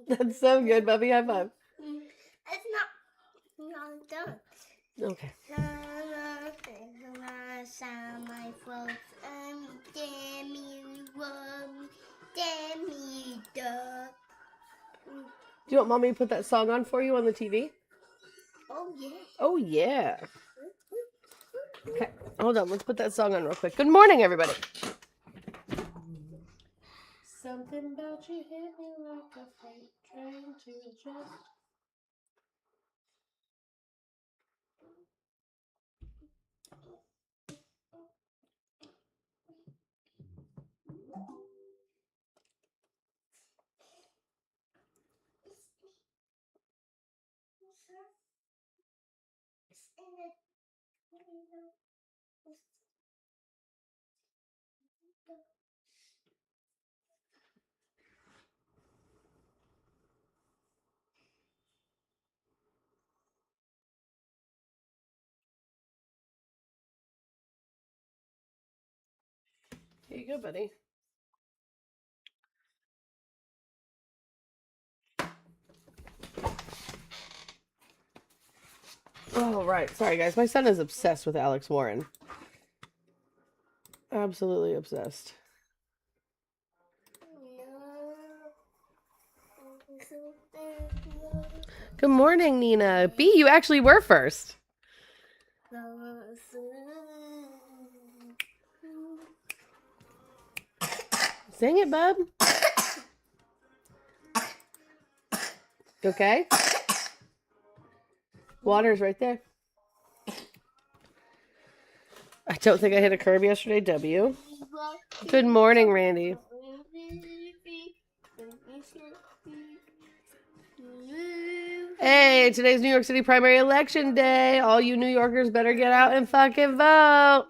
That's so good, Bubby. High five. It's not done. Okay. Do you want Mommy to put that song on for you on the TV? Oh, yeah. Oh, yeah. Okay, hold on. Let's put that song on real quick. Good morning, everybody. Something about you hit me like a freight train to adjust. Here you go, buddy. Oh, right. Sorry, guys. My son is obsessed with Alex Warren. Absolutely obsessed. Good morning, Nina. B, you actually were first. Sing it, bub. Okay? Water's right there. I don't think I hit a curb yesterday, W. Good morning, Randy. Hey, today's New York City primary election day. All you New Yorkers better get out and fucking vote.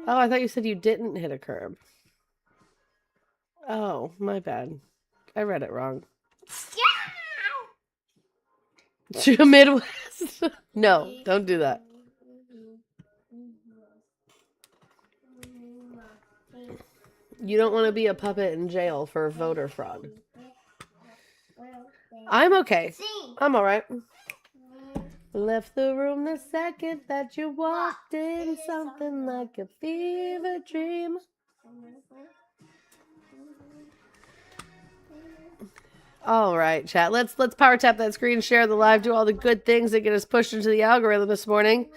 Oh, I thought you said you didn't hit a curb. Oh, my bad. I read it wrong. To Midwest. No, don't do that. You don't want to be a puppet in jail for voter fraud. I'm okay. I'm all right. Left the room the second that you walked in, something like a fever dream. All right, chat. Let's power tap that screen, share the live, do all the good things that get us pushed into the algorithm this morning.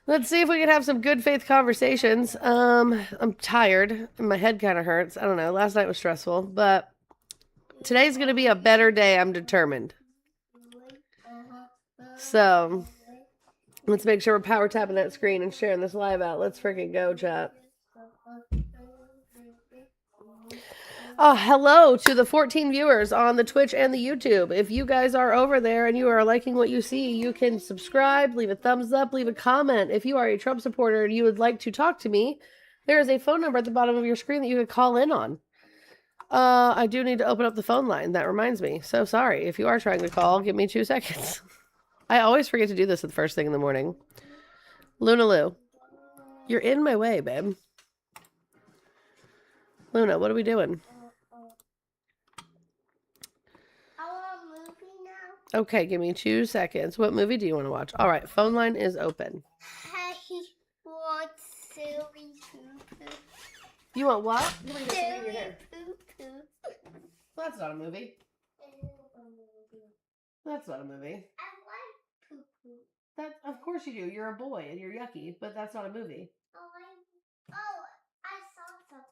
Let's see if we can have some good faith conversations. I'm tired and my head kind of hurts. I don't know. Last night was stressful, but today's going to be a better day. I'm determined. So let's make sure we're power tapping that screen and sharing this live out. Let's freaking go, chat. Hello to the 14 viewers on the Twitch and the YouTube. If you guys are over there and you are liking what you see, you can subscribe, leave a thumbs up, leave a comment. If you are a Trump supporter and you would like to talk to me, there is a phone number at the bottom of your screen that you could call in on. I do need to open up the phone line. That reminds me. So sorry. If you are trying to call, give me 2 seconds. I always forget to do this at the first thing in the morning. Luna Lou, you're in my way, babe. Luna, what are we doing? Okay, give me 2 seconds. What movie do you want to watch? All right, phone line is open. You want what? You want to get your hair. Well, that's not a movie. That's not a movie. I like poo-poo. Of course you do. You're a boy and you're yucky, but that's not a movie. I saw some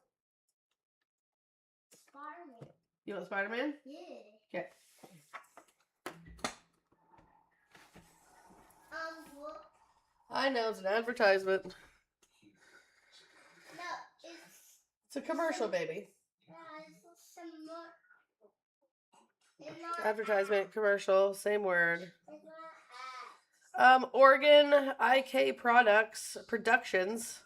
Spider-Man. You want Spider-Man? Yeah. Okay. What? I know, it's an advertisement. No, It's a commercial, baby. Advertisement, commercial, same word. Oregon IK Productions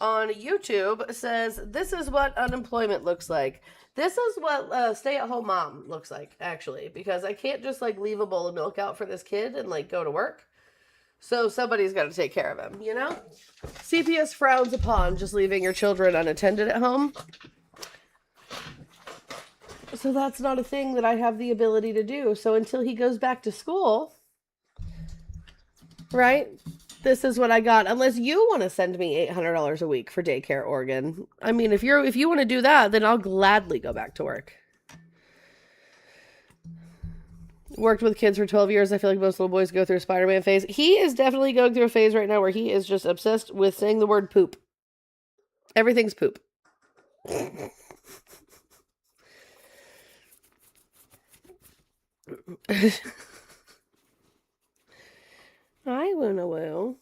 on YouTube says, this is what unemployment looks like. This is what stay-at-home mom looks like, actually, because I can't just like leave a bowl of milk out for this kid and like go to work. So somebody's got to take care of him, you know? CPS frowns upon just leaving your children unattended at home. So that's not a thing that I have the ability to do. So until he goes back to school, right? This is what I got. Unless you want to send me $800 a week for daycare, Oregon. I mean, if you want to do that, then I'll gladly go back to work. Worked with kids for 12 years. I feel like most little boys go through a Spider-Man phase. He is definitely going through a phase right now where he is just obsessed with saying the word poop. Everything's poop. Hi, Luna Woo.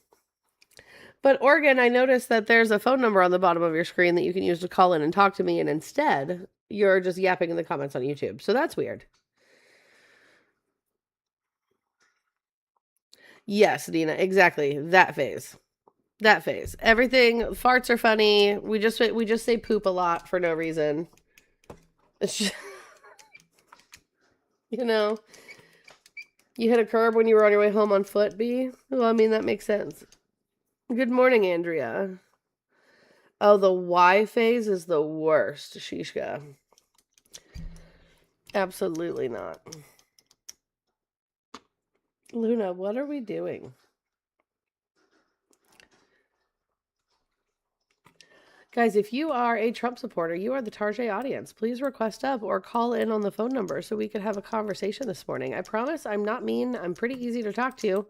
But Oregon, I noticed that there's a phone number on the bottom of your screen that you can use to call in and talk to me, and instead, you're just yapping in the comments on YouTube. So that's weird. Yes, Nina, exactly. That phase. That phase. Everything, farts are funny. We just say poop a lot for no reason. It's just, you know, you hit a curb when you were on your way home on foot, B? Well, I mean, that makes sense. Good morning, Andrea. Oh, the Y phase is the worst, Shishka. Absolutely not. Luna, what are we doing? Guys, if you are a Trump supporter, you are the Tarjay audience. Please request up or call in on the phone number so we could have a conversation this morning. I promise I'm not mean. I'm pretty easy to talk to.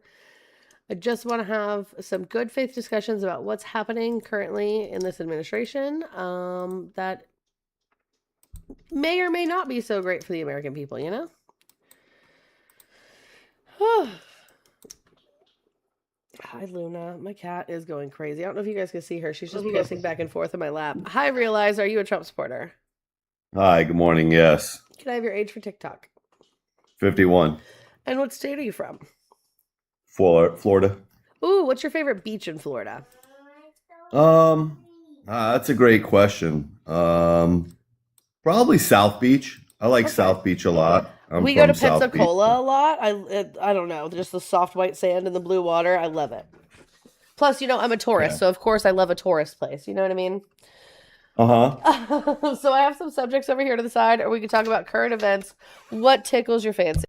I just want to have some good faith discussions about what's happening currently in this administration that may or may not be so great for the American people, you know? Hi, Luna. My cat is going crazy. I don't know if you guys can see her. She's just pacing back and forth in my lap. Hi, Realize. Are you a Trump supporter? Hi, good morning. Yes. Can I have your age for TikTok? 51. And what state are you from? Florida. Ooh, what's your favorite beach in Florida? That's a great question. Probably South Beach. I like South Beach a lot. We go to Pensacola a lot. I don't know, just the soft white sand and the blue water. I love it. Plus, you know, I'm a tourist, so of course I love a tourist place. You know what I mean? Uh-huh. So I have some subjects over here to the side, or we could talk about current events. What tickles your fancy?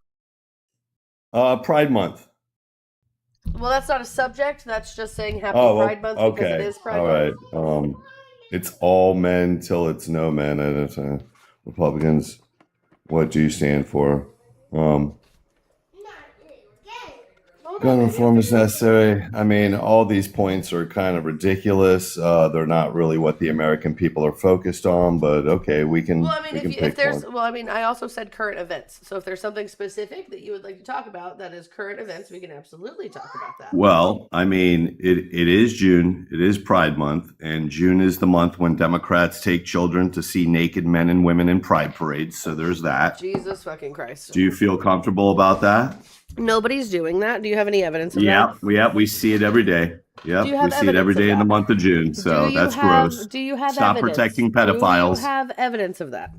Pride Month. Well, that's not a subject. That's just saying Happy Pride Month because it is Pride Month. All right. It's all men till it's no men. Republicans, what do you stand for? Gun reform is necessary. I mean, all these points are kind of ridiculous. They're not really what the American people are focused on, but okay, we can. Well, I mean, if there's, well, I mean, I also said current events. So if there's something specific that you would like to talk about that is current events, we can absolutely talk about that. Well, I mean, it is June. It is Pride Month, and June is the month when Democrats take children to see naked men and women in pride parades. So there's that. Jesus fucking Christ. Do you feel comfortable about that? Nobody's doing that. Do you have any evidence of that? Yeah, we see it every day. Yeah, we see it every day in the month of June. So that's gross. Do you have Stop evidence? protecting pedophiles. Do you have evidence of that?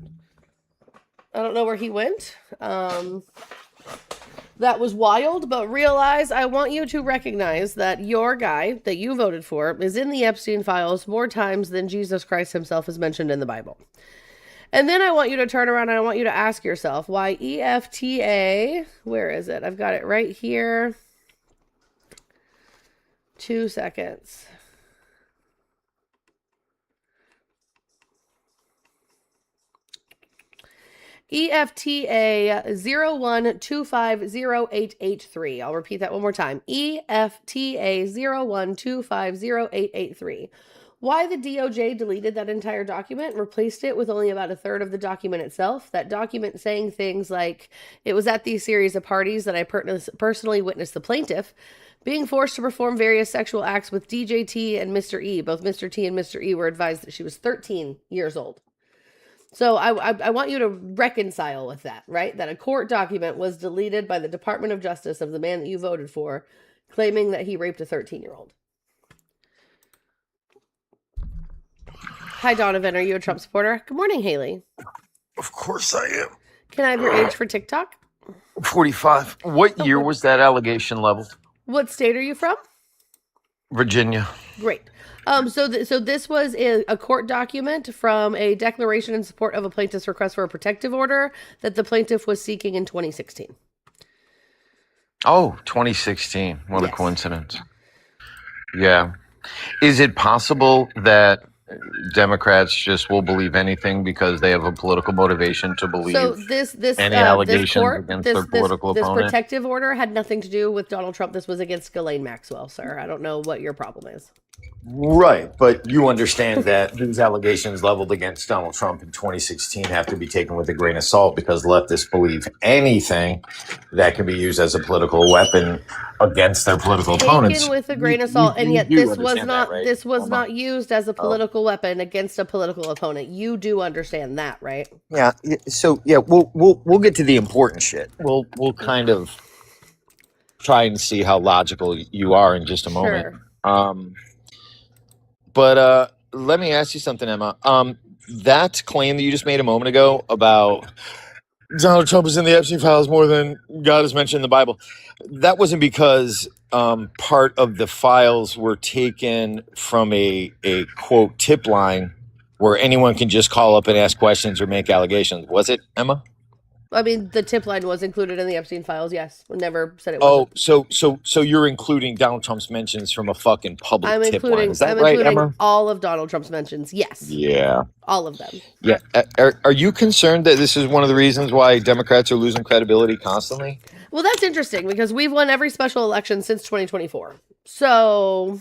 I don't know where he went. That was wild, but realize I want you to recognize that your guy that you voted for is in the Epstein files more times than Jesus Christ himself is mentioned in the Bible. And then I want you to turn around and I want you to ask yourself why EFTA, where is it? I've got it right here. 2 seconds. EFTA 01250883. I'll repeat that one more time. EFTA 01250883. Why the DOJ deleted that entire document and replaced it with only about a third of the document itself. That document saying things like, it was at these series of parties that I personally witnessed the plaintiff being forced to perform various sexual acts with DJT and Mr. E. Both Mr. T and Mr. E were advised that she was 13 years old. So I want you to reconcile with that, right? That a court document was deleted by the Department of Justice of the man that you voted for, claiming that he raped a 13-year-old. Hi, Donovan. Are you a Trump supporter? Good morning, Haley. Of course I am. Can I have your age for TikTok? 45. What year was that allegation leveled? What state are you from? Virginia. Great. So this was a court document from a declaration in support of a plaintiff's request for a protective order that the plaintiff was seeking in 2016. Oh, 2016. What Yes. a coincidence. Yeah. Is it possible that Democrats just will believe anything because they have a political motivation to believe So this any allegations court, against their political this opponent? protective order had nothing to do with Donald Trump. This was against Ghislaine Maxwell, sir. I don't know what your problem is. Right, but you understand that these allegations leveled against Donald Trump in 2016 have to be taken with a grain of salt because leftists believe anything that can be used as a political weapon against their political opponents. Taken with a grain of salt, and You yet do this was understand not that, right? this was Hold on. not used as a political weapon against a political opponent. You do understand that, right? Yeah. So yeah, we'll get to the important shit. We'll kind of try and see how logical you are in just a moment. Sure. But let me ask you something, Emma. That claim that you just made a moment ago about Donald Trump is in the Epstein files more than God is mentioned in the Bible, that wasn't because part of the files were taken from a quote tip line where anyone can just call up and ask questions or make allegations, was it, Emma? I mean, the tip line was included in the Epstein files. Yes, never said it Oh, wasn't. so you're including Donald Trump's mentions from a fucking public I'm tip line. including Is that I'm right, including Emma? all of Donald Trump's mentions. Yes, Yeah. all of them. Yeah. Are you concerned that this is one of the reasons why Democrats are losing credibility constantly? Well, that's interesting because we've won every special election since 2024. So,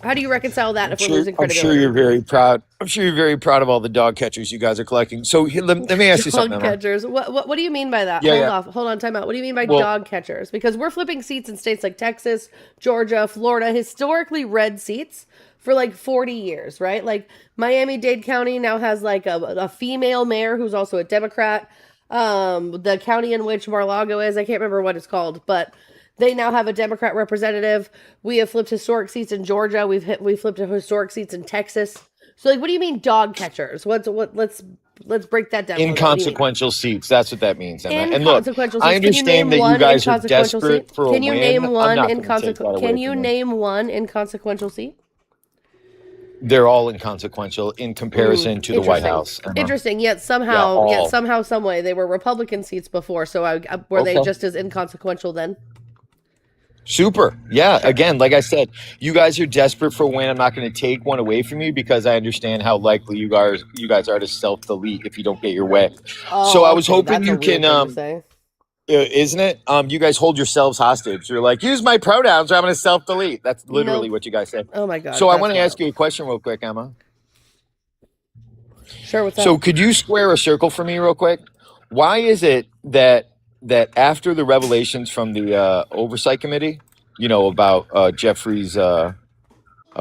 how do you reconcile that if we're losing I'm credibility? sure you're very proud. I'm sure you're very proud of all the dog catchers you guys are collecting. So let me ask you something, Dog Emma. catchers. What do you mean by that? Yeah, Hold on, time out. What do you mean by Well- dog catchers? Because we're flipping seats in states like Texas, Georgia, Florida, historically red seats for like 40 years, right? Like Miami-Dade County now has like a female mayor who's also a Democrat. The county in which Mar-a-Lago is, I can't remember what it's called, but they now have a Democrat representative. We have flipped historic seats in Georgia. We flipped historic seats in Texas. So, like, what do you mean dog catchers? Let's break that down. Inconsequential seats. That's what that means, Emma. And look, Inconsequential I seats. Can you name understand that you one guys are inconsequential desperate seat? for a Can you win. name I'm one not gonna take that inconsequential? away Can from you you. name one inconsequential seat? They're all inconsequential in comparison to the White House. Emma. Interesting. Yet Yeah, somehow, all. some way, they were Republican seats before. So were they Okay. just as inconsequential then? Super. Yeah. Again, like I said, you guys are desperate for a win. I'm not going to take one away from you because I understand how likely you guys are to self-delete if you don't get your way. Oh, So I was okay, hoping that's you a weird can, thing to say. isn't it? You guys hold yourselves hostage. You're like, use my pronouns or I'm going to self-delete. That's literally Nope. what you guys said. Oh my god. So I that's want to ask wild. you a question real quick, Emma. Sure. What's So up? could you square a circle for me real quick? Why is it that after the revelations from the oversight committee, about Jeffrey's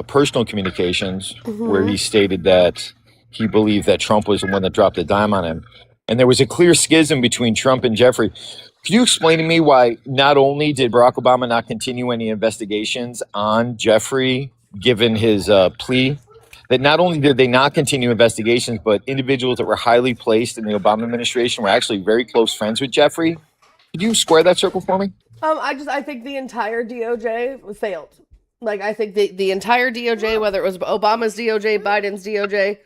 personal communications, where he stated that he believed that Trump was the one that dropped a dime on him, and there was a clear schism between Trump and Jeffrey. Could you explain to me why not only did Barack Obama not continue any investigations on Jeffrey, given his plea, that not only did they not continue investigations, but individuals that were highly placed in the Obama administration were actually very close friends with Jeffrey? Could you square that circle for me? I think the entire DOJ failed. Like, I think the entire DOJ, whether it was Obama's DOJ, Biden's DOJ,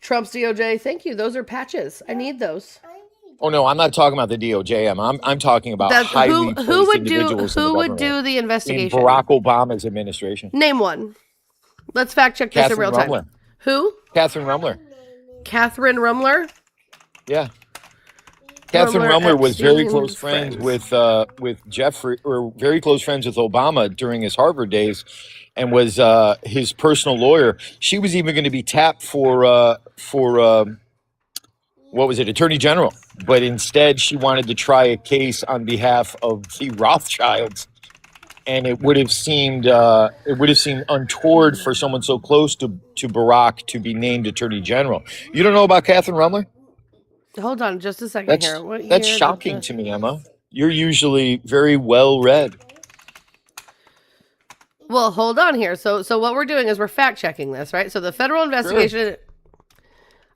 Trump's DOJ. Thank you. Those are patches. I need those. Oh no, I'm not talking about the DOJ. I'm talking about highly placed who would do individuals in the who would government do the in investigation? Barack Obama's administration. Name one. Let's fact check this in real time. Rumler. Who? Catherine Rumler. Catherine Rumler. Yeah. Catherine Rumler was very Epstein close friends with Jeffrey, or very close friends with Obama during his Harvard days, and was his personal lawyer. She was even going to be tapped for what was it, Attorney General, but instead she wanted to try a case on behalf of the Rothschilds, and it would have seemed untoward for someone so close to Barack to be named Attorney General. You don't know about Catherine Rumler? Hold on just a second That's here. What that's year did shocking this- to me, Emma. You're usually very well read. Well, hold on here. So what we're doing is we're fact checking this, right? So the federal investigation.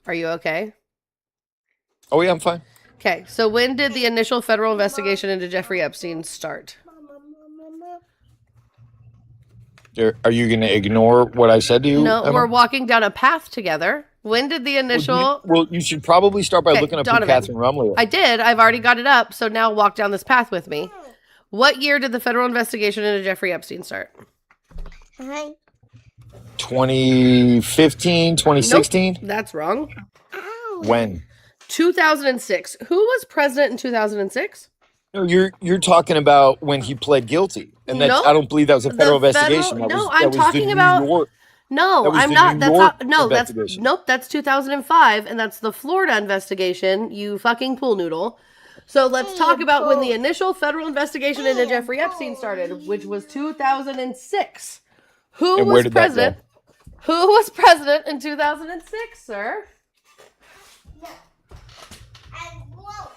Are you okay? Oh yeah, I'm fine. Okay. So when did the initial federal investigation into Jeffrey Epstein start? Are you going to ignore what I said to you, No, Emma? we're walking down a path together. When did the initial? Well, you should probably start by Okay, looking up who Donovan. Catherine Rumley is. I did. I've already got it up. So now walk down this path with me. What year did the federal investigation into Jeffrey Epstein start? 2015, 2016? Nope, that's wrong. When? 2006. Who was president in 2006? No, you're talking about when he pled guilty, and that's Nope. I don't believe that was a federal The investigation. federal- That no, was, I'm that was talking the about- New York. No, That was I'm the not. New That's York not. No, that's investigation. nope. That's 2005, and that's the Florida investigation. You fucking pool noodle. So let's talk about when the initial federal investigation into Jeffrey Epstein started, which was 2006. Who And where was did that go? president? Who was president in 2006, sir?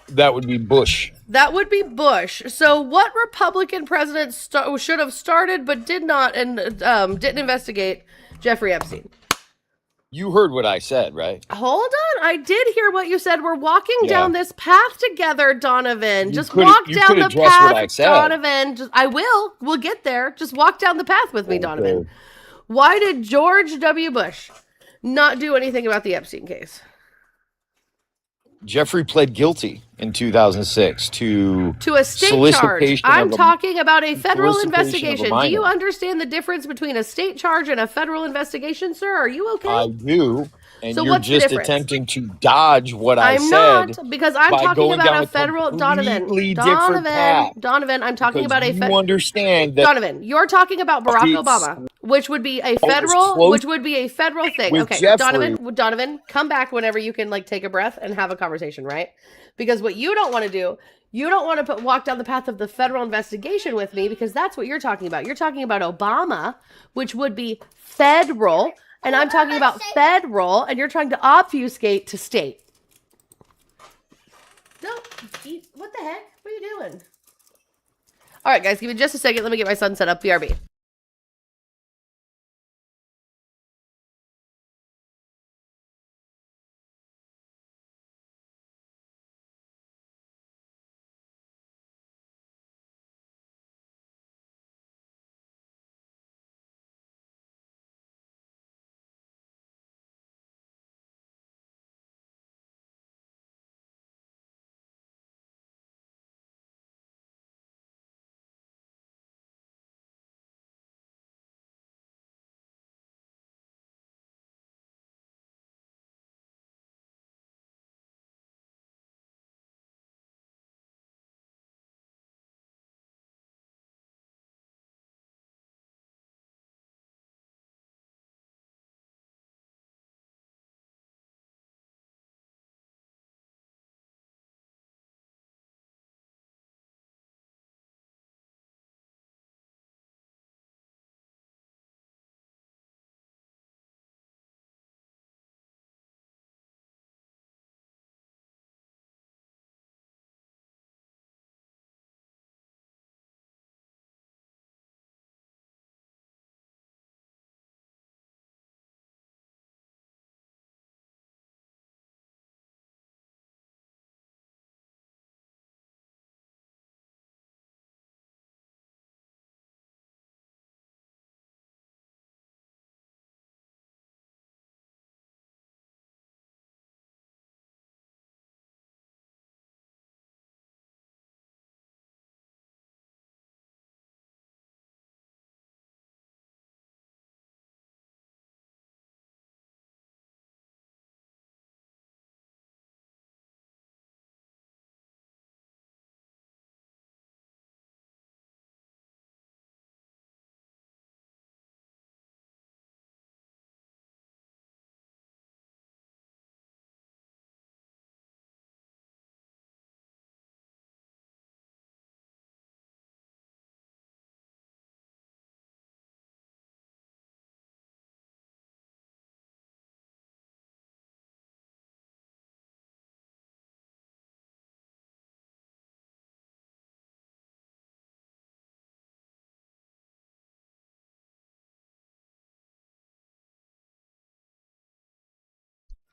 That would be Bush. That would be Bush. So, what Republican president should have started but did not and didn't investigate Jeffrey Epstein? You heard what I said, right? Hold on, I did hear what you said. We're walking down this path together, Donovan. Just coulda- walk you down coulda the addressed path, what I said. Donovan. I will. We'll get there. Just walk down the path with me, Donovan. Why did George W. Bush not do anything about the Epstein case? Jeffrey pled guilty in 2006 to A state charge. solicitation I'm of a- talking about a federal solicitation of a investigation. Do you minor. understand the difference between a state charge and a federal investigation, sir? Are you okay? I do, and So you're what's the just difference? attempting to dodge what I I'm said. not, because I'm by talking going down about a a federal completely different path. Donovan, I'm talking Because about a you understand that Donovan, you're talking about Barack It's- Obama, which would be a close federal thing. with Okay, Jeffrey. Donovan, come back whenever you can, like, take a breath and have a conversation, right? Because what you don't want to do, you don't want to walk down the path of the federal investigation with me, because that's what you're talking about. You're talking about Obama, which would be federal, and I'm talking about federal, and you're trying to obfuscate to state. No, what the heck? What are you doing? All right, guys, give me just a second. Let me get my son set up. BRB.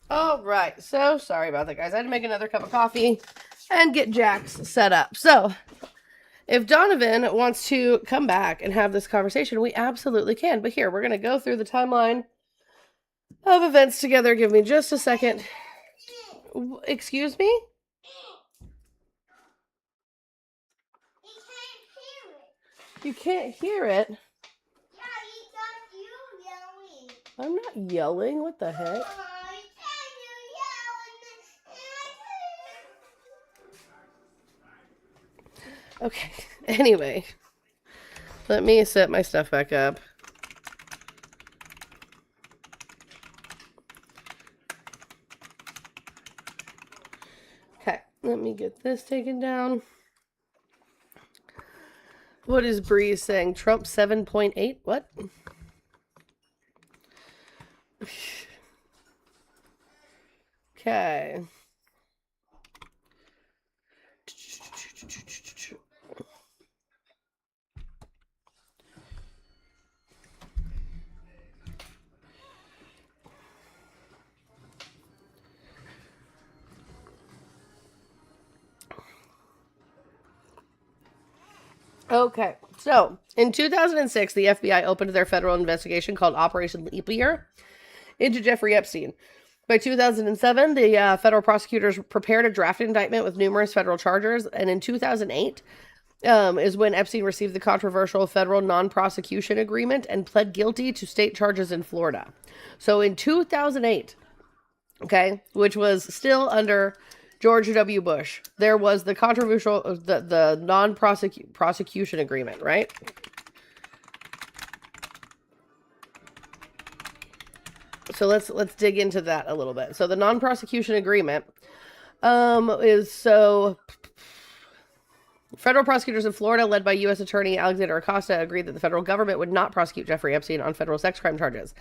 All right. So sorry about that, guys. I had to make another cup of coffee and get Jax set up. So if Donovan wants to come back and have this conversation, we absolutely can. But here, we're going to go through the timeline of events together. Give me just a second. Excuse me? You can't hear it. You can't hear it? Yeah, he got you yelling. I'm not yelling. What the heck? Oh, he got you yelling. Okay. Anyway, let me set my stuff back up. Okay, let me get this taken down. What is Breeze saying? Trump 7.8? What? Okay. Okay, so in 2006, the FBI opened their federal investigation called Operation Leap Year into Jeffrey Epstein. By 2007, the federal prosecutors prepared a draft indictment with numerous federal charges, and in 2008 is when Epstein received the controversial federal non-prosecution agreement and pled guilty to state charges in Florida. So in 2008, okay, which was still under George W. Bush, there was the controversial, the non-prosecution agreement, right? So let's dig into that a little bit. So the non-prosecution agreement is so federal prosecutors in Florida, led by U.S. Attorney Alexander Acosta, agreed that the federal government would not prosecute Jeffrey Epstein on federal sex crime charges.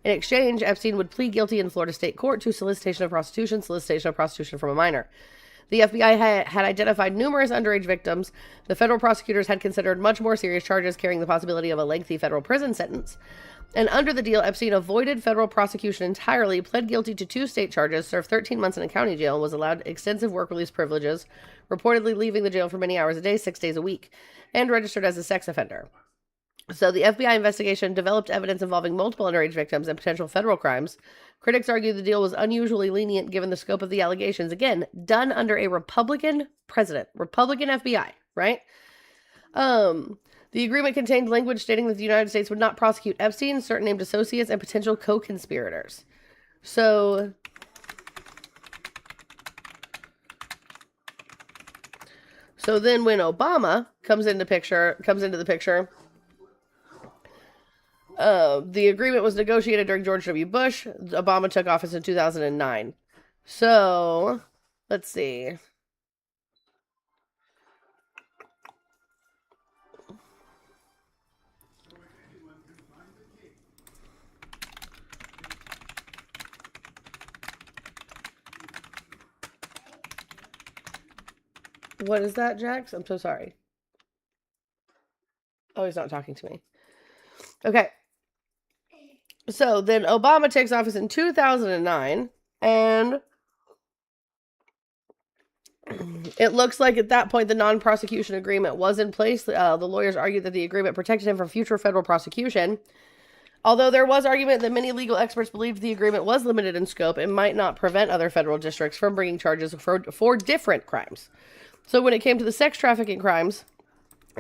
In exchange, Epstein would plead guilty in Florida state court to solicitation of prostitution from a minor. The FBI had identified numerous underage victims. The federal prosecutors had considered much more serious charges carrying the possibility of a lengthy federal prison sentence. And under the deal, Epstein avoided federal prosecution entirely, pled guilty to 2 state charges, served 13 months in a county jail, and was allowed extensive work release privileges, reportedly leaving the jail for many hours a day, 6 days a week, and registered as a sex offender. So the FBI investigation developed evidence involving multiple underage victims and potential federal crimes. Critics argue the deal was unusually lenient given the scope of the allegations. Again, done under a Republican president, Republican FBI, right? The agreement contained language stating that the United States would not prosecute Epstein, certain named associates, and potential co-conspirators. So then when Obama comes into the picture, the agreement was negotiated during George W. Bush. Obama took office in 2009. So, let's see. What is that, Jax? I'm so sorry. Oh, he's not talking to me. Okay. So then Obama takes office in 2009, and it looks like at that point the non-prosecution agreement was in place. The lawyers argued that the agreement protected him from future federal prosecution. Although there was argument that many legal experts believed the agreement was limited in scope, it might not prevent other federal districts from bringing charges for different crimes. So when it came to the sex trafficking crimes,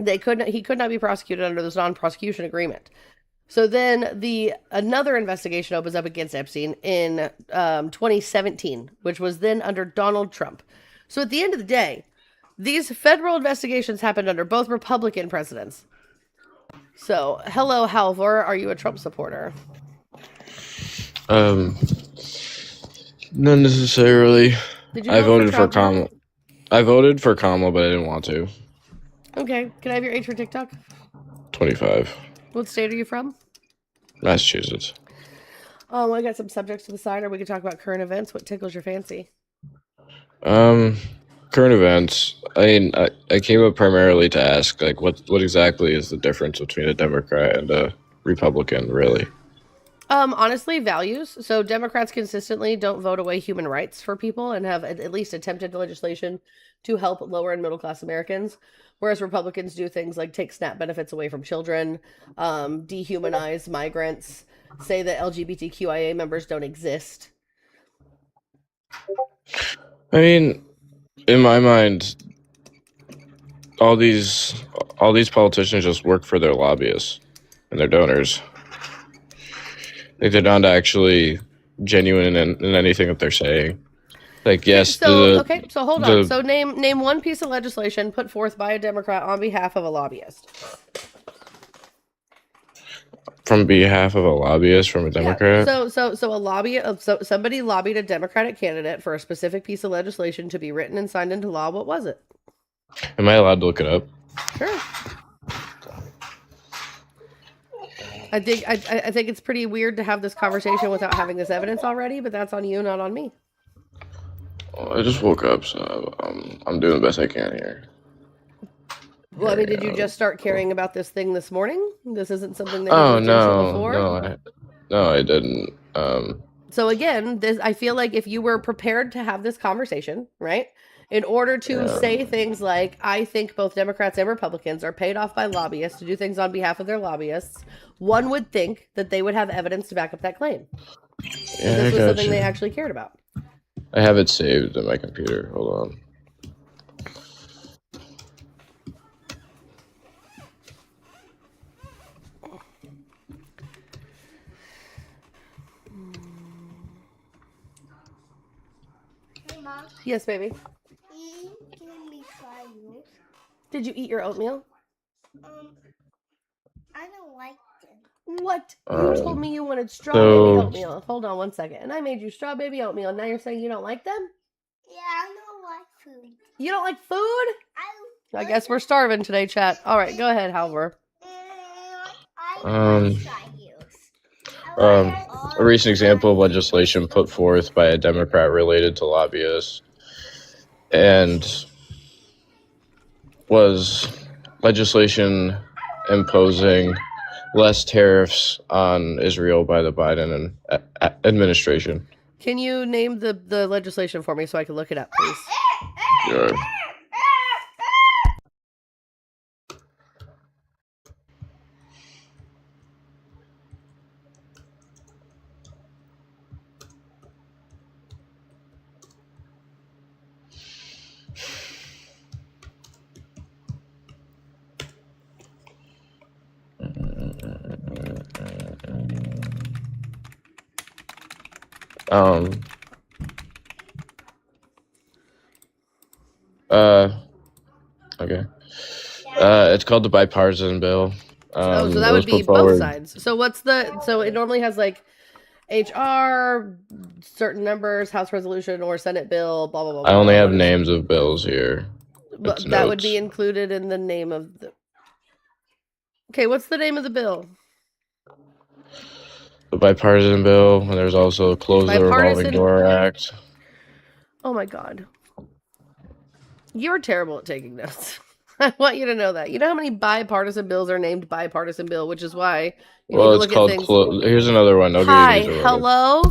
he could not be prosecuted under this non-prosecution agreement. So then another investigation opens up against Epstein in 2017, which was then under Donald Trump. So at the end of the day, these federal investigations happened under both Republican presidents. So, hello, Halvor. Are you a Trump supporter? Not necessarily. Did you I vote voted for Kamala. I voted for Kamala, but I didn't want to. Okay. Can I have your age for TikTok? 25. What state are you from? Massachusetts. I got some subjects to the side, or we could talk about current events. What tickles your fancy? Current events. I mean, I came up primarily to ask, like, what exactly is the difference between a Democrat and a Republican, really? Honestly, values. So Democrats consistently don't vote away human rights for people and have at least attempted legislation to help lower and middle class Americans, whereas Republicans do things like take SNAP benefits away from children, dehumanize migrants, say that LGBTQIA members don't exist. I mean, in my mind, all these politicians just work for their lobbyists and their donors. Like they're not actually genuine in anything that they're saying. Like yes, so hold on. So name one piece of legislation put forth by a Democrat on behalf of a lobbyist. From behalf of a lobbyist from a Democrat. Yeah. So a somebody lobbied a Democratic candidate for a specific piece of legislation to be written and signed into law. What was it? Am I allowed to look it up? Sure. I think it's pretty weird to have this conversation without having this evidence already, but that's on you, not on me. Well, I just woke up, so I'm doing the best I can here. Well, I mean, did you just start caring about this thing this morning? This isn't something that you looked into before? No, I didn't. So again, I feel like if you were prepared to have this conversation, right? In order to say things like, I think both Democrats and Republicans are paid off by lobbyists to do things on behalf of their lobbyists, one would think that they would have evidence to back up that claim. Yeah, this was something they actually cared about. I have it saved in my computer. Hold on. Hey, Mom. Yes, baby. Can we try yours? Did you eat your oatmeal? I don't like them. What? You told me you wanted straw baby oatmeal. Hold on one second. And I made you straw baby oatmeal. And now you're saying you don't like them? Yeah, I don't like food. You don't like food? I guess we're starving today, chat. All right, go ahead, Halvor. A recent example of legislation put forth by a Democrat related to lobbyists and was legislation imposing less tariffs on Israel by the Biden administration. Can you name the legislation for me so I can look it up, please? Sure. Okay. It's called the bipartisan bill. So that would be both sides. So it normally has like HR, certain numbers, House resolution, or Senate bill, blah, blah, blah. I only have names of bills here. But that would be included in the name of the... Okay, what's the name of the bill? The bipartisan bill, and there's also Close the Revolving Door Act. Oh my God. You're terrible at taking notes. I want you to know that. You know how many bipartisan bills are named bipartisan bill, which is why you need to look at things. Here's another one. Hi, hello?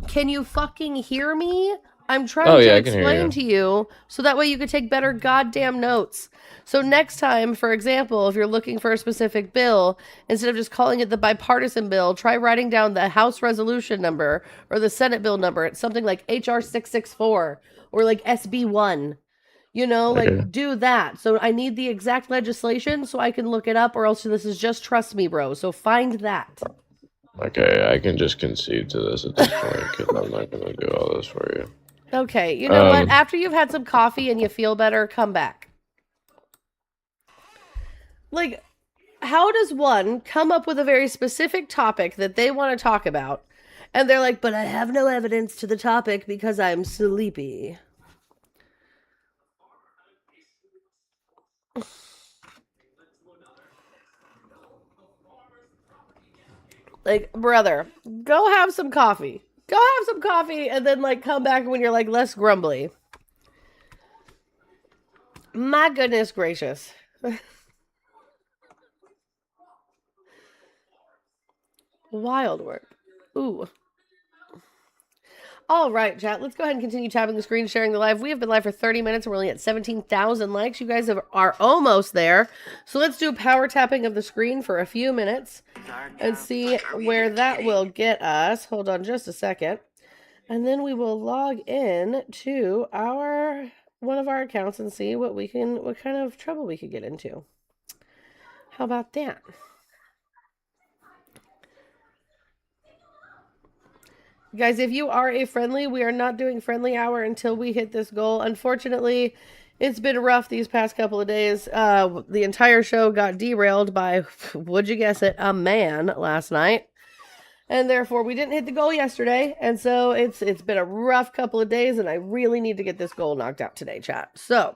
Can you fucking hear me? I'm trying to explain to you so that way you can take better goddamn notes. So next time, for example, if you're looking for a specific bill, instead of just calling it the bipartisan bill, try writing down the House resolution number or the Senate bill number. It's something like HR 664 or like SB 1. You know, like do that. So I need the exact legislation so I can look it up, or else this is just trust me, bro. So find that. Okay, I can just concede to this at this point because I'm not going to do all this for you. Okay, you know what? After you've had some coffee and you feel better, come back. Like, how does one come up with a very specific topic that they want to talk about, and they're like, but I have no evidence to the topic because I'm sleepy? Like, brother, go have some coffee. Go have some coffee and then, like, come back when you're, like, less grumbly. My goodness gracious. Wild work. Ooh. All right, chat. Let's go ahead and continue tapping the screen, sharing the live. We have been live for 30 minutes and we're only at 17,000 likes. You guys are almost there. So let's do power tapping of the screen for a few minutes and see where that will get us. Hold on just a second. And then we will log in to one of our accounts and see what kind of trouble we could get into. How about that? Guys, if you are a friendly, we are not doing friendly hour until we hit this goal. Unfortunately, it's been rough these past couple of days. The entire show got derailed by, would you guess it, a man last night. And therefore, we didn't hit the goal yesterday. And so it's been a rough couple of days, and I really need to get this goal knocked out today, chat. So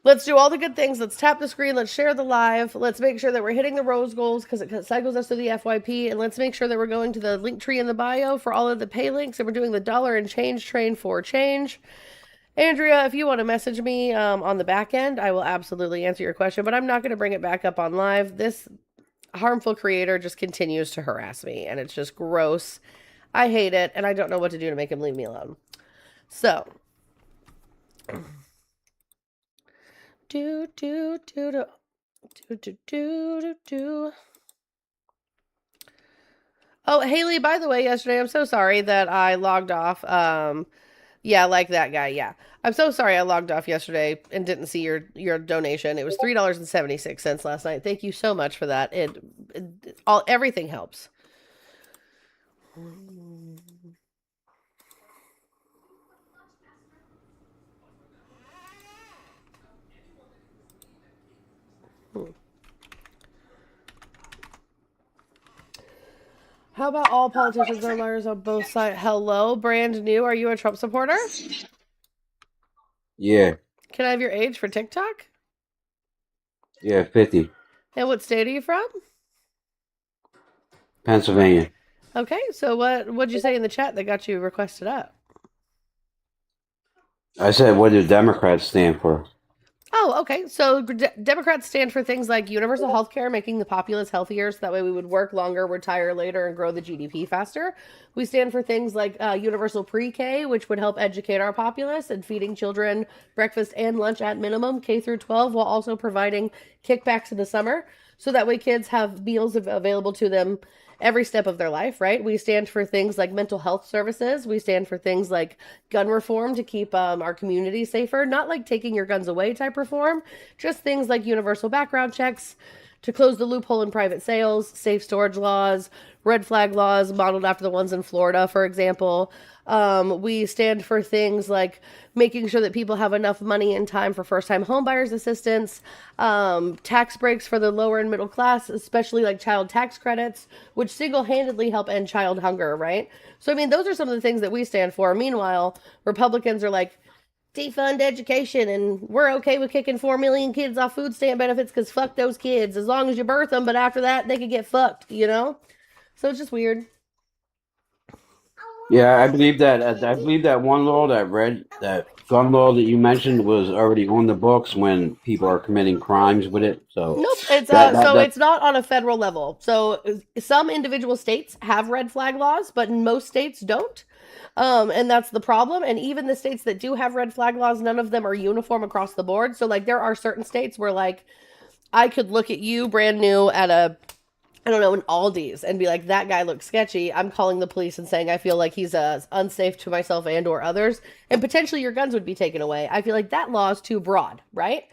let's do all the good things. Let's tap the screen. Let's share the live. Let's make sure that we're hitting the rose goals because it cycles us to the FYP. And let's make sure that we're going to the link tree in the bio for all of the pay links. And we're doing the dollar and change train for change. Andrea, if you want to message me on the back end, I will absolutely answer your question. But I'm not going to bring it back up on live. This harmful creator just continues to harass me. And it's just gross. I hate it. And I don't know what to do to make him leave me alone. So... Oh, Haley, by the way, yesterday, I'm so sorry that I logged off. Yeah, like that guy, yeah. I'm so sorry I logged off yesterday and didn't see your donation. It was $3.76 last night. Thank you so much for that. Everything helps. How about all politicians are liars on both sides? Hello, brand new. Are you a Trump supporter? Yeah. Can I have your age for TikTok? Yeah, 50. And what state are you from? Pennsylvania. Okay, so what'd you say in the chat that got you requested up? I said, what do Democrats stand for? Oh, okay. So Democrats stand for things like universal health care, making the populace healthier so that way we would work longer, retire later, and grow the GDP faster. We stand for things like universal pre-K, which would help educate our populace and feeding children breakfast and lunch at minimum, K through 12, while also providing kickbacks in the summer. So that way kids have meals available to them every step of their life, right? We stand for things like mental health services. We stand for things like gun reform to keep our community safer, not like taking your guns away type reform, just things like universal background checks to close the loophole in private sales, safe storage laws, red flag laws modeled after the ones in Florida, for example. We stand for things like making sure that people have enough money and time for first-time homebuyers assistance, tax breaks for the lower and middle class, especially like child tax credits, which single-handedly help end child hunger, right? So, I mean, those are some of the things that we stand for. Meanwhile, Republicans are like, defund education, and we're okay with kicking 4 million kids off food stamp benefits because fuck those kids, as long as you birth them, but after that, they could get fucked, you know? So it's just weird. Yeah, I believe that one law, that gun law that you mentioned was already on the books when people are committing crimes with it. So Nope, it's it's not on a federal level. So some individual states have red flag laws, but most states don't. And that's the problem. And even the states that do have red flag laws, none of them are uniform across the board. So like there are certain states where like I could look at you brand new at I don't know, an Aldi's and be like, that guy looks sketchy. I'm calling the police and saying I feel like he's unsafe to myself and or others. And potentially your guns would be taken away. I feel like that law is too broad, right?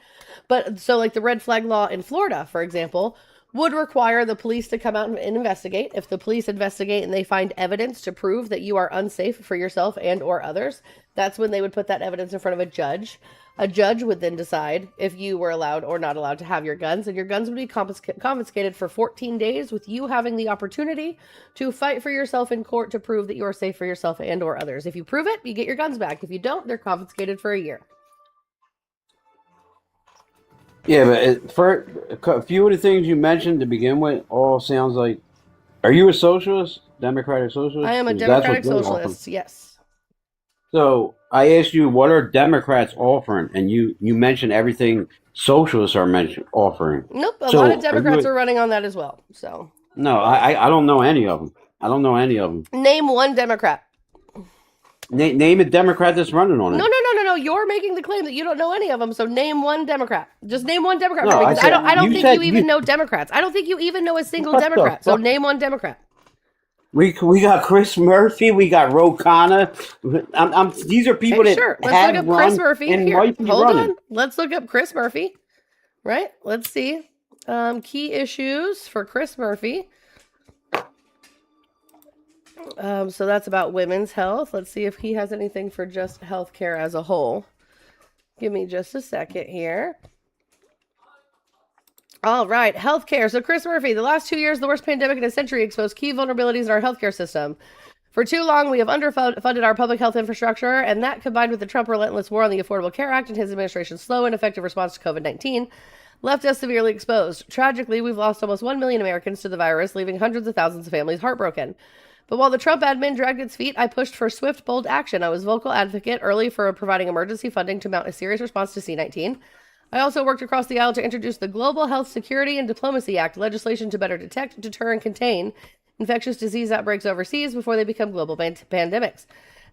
But so like the red flag law in Florida, for example, would require the police to come out and investigate. If the police investigate and they find evidence to prove that you are unsafe for yourself and or others, that's when they would put that evidence in front of a judge. A judge would then decide if you were allowed or not allowed to have your guns, and your guns would be confiscated for 14 days with you having the opportunity to fight for yourself in court to prove that you are safe for yourself and or others. If you prove it, you get your guns back. If you don't, they're confiscated for a year. Yeah, but for a few of the things you mentioned to begin with, all sounds like. Are you a socialist? Democratic socialist? I am a 'Cause that's democratic what they're socialist, offering. yes. So I asked you, what are Democrats offering? And you mentioned everything socialists are offering. Nope, a So lot of are Democrats you are running on that as well. So No, I don't know any of them. I don't know any of them. Name one Democrat. Name a Democrat that's running on it. No. You're making the claim that you don't know any of them. So name one Democrat. Just name one Democrat No, for me, I because said- I don't you think said you even you- know Democrats. I don't think you even know a single What the Democrat. So fuck? name one Democrat. We got Chris Murphy. We got Ro Khanna. These are people Hey, that sure. Let's have look up run Chris Murphy. and Here, might be hold running. on. Let's look up Chris Murphy. Right? Let's see. Key issues for Chris Murphy. So that's about women's health. Let's see if he has anything for just healthcare as a whole. Give me just a second here. All right, healthcare. So Chris Murphy, the last 2 years, the worst pandemic in a century, exposed key vulnerabilities in our healthcare system. For too long, we have underfunded our public health infrastructure, and that, combined with the Trump relentless war on the Affordable Care Act and his administration's slow and effective response to COVID-19, left us severely exposed. Tragically, we've lost almost 1 million Americans to the virus, leaving hundreds of thousands of families heartbroken. But while the Trump admin dragged its feet, I pushed for swift, bold action. I was vocal advocate early for providing emergency funding to mount a serious response to C-19. I also worked across the aisle to introduce the Global Health Security and Diplomacy Act, legislation to better detect, deter, and contain infectious disease outbreaks overseas before they become global pandemics.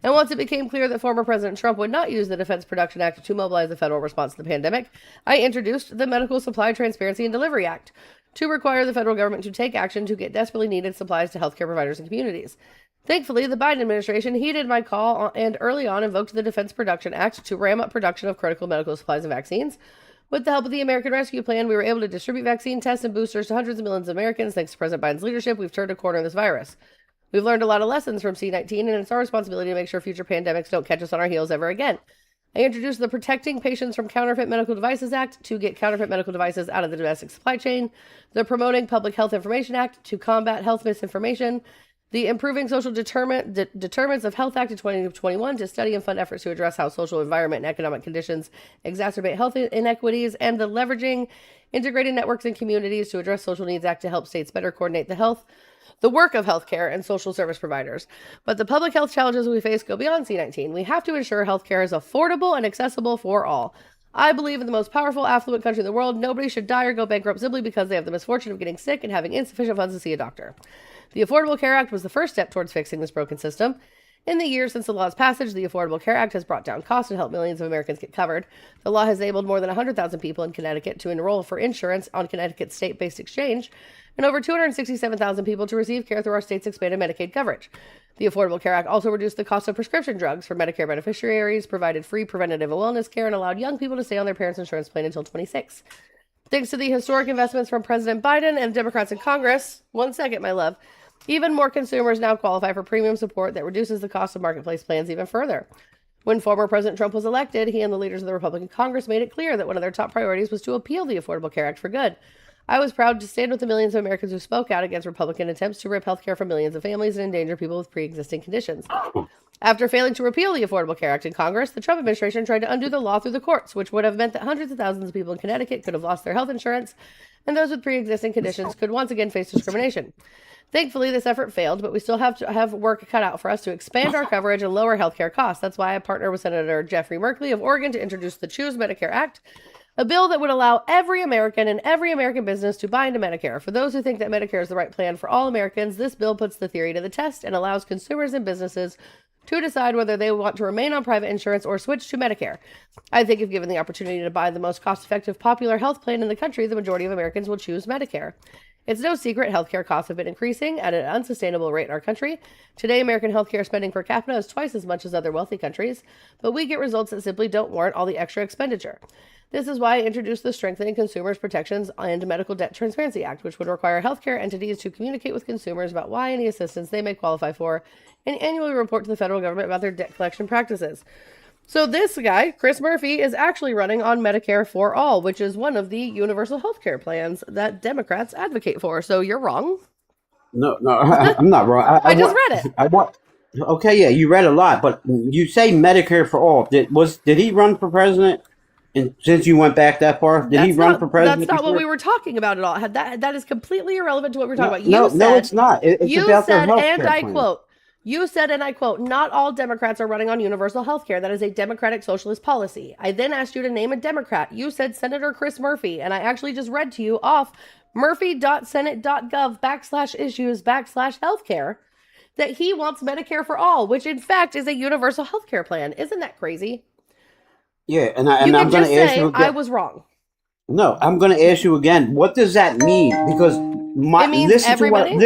And once it became clear that former President Trump would not use the Defense Production Act to mobilize the federal response to the pandemic, I introduced the Medical Supply Transparency and Delivery Act to require the federal government to take action to get desperately needed supplies to healthcare providers and communities. Thankfully, the Biden administration heeded my call and early on invoked the Defense Production Act to ram up production of critical medical supplies and vaccines. With the help of the American Rescue Plan, we were able to distribute vaccine tests and boosters to hundreds of millions of Americans. Thanks to President Biden's leadership, we've turned a corner in this virus. We've learned a lot of lessons from C-19, and it's our responsibility to make sure future pandemics don't catch us on our heels ever again. I introduced the Protecting Patients from Counterfeit Medical Devices Act to get counterfeit medical devices out of the domestic supply chain, the Promoting Public Health Information Act to combat health misinformation, the Improving Social Determinants of Health Act of 2021 to study and fund efforts to address how social, environment, and economic conditions exacerbate health inequities, and the Leveraging Integrated Networks and Communities to Address Social Needs Act to help states better coordinate the work of healthcare and social service providers. But the public health challenges we face go beyond C-19. We have to ensure healthcare is affordable and accessible for all. I believe in the most powerful, affluent country in the world. Nobody should die or go bankrupt simply because they have the misfortune of getting sick and having insufficient funds to see a doctor. The Affordable Care Act was the first step towards fixing this broken system. In the years since the law's passage, the Affordable Care Act has brought down costs and helped millions of Americans get covered. The law has enabled more than 100,000 people in Connecticut to enroll for insurance on Connecticut's state-based exchange, and over 267,000 people to receive care through our state's expanded Medicaid coverage. The Affordable Care Act also reduced the cost of prescription drugs for Medicare beneficiaries, provided free preventative and wellness care, and allowed young people to stay on their parents' insurance plan until 26. Thanks to the historic investments from President Biden and Democrats in Congress, one second, my love, even more consumers now qualify for premium support that reduces the cost of marketplace plans even further. When former President Trump was elected, he and the leaders of the Republican Congress made it clear that one of their top priorities was to appeal the Affordable Care Act for good. I was proud to stand with the millions of Americans who spoke out against Republican attempts to rip health care from millions of families and endanger people with pre-existing conditions. After failing to repeal the Affordable Care Act in Congress, the Trump administration tried to undo the law through the courts, which would have meant that hundreds of thousands of people in Connecticut could have lost their health insurance, and those with pre-existing conditions could once again face discrimination. Thankfully, this effort failed, but we still have to have work cut out for us to expand our coverage and lower healthcare costs. That's why I partnered with Senator Jeffrey Merkley of Oregon to introduce the Choose Medicare Act, a bill that would allow every American and every American business to buy into Medicare. For those who think that Medicare is the right plan for all Americans, this bill puts the theory to the test and allows consumers and businesses to decide whether they want to remain on private insurance or switch to Medicare. I think if given the opportunity to buy the most cost-effective popular health plan in the country, the majority of Americans will choose Medicare. It's no secret healthcare costs have been increasing at an unsustainable rate in our country. Today, American healthcare spending per capita is twice as much as other wealthy countries, but we get results that simply don't warrant all the extra expenditure. This is why I introduced the Strengthening Consumers Protections and Medical Debt Transparency Act, which would require healthcare entities to communicate with consumers about why any assistance they may qualify for and annually report to the federal government about their debt collection practices. So this guy, Chris Murphy, is actually running on Medicare for All, which is one of the universal health care plans that Democrats advocate for. So you're wrong. No, I'm not wrong. I just read it. Okay, yeah, you read a lot, but you say Medicare for all. Did he run for president? And since you went back that far, did he run for president? That's not before? what we were talking about at all. That is completely irrelevant to what we're talking No, about. no, it's not. It's you about their said, health and care I plan. quote, you said, and I quote, not all Democrats are running on universal health care. That is a Democratic socialist policy. I then asked you to name a Democrat. You said Senator Chris Murphy, and I actually just read to you off murphy.senate.gov/issues/healthcare that he wants Medicare for all, which in fact is a universal healthcare plan. Isn't that crazy? Yeah, You I'm can going just to ask say you I again. was wrong. No, I'm going to ask you again. What does that mean? Because It means listen everybody. to what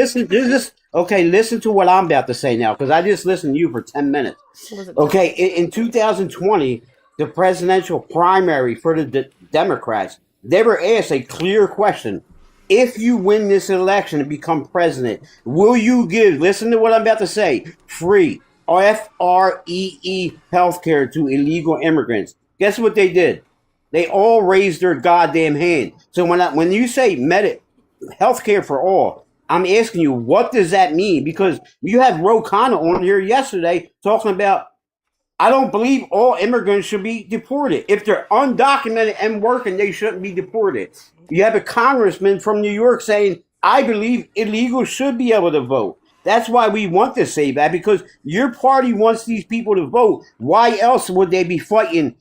listen to what I'm about to say now, because I just listened to you for 10 minutes. Was it Okay, in 2020, the presidential primary for the Democrats, they were asked a clear question: if you win this election and become president, will you give? Listen to what I'm about to say: free FREE health care to illegal immigrants. Guess what they did? They all raised their goddamn hand. So when you say healthcare for all, I'm asking you, what does that mean? Because you had Ro Khanna on here yesterday talking about, I don't believe all immigrants should be deported. If they're undocumented and working, they shouldn't be deported. You have a congressman from New York saying, I believe illegals should be able to vote. That's why we want to say that, because your party wants these people to vote. Why else would they be fighting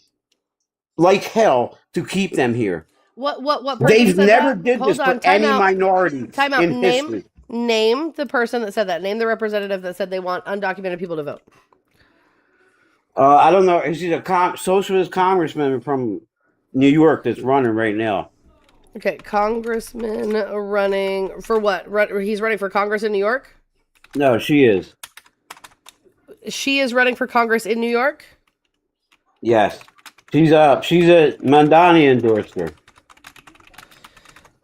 like hell to keep them here? What person They've said never that? did Hold this on, for time any out. minority Time out. in history. Name the person that said that. Name the representative that said they want undocumented people to vote. I don't know. He's a socialist congressman from New York that's running right now. Okay, congressman running for what? He's running for Congress in New York? No, she is. She is running for Congress in New York? Yes. She's a Mandani endorsed her.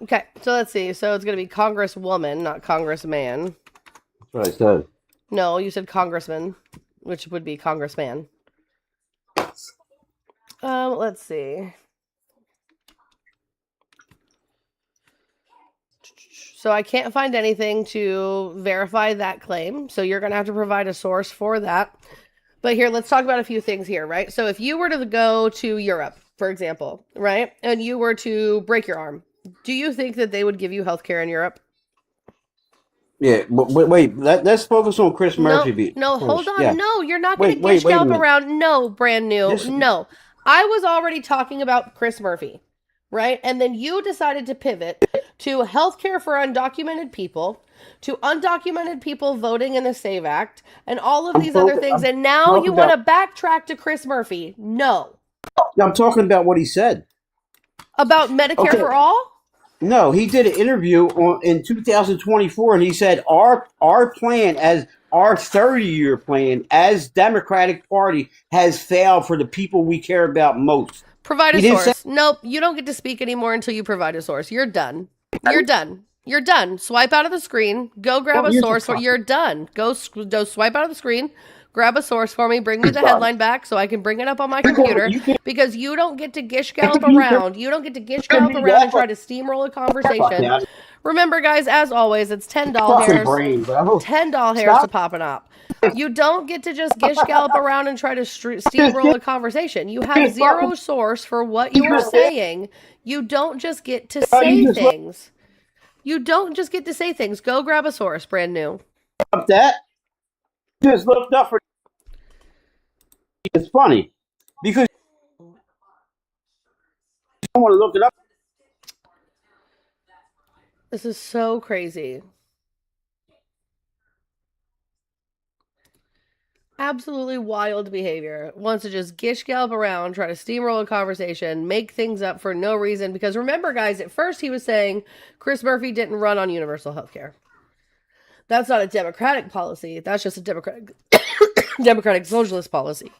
Okay, so let's see. So it's going to be Congresswoman, not Congressman. That's what I said. No, you said Congressman, which would be Congressman. Let's see. So I can't find anything to verify that claim. So you're going to have to provide a source for that. But here, let's talk about a few things here, right? So if you were to go to Europe, for example, right, and you were to break your arm, do you think that they would give you healthcare in Europe? Yeah, but wait. Let's focus on Chris Murphy. No, hold on. Yeah. No, you're not going to Wait a scalp minute. around. No, brand new. No. I was already talking about Chris Murphy, right? And then you decided to pivot to healthcare for undocumented people, to undocumented people voting in the SAVE Act, and all of these other things. And now you want to backtrack to Chris Murphy. No. I'm talking about what he said. About Medicare for all? No, he did an interview in 2024, and he said our plan, as our 30-year plan as Democratic Party, has failed for the people we care about most. Provide a source. Nope, you don't get to speak anymore until you provide a source. You're done. You're done. You're done. Swipe out of the screen. Go grab a source. You're done. Go swipe out of the screen. Grab a source for me. Bring me the headline back so I can bring it up on my computer. Because you don't get to gish gallop around. You don't get to gish gallop around and try to steamroll a conversation. Remember, guys, as always, it's $10 hairs. $10 hairs to pop it up. You don't get to just gish gallop around and try to steamroll a conversation. You have zero source for what you're saying. You don't just get to say things. You don't just get to say things. Go grab a source, brand new. That just looked up for. It's funny because I don't want to look it up. This is so crazy. Absolutely wild behavior. Wants to just gish gallop around, try to steamroll a conversation, make things up for no reason. Because remember, guys, at first he was saying Chris Murphy didn't run on universal health care. That's not a Democratic policy. That's just a Democratic socialist policy.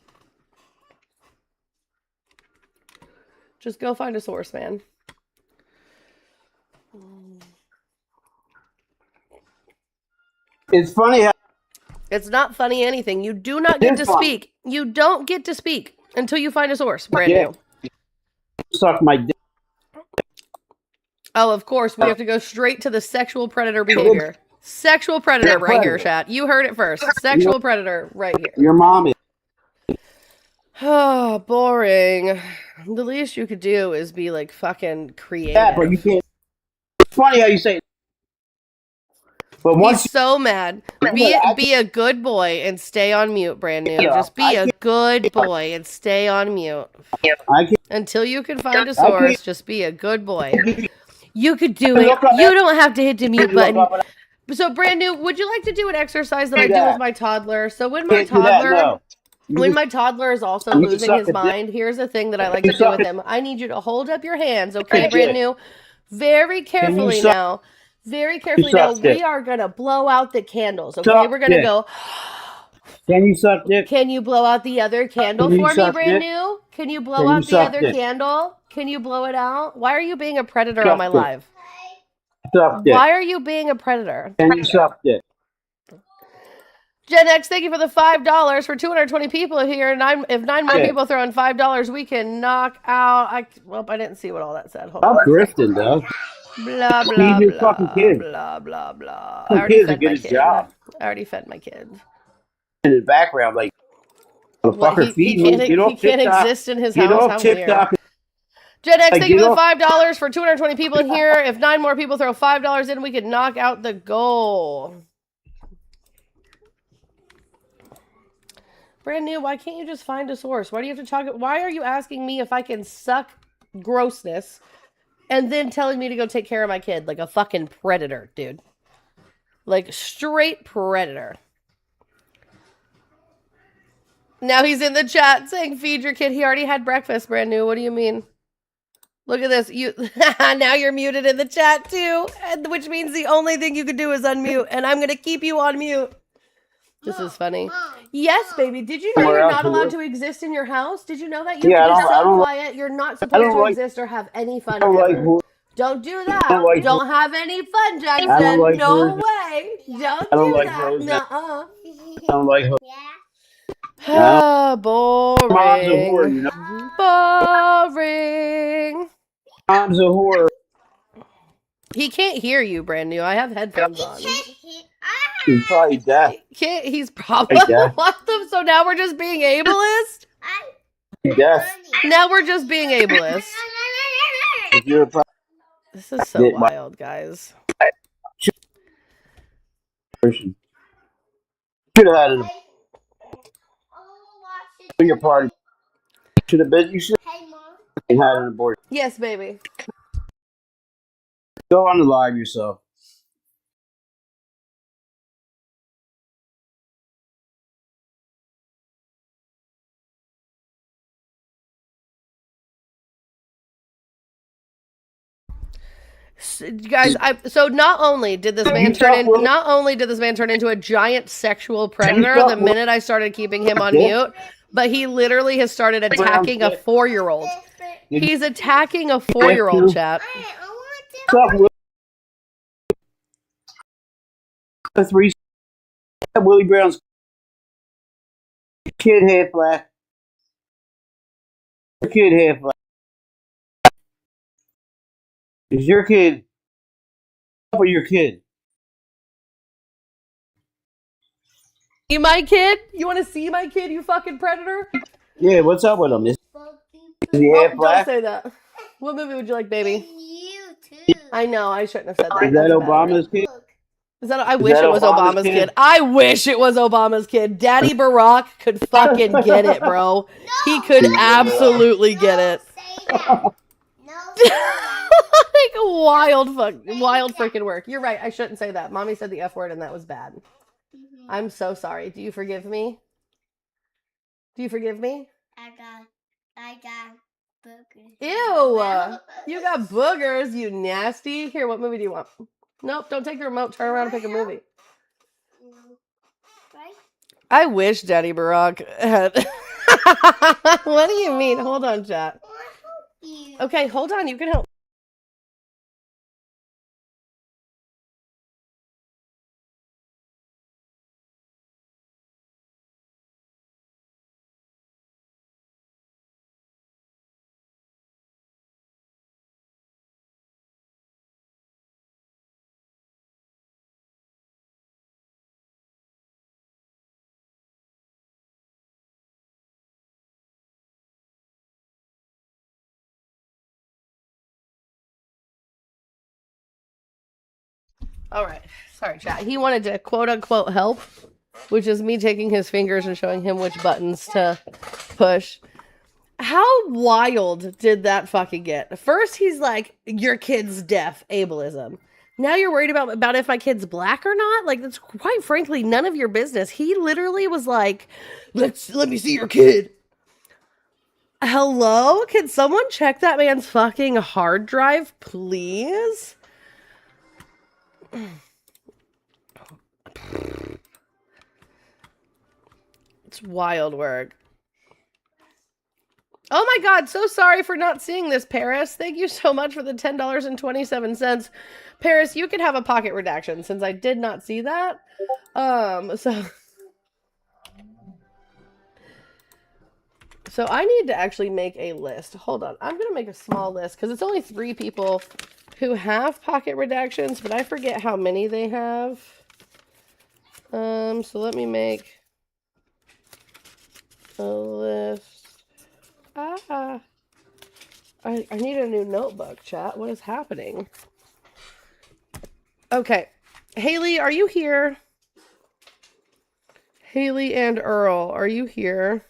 Just go find a source, man. It's funny how. It's not funny anything. You do not get to speak. You don't get to speak until you find a source. Brand new. Suck my dick. Oh, of course. We have to go straight to the sexual predator behavior. Sexual predator right here, chat. You heard it first. Sexual predator right here. Your mom is. Oh, boring. The least you could do is be like fucking creative. Yeah, but you can't. It's funny how you say it. But once he's so mad. Be a good boy and stay on mute, brand new. Just be a good boy and stay on mute. Until you can find a source, just be a good boy. You could do it. Look up You don't have to hit the mute Look button. up an- So, brand new, would you like to do an exercise that I do that. with my toddler? So when my Can't do that, toddler, no. You when just- my toddler is also you just losing suck his a dick. mind, here's the thing that I like You to do suck with a- him. I need you to hold up your hands, okay, Hey, brand Jay. new? Very carefully suck- now. Very carefully suck now. dick. We are going to blow out the candles, okay? Suck We're going to dick. go... Can you suck dick? Can you blow out the other candle Can you for me, suck brand dick? new? Can you blow Can you out the suck other dick? candle? Can you blow it out? Why are you being a predator on Suck my dick. live? Suck dick. Why are you being a predator? Can you suck dick? Gen X, thank you for the $5 for 220 people here. If 9 more Yeah. people throw in $5, we can knock out. I didn't see what all that said. Hold I'm on. grifting, though. Blah blah Feed your blah fucking kid. blah blah blah. I Some already kids fed to get my his kid. job. I already fed my kid. In the background, like, What, motherfucker, he feed can't, me. Get off he can't TikTok. exist in his Get house. off How TikTok. weird. Gen X, Hey, thank you get for the off- $5 for 220 people in here. If 9 more people throw $5 in, we could knock out the goal. Brand new, why can't you just find a source? Why do you have to talk? Why are you asking me if I can suck grossness and then telling me to go take care of my kid like a fucking predator, dude? Like straight predator. Now he's in the chat saying feed your kid. He already had breakfast, brand new. What do you mean? Look at this. You now you're muted in the chat too, which means the only thing you could do is unmute, and I'm gonna keep you on mute. This is funny. Yes, baby. Did you know Somewhere you're else not to allowed live. to exist in your house? Did you know that you Yeah, have to I be so don't- quiet? You're not supposed don't to like- exist or have any fun I don't like ever. who- Don't do that. I don't like Don't have any fun, Jackson. I don't like no who- way. Don't I don't do like that. those that- Nuh-uh. I don't like her. Ah, Mom's a whore, boring. you know. Boring. Mom's a whore. He can't hear you, brand new. I have headphones on. He's probably deaf. He's probably Yeah. what the. So now we're just being ableist. He's deaf. Now we're just being ableist. If you're a pro- This is so Did my- wild, guys. person, should have had it in your party. Should have been. You should Hey, Mom. have had an abortion. Yes, baby. Go on the live yourself. Guys, so not only did this man turn into a giant sexual predator the minute I started keeping him on mute, but he literally has started attacking a 4-year-old. He's attacking a 4-year-old, chat. What's up, Will? The three. Willie Brown's kid half black. Your kid half black. Is your kid? Or your kid? See my kid? You want to see my kid, you fucking predator? Yeah, what's up with him? Is he Oh, half don't black? say that. What movie would you like, baby? You too. I know, I shouldn't have said that. Is That's that bad. Obama's kid? Is that? I wish that it was Obama's Obama's kid? kid. I wish it was Obama's kid. Daddy Barack could fucking get it, bro. He could absolutely get it. Say that. No. say that. Like wild freaking work. You're right. I shouldn't say that. Mommy said the F word and that was bad. Mhm. I'm so sorry. Do you forgive me? Do you forgive me? I got boogers. Ew. You got boogers, you nasty. Here, what movie do you want? Nope, don't take the remote. Turn around and pick a movie. Right? I wish Daddy Barack had. What do you mean? Hold on, chat. You. Okay, hold on. You can help. All right. Sorry, chat. He wanted to quote unquote help, which is me taking his fingers and showing him which buttons to push. How wild did that fucking get? First, he's like, your kid's deaf, ableism. Now you're worried about if my kid's black or not? Like, that's quite frankly none of your business. He literally was like, let me see your kid. Hello? Can someone check that man's fucking hard drive, please? It's wild work. Oh my god, so sorry for not seeing this, Paris. Thank you so much for the $10.27. Paris, you can have a pocket redaction since I did not see that. So I need to actually make a list. Hold on. I'm going to make a small list because it's only 3 people who have pocket redactions, but I forget how many they have. So let me make a list. I need a new notebook, chat. What is happening? Okay. Haley, are you here? Haley and Earl, are you here?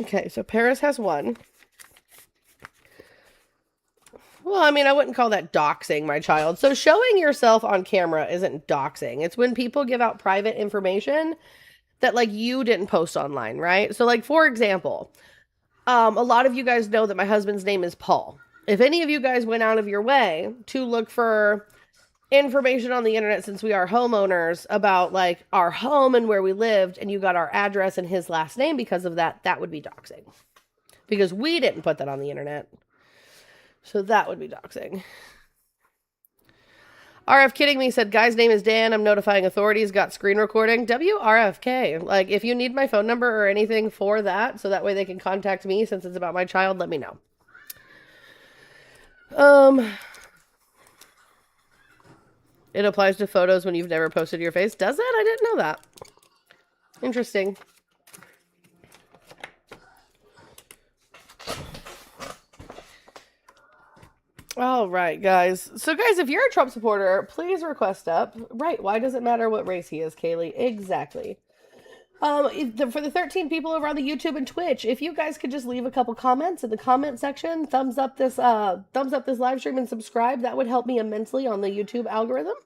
Okay, so Paris has 1. Well, I mean, I wouldn't call that doxing my child. So showing yourself on camera isn't doxing. It's when people give out private information that, like, you didn't post online, right? So, like, for example, a lot of you guys know that my husband's name is Paul. If any of you guys went out of your way to look for information on the internet, since we are homeowners, about, like, our home and where we lived, and you got our address and his last name because of that, that would be doxing. Because we didn't put that on the internet. So that would be doxing. RF kidding me said, guy's name is Dan. I'm notifying authorities. Got screen recording. WRFK. Like, if you need my phone number or anything for that, so that way they can contact me since it's about my child, let me know. It applies to photos when you've never posted your face. Does it? I didn't know that. Interesting. All right, guys. So, guys, if you're a Trump supporter, please request up. Right. Why does it matter what race he is, Kaylee? Exactly. For the 13 people over on the YouTube and Twitch, if you guys could just leave a couple comments in the comment section, thumbs up this live stream and subscribe, that would help me immensely on the YouTube algorithm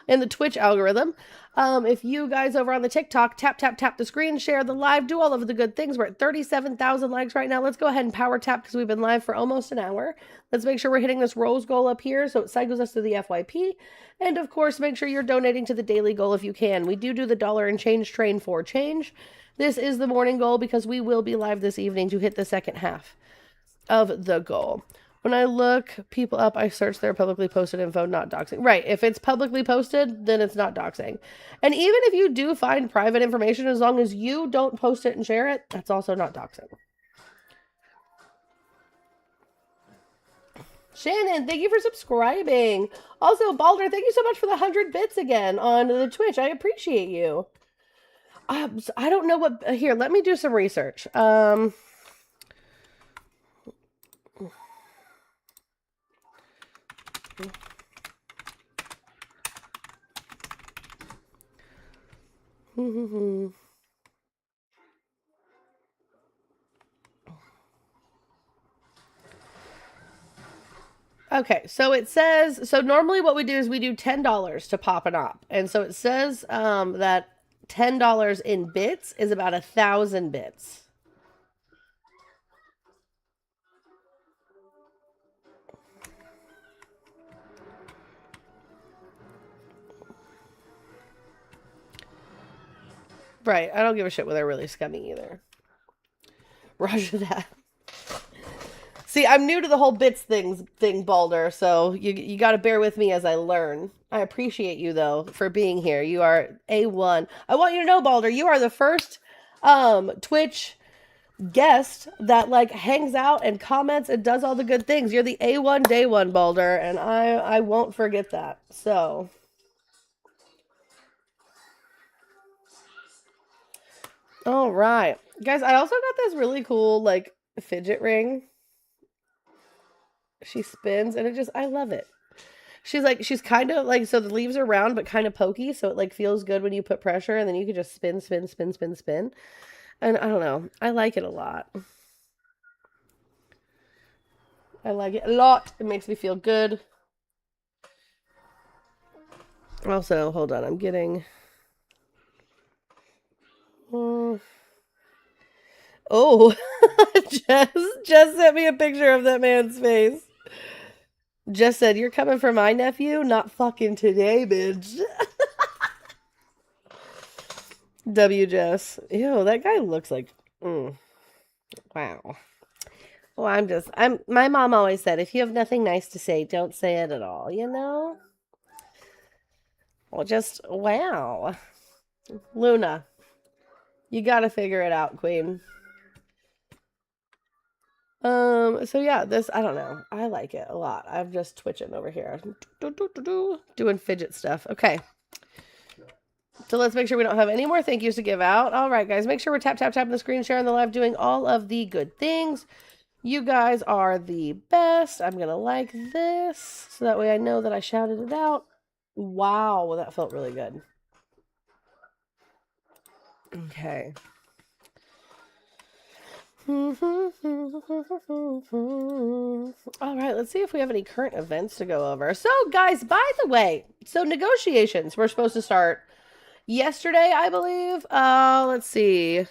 and the Twitch algorithm. If you guys over on the TikTok, tap the screen, share the live, do all of the good things. We're at 37,000 likes right now. Let's go ahead and power tap because we've been live for almost an hour. Let's make sure we're hitting this rose goal up here so it cycles us to the FYP. And of course, make sure you're donating to the daily goal if you can. We do the dollar and change train for change. This is the morning goal because we will be live this evening to hit the second half of the goal. When I look people up, I search their publicly posted info, not doxing. Right. If it's publicly posted, then it's not doxing. And even if you do find private information, as long as you don't post it and share it, that's also not doxing. Shannon, thank you for subscribing. Also, Balder, thank you so much for the 100 bits again on the Twitch. I appreciate you. So I don't know what... Here, let me do some research. Okay, so it says, so normally what we do is we do $10 to pop an op. And so it says that $10 in bits is about 1,000 bits. Right, I don't give a shit when they're really scummy either. Roger that. See, I'm new to the whole bits thing, Balder, so you got to bear with me as I learn. I appreciate you, though, for being here. You are A1. I want you to know, Balder, you are the first Twitch guest that, like, hangs out and comments and does all the good things. You're the A1 day one, Balder, and I won't forget that. So... all right. Guys, I also got this really cool, like, fidget ring. She spins, and it just, I love it. She's kind of, like, so the leaves are round, but kind of pokey, so it, like, feels good when you put pressure, and then you can just spin. And I don't know. I like it a lot. I like it a lot. It makes me feel good. Also, hold on. I'm getting... Oh, Jess sent me a picture of that man's face. Jess said, "You're coming for my nephew? Not fucking today, bitch." W Jess. Ew, that guy looks like... Wow. Well, my mom always said, if you have nothing nice to say, don't say it at all, you know? Well, just, wow. Luna, you gotta figure it out, queen. So yeah, this, I don't know. I like it a lot. I'm just twitching over here. Doing fidget stuff. Okay. So let's make sure we don't have any more thank yous to give out. All right, guys, make sure we're tapping the screen, sharing the live, doing all of the good things. You guys are the best. I'm going to like this so that way I know that I shouted it out. Wow, that felt really good. Okay. All right, let's see if we have any current events to go over. So, guys, by the way, so negotiations were supposed to start yesterday, I believe. Let's see.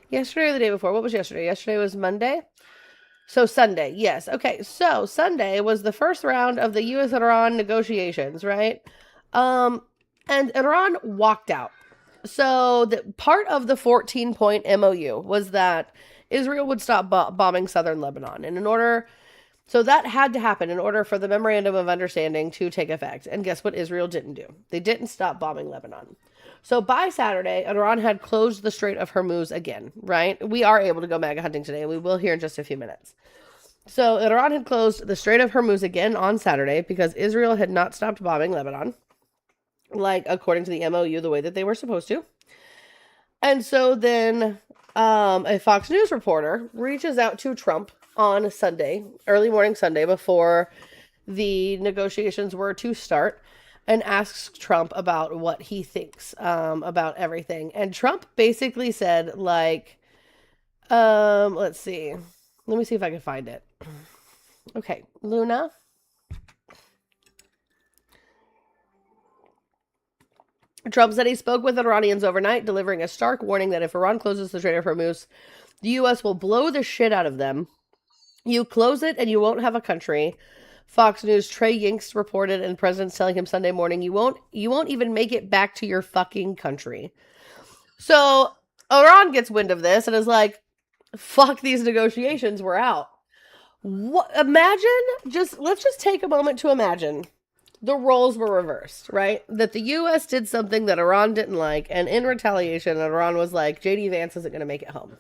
Yesterday or the day before? What was yesterday? Yesterday was Monday. So Sunday, yes. Okay, so Sunday was the first round of the U.S. and Iran negotiations, right? And Iran walked out. So the part of the 14-point MOU was that Israel would stop bombing southern Lebanon, and so that had to happen in order for the memorandum of understanding to take effect. And guess what Israel didn't do? They didn't stop bombing Lebanon. So by Saturday, Iran had closed the Strait of Hormuz again, right? We are able to go MAGA hunting today, and we will here in just a few minutes. So Iran had closed the Strait of Hormuz again on Saturday because Israel had not stopped bombing Lebanon, like according to the MOU, the way that they were supposed to. And so then a Fox News reporter reaches out to Trump on Sunday, early morning Sunday, before the negotiations were to start, and asks Trump about what he thinks about everything. And Trump basically said, like, let's see. Let me see if I can find it. Okay, Luna. Trump said he spoke with Iranians overnight, delivering a stark warning that if Iran closes the Strait of Hormuz, the U.S. will blow the shit out of them. You close it and you won't have a country. Fox News' Trey Yingst reported, and the president's telling him Sunday morning, you won't even make it back to your fucking country. So Iran gets wind of this and is like, fuck these negotiations, we're out. What, let's just take a moment to imagine the roles were reversed, right? That the U.S. did something that Iran didn't like, and in retaliation, Iran was like, JD Vance isn't going to make it home.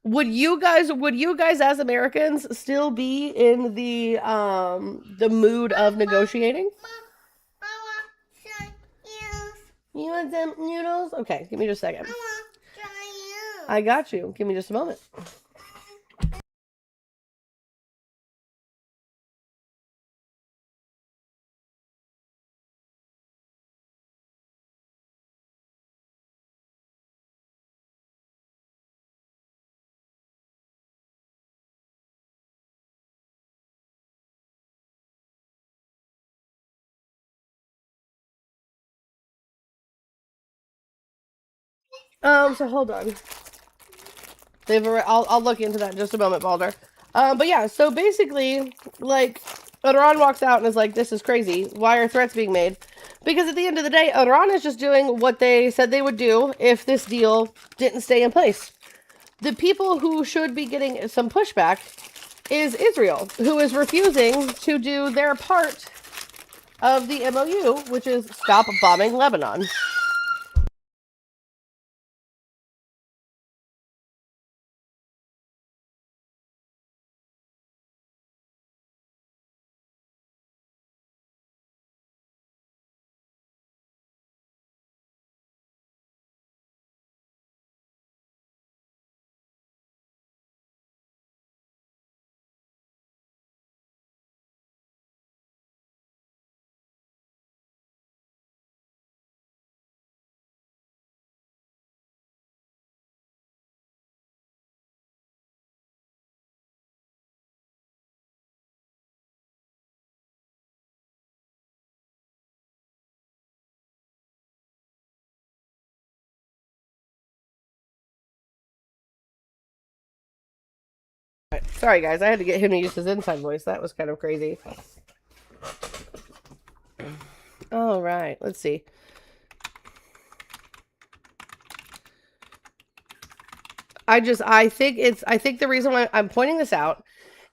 Would you guys as Americans still be in the mood of negotiating? You want some noodles? Okay, give me just a second. I got you. Give me just a moment. So hold on. I'll look into that in just a moment, Balder. But yeah, so basically, like, Iran walks out and is like, this is crazy. Why are threats being made? Because at the end of the day, Iran is just doing what they said they would do if this deal didn't stay in place. The people who should be getting some pushback is Israel, who is refusing to do their part of the MOU, which is stop bombing Lebanon. Sorry, guys. I had to get him to use his inside voice. That was kind of crazy. All right. Let's see. I think the reason why I'm pointing this out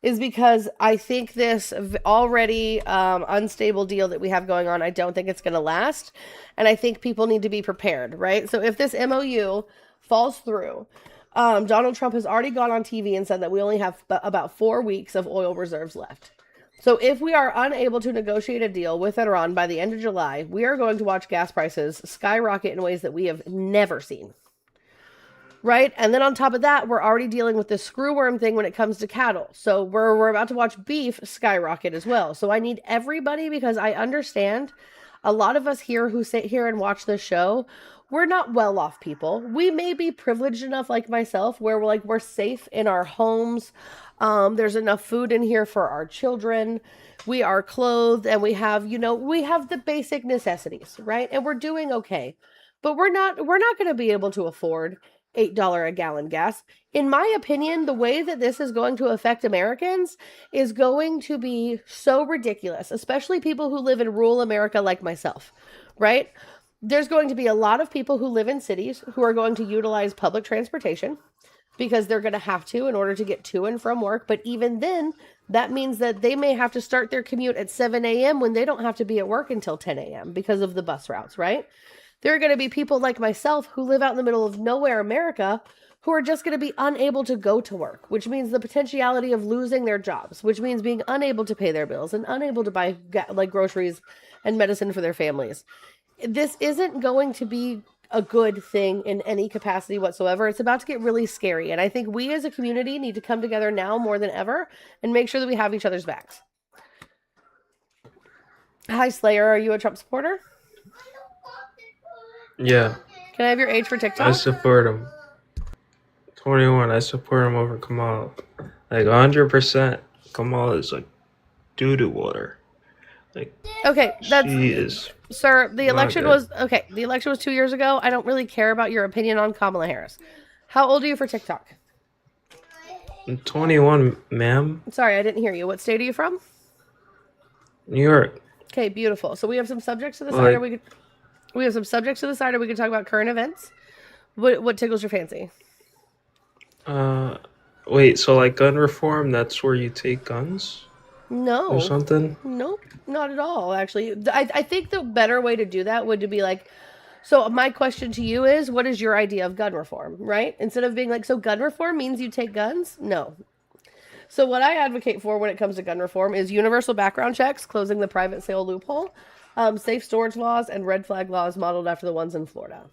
is because I think this already unstable deal that we have going on, I don't think it's going to last. And I think people need to be prepared, right? So if this MOU falls through, Donald Trump has already gone on TV and said that we only have about 4 weeks of oil reserves left. So if we are unable to negotiate a deal with Iran by the end of July, we are going to watch gas prices skyrocket in ways that we have never seen. Right? And then on top of that, we're already dealing with the screwworm thing when it comes to cattle. So we're about to watch beef skyrocket as well. So I need everybody, because I understand a lot of us here who sit here and watch this show, we're not well-off people. We may be privileged enough, like myself, where we're safe in our homes. There's enough food in here for our children. We are clothed, and we have the basic necessities, right? And we're doing okay. But we're not going to be able to afford $8 a gallon gas. In my opinion, the way that this is going to affect Americans is going to be so ridiculous, especially people who live in rural America like myself, right? There's going to be a lot of people who live in cities who are going to utilize public transportation because they're going to have to in order to get to and from work. But even then, that means that they may have to start their commute at 7 a.m. when they don't have to be at work until 10 a.m. because of the bus routes, right? There are going to be people like myself who live out in the middle of nowhere, America, who are just going to be unable to go to work, which means the potentiality of losing their jobs, which means being unable to pay their bills and unable to buy groceries and medicine for their families. This isn't going to be a good thing in any capacity whatsoever. It's about to get really scary. And I think we as a community need to come together now more than ever and make sure that we have each other's backs. Hi, Slayer. Are you a Trump supporter? Yeah, Can I have your age for TikTok? I support him. 21, I support him over Kamal. Like 100%. Kamal is like doo-doo water. Like, Okay, she is. Sir, the not election good. was 2 years ago. I don't really care about your opinion on Kamala Harris. How old are you for TikTok? I'm 21, ma'am. Sorry, I didn't hear you. What state are you from? New York. Okay, beautiful. So we have some subjects to the Well, side, or we have some subjects to the side, or we can talk about current events. What tickles your fancy? Wait, so like gun reform, that's where you take guns No. or something? Nope, not at all, actually. I think the better way to do that would to be like, so my question to you is, what is your idea of gun reform, right? Instead of being like, so gun reform means you take guns? No. So what I advocate for when it comes to gun reform is universal background checks, closing the private sale loophole, safe storage laws, and red flag laws modeled after the ones in Florida.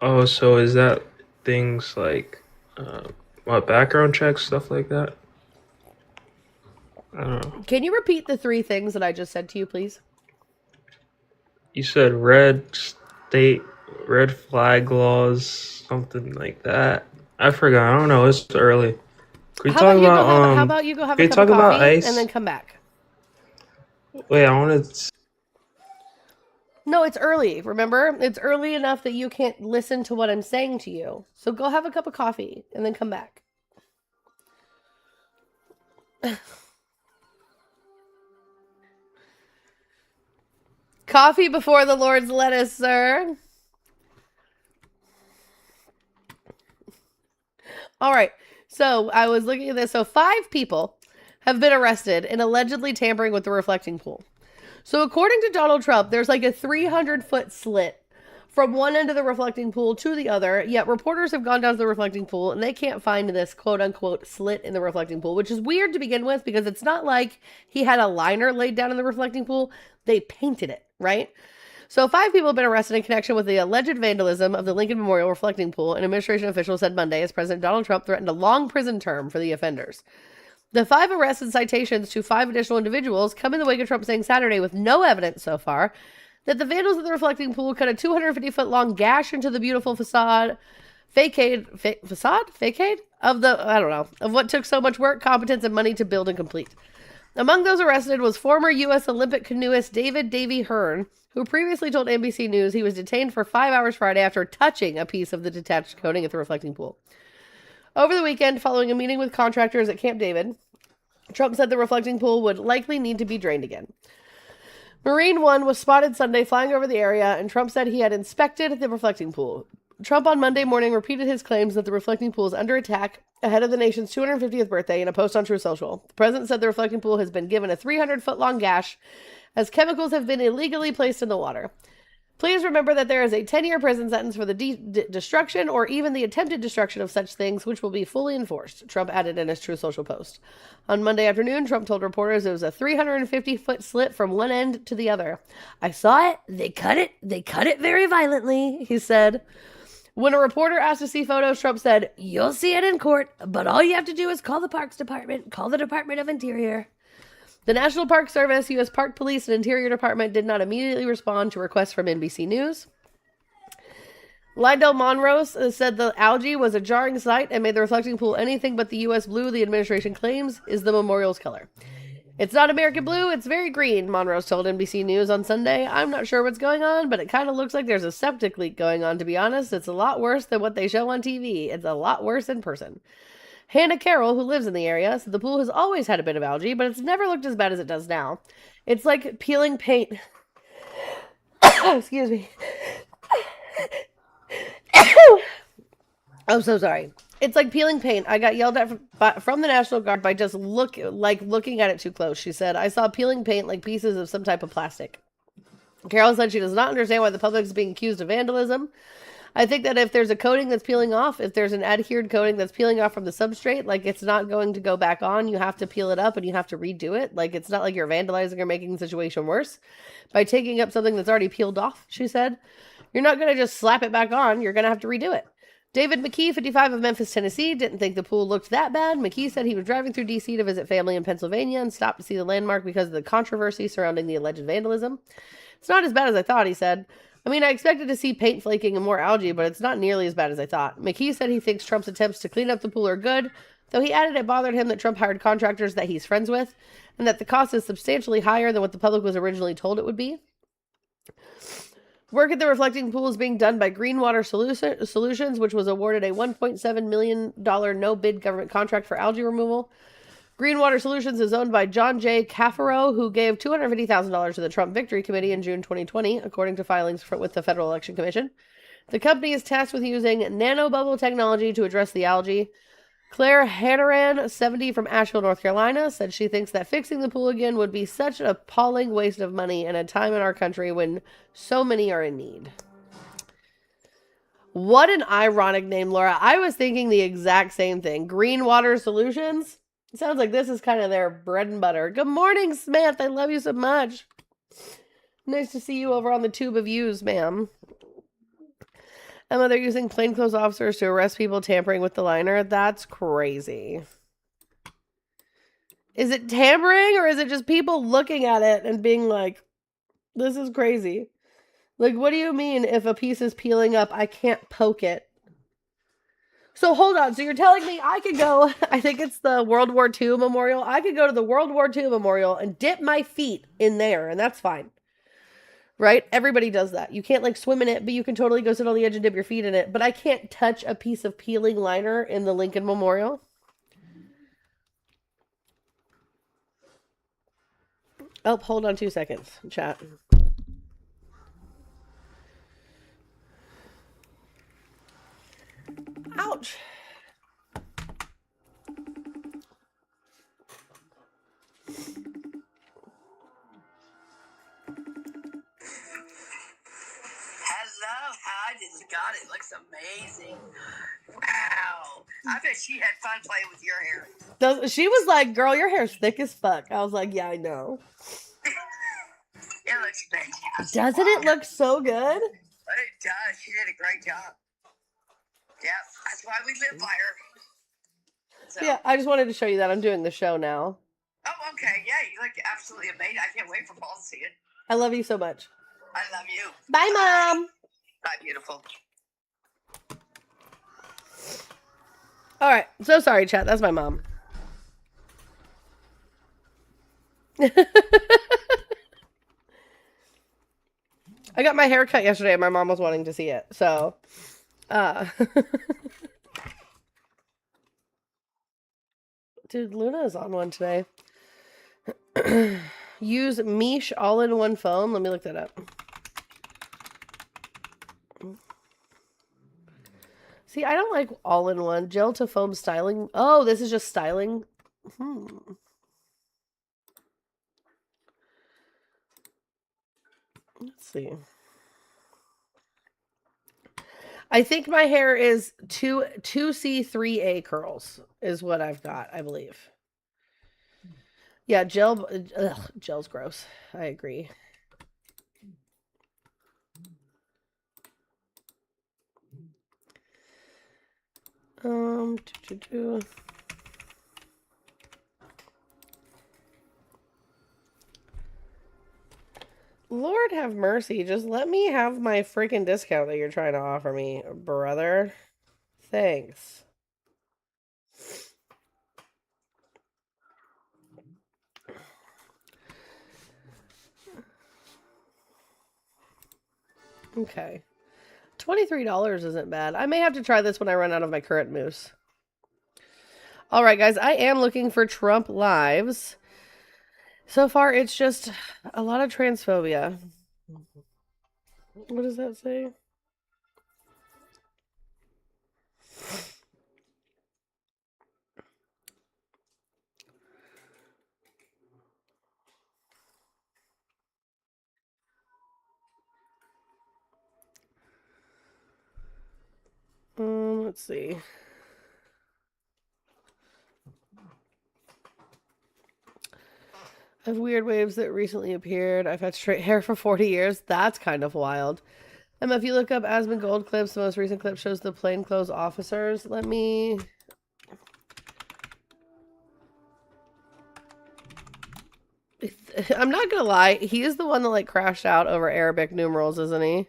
Oh, so is that things like, background checks, stuff like that? I don't know. Can you repeat the 3 things that I just said to you, please? You said red flag laws, something like that. I forgot. I don't know. It's early. Can we talk about how about you go have can a we cup of talk about coffee ice? and then come back? Wait, I want to. No, it's early. Remember, it's early enough that you can't listen to what I'm saying to you. So go have a cup of coffee and then come back. Coffee before the Lord's lettuce, sir. All right. So I was looking at this. So 5 people have been arrested in allegedly tampering with the reflecting pool. So according to Donald Trump, there's like a 300-foot slit from one end of the reflecting pool to the other. Yet reporters have gone down to the reflecting pool and they can't find this quote unquote slit in the reflecting pool, which is weird to begin with because it's not like he had a liner laid down in the reflecting pool. They painted it, right? So 5 people have been arrested in connection with the alleged vandalism of the Lincoln Memorial reflecting pool, an administration official said Monday as President Donald Trump threatened a long prison term for the offenders. The 5 arrests and citations to 5 additional individuals come in the wake of Trump saying Saturday, with no evidence so far, that the vandals of the reflecting pool cut a 250-foot-long gash into the beautiful facade of what took so much work, competence, and money to build and complete. Among those arrested was former U.S. Olympic canoeist David Davy Hearn, who previously told NBC News he was detained for 5 hours Friday after touching a piece of the detached coating at the reflecting pool. Over the weekend, following a meeting with contractors at Camp David, Trump said the reflecting pool would likely need to be drained again. Marine One was spotted Sunday flying over the area, and Trump said he had inspected the reflecting pool. Trump on Monday morning repeated his claims that the reflecting pool is under attack ahead of the nation's 250th birthday in a post on Truth Social. The president said the reflecting pool has been given a 300-foot-long gash as chemicals have been illegally placed in the water. Please remember that there is a 10-year prison sentence for the destruction or even the attempted destruction of such things, which will be fully enforced, Trump added in his Truth Social post. On Monday afternoon, Trump told reporters it was a 350-foot slit from one end to the other. I saw it. They cut it very violently, he said. When a reporter asked to see photos, Trump said, "You'll see it in court, but all you have to do is call the Parks Department, call the Department of Interior." The National Park Service, U.S. Park Police, and Interior Department did not immediately respond to requests from NBC News. Lydell Monrose said the algae was a jarring sight and made the reflecting pool anything but the U.S. blue the administration claims is the memorial's color. It's not American blue, it's very green, Monrose told NBC News on Sunday. I'm not sure what's going on, but it kind of looks like there's a septic leak going on, to be honest. It's a lot worse than what they show on TV. It's a lot worse in person. Hannah Carroll, who lives in the area, said the pool has always had a bit of algae, but it's never looked as bad as it does now. It's like peeling paint. Excuse me. I'm so sorry. It's like peeling paint. I got yelled at from the National Guard by just looking at it too close. She said, I saw peeling paint like pieces of some type of plastic. Carol said she does not understand why the public is being accused of vandalism. I think that if there's a coating that's peeling off, if there's an adhered coating that's peeling off from the substrate, like it's not going to go back on. You have to peel it up and you have to redo it. Like it's not like you're vandalizing or making the situation worse by taking up something that's already peeled off, she said. You're not going to just slap it back on. You're going to have to redo it. David McKee, 55 of Memphis, Tennessee, didn't think the pool looked that bad. McKee said he was driving through D.C. to visit family in Pennsylvania and stopped to see the landmark because of the controversy surrounding the alleged vandalism. It's not as bad as I thought, he said. I mean, I expected to see paint flaking and more algae, but it's not nearly as bad as I thought. McKee said he thinks Trump's attempts to clean up the pool are good, though he added it bothered him that Trump hired contractors that he's friends with, and that the cost is substantially higher than what the public was originally told it would be. Work at the reflecting pool is being done by Greenwater Solutions, which was awarded a $1.7 million no-bid government contract for algae removal. Greenwater Solutions is owned by John J. Caffaro, who gave $250,000 to the Trump Victory Committee in June 2020, according to filings with the Federal Election Commission. The company is tasked with using nanobubble technology to address the algae. Claire Hannaran, 70, from Asheville, North Carolina, said she thinks that fixing the pool again would be such an appalling waste of money in a time in our country when so many are in need. What an ironic name, Laura. I was thinking the exact same thing. Greenwater Solutions? It sounds like this is kind of their bread and butter. Good morning, Samantha. I love you so much. Nice to see you over on the tube of views, ma'am. Emma, they're using plainclothes officers to arrest people tampering with the liner. That's crazy. Is it tampering or is it just people looking at it and being like, this is crazy? Like, what do you mean if a piece is peeling up, I can't poke it? So hold on. So you're telling me I could go, I think it's the World War II Memorial. I could go to the World War II Memorial and dip my feet in there, and that's fine. Right? Everybody does that. You can't like swim in it, but you can totally go sit on the edge and dip your feet in it. But I can't touch a piece of peeling liner in the Lincoln Memorial. Oh, hold on 2 seconds, chat. Ouch. Hello, I just got it. Looks amazing. Wow. I bet she had fun playing with your hair. She was like, girl, your hair's thick as fuck. I was like, yeah, I know. It looks fantastic. Doesn't it look so good? It does. She did a great job. Yep, that's why we live by her. So. Yeah, I just wanted to show you that I'm doing the show now. Oh, okay. Yeah, you look absolutely amazing. I can't wait for Paul to see it. I love you so much. I love you. Bye, Mom. Bye, beautiful. All right. So sorry, chat. That's my mom. I got my hair cut yesterday and my mom was wanting to see it. So, Dude, Luna is on one today. Use Miche all-in-one foam. Let me look that up. See, I don't like all-in-one. Gel to foam styling. Oh, this is just styling. Let's see. I think my hair is 2C 3A curls is what I've got, I believe. Yeah, gel's gross. I agree. Lord have mercy. Just let me have my freaking discount that you're trying to offer me, brother. Thanks. Okay. $23 isn't bad. I may have to try this when I run out of my current mousse. All right, guys. I am looking for Trump lives. So far, it's just a lot of transphobia. What does that say? Let's see. I have weird waves that recently appeared. I've had straight hair for 40 years. That's kind of wild. If you look up Asmongold clips, the most recent clip shows the plainclothes officers. Let me... I'm not gonna lie. He is the one that, like, crashed out over Arabic numerals, isn't he?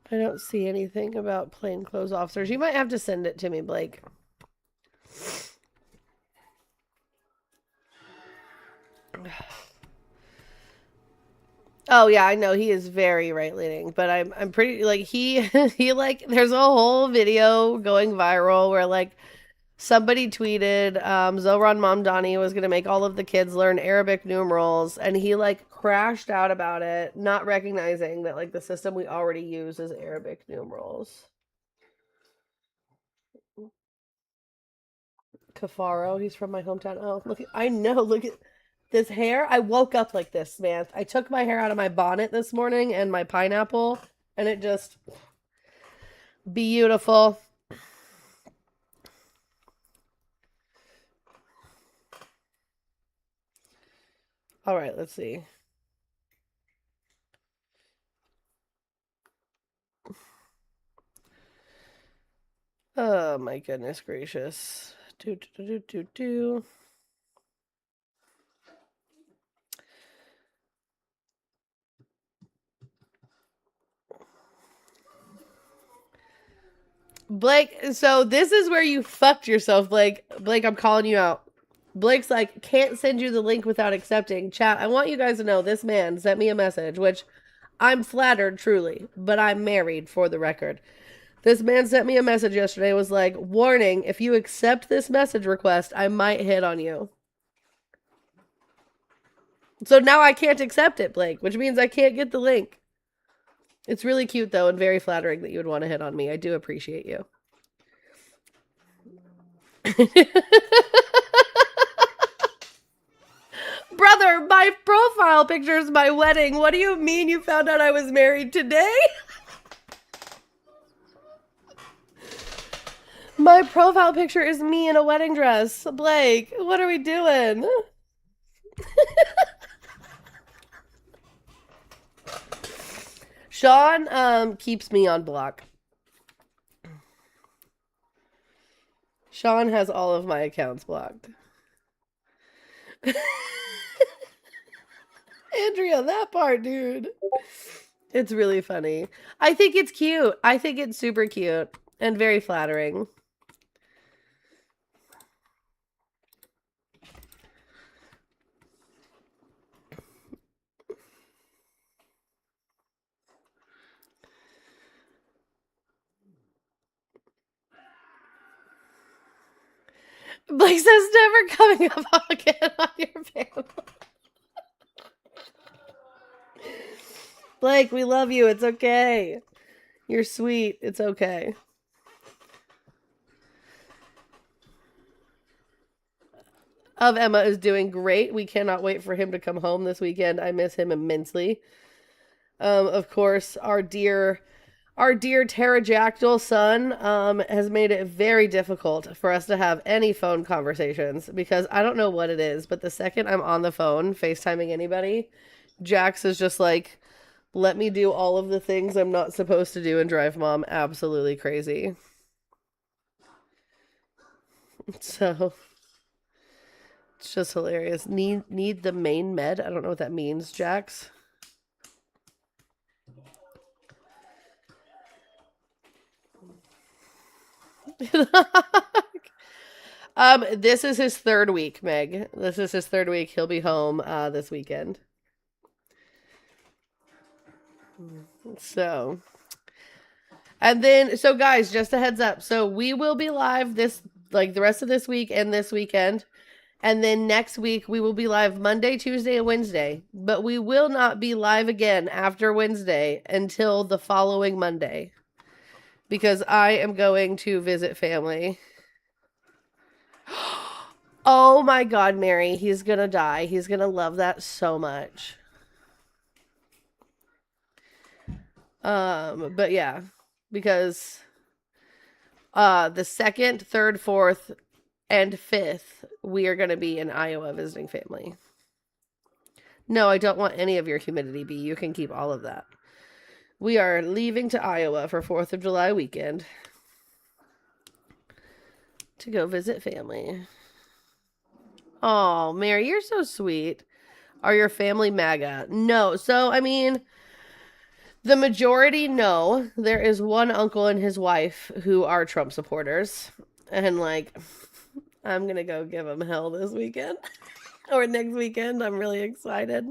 I don't see anything about plainclothes officers. You might have to send it to me, Blake. Oh yeah, I know he is very right leaning, but I'm pretty like he like there's a whole video going viral where like somebody tweeted Zohran Mamdani was gonna make all of the kids learn Arabic numerals, and he like crashed out about it, not recognizing that like the system we already use is Arabic numerals. Cafaro, he's from my hometown. Oh, look, I know, look at this hair. I woke up like this, man. I took my hair out of my bonnet this morning and my pineapple, and it just beautiful. All right, let's see. Oh my goodness gracious. Do. Blake, so this is where you fucked yourself, Blake. Blake, I'm calling you out. Blake's like, can't send you the link without accepting. Chat, I want you guys to know this man sent me a message, which I'm flattered, truly, but I'm married, for the record. This man sent me a message yesterday, was like, warning, if you accept this message request, I might hit on you. So now I can't accept it, Blake, which means I can't get the link. It's really cute, though, and very flattering that you would want to hit on me. I do appreciate you. Brother, my profile picture is my wedding. What do you mean you found out I was married today? My profile picture is me in a wedding dress. Blake, what are we doing? Sean keeps me on block. Sean has all of my accounts blocked. Andrea, that part, dude. It's really funny. I think it's cute. I think it's super cute and very flattering. Blake says never coming up again on your panel. Blake, we love you. It's okay. You're sweet. It's okay. Of Emma is doing great. We cannot wait for him to come home this weekend. I miss him immensely. Of course, our dear pterodactyl son has made it very difficult for us to have any phone conversations because I don't know what it is, but the second I'm on the phone FaceTiming anybody, Jax is just like, let me do all of the things I'm not supposed to do and drive mom absolutely crazy. So it's just hilarious. Need the main med? I don't know what that means, Jax. This is his third week, Meg. This is his third week. He'll be home this weekend. So, and then, so guys, just a heads up. So we will be live the rest of this week and this weekend. And then next week we will be live Monday, Tuesday, and Wednesday. But we will not be live again after Wednesday until the following Monday. Because I am going to visit family. Oh my God, Mary, he's gonna die. He's gonna love that so much. But yeah, because the 2nd, 3rd, 4th, and 5th, we are gonna be in Iowa visiting family. No, I don't want any of your humidity bee. You can keep all of that. We are leaving to Iowa for 4th of July weekend to go visit family. Oh, Mary, you're so sweet. Are your family MAGA? No. So, I mean, the majority no. There is one uncle and his wife who are Trump supporters. And, like, I'm going to go give them hell this weekend. Or next weekend. I'm really excited.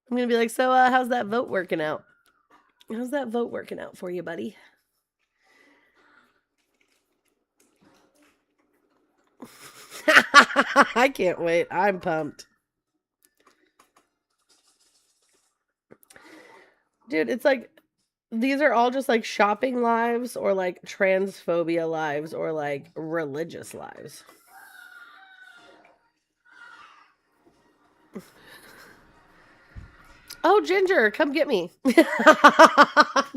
I'm going to be like, so, how's that vote working out? How's that vote working out for you, buddy? I can't wait. I'm pumped. Dude, it's like, these are all just like shopping lives or like transphobia lives or like religious lives. Oh, Ginger, come get me.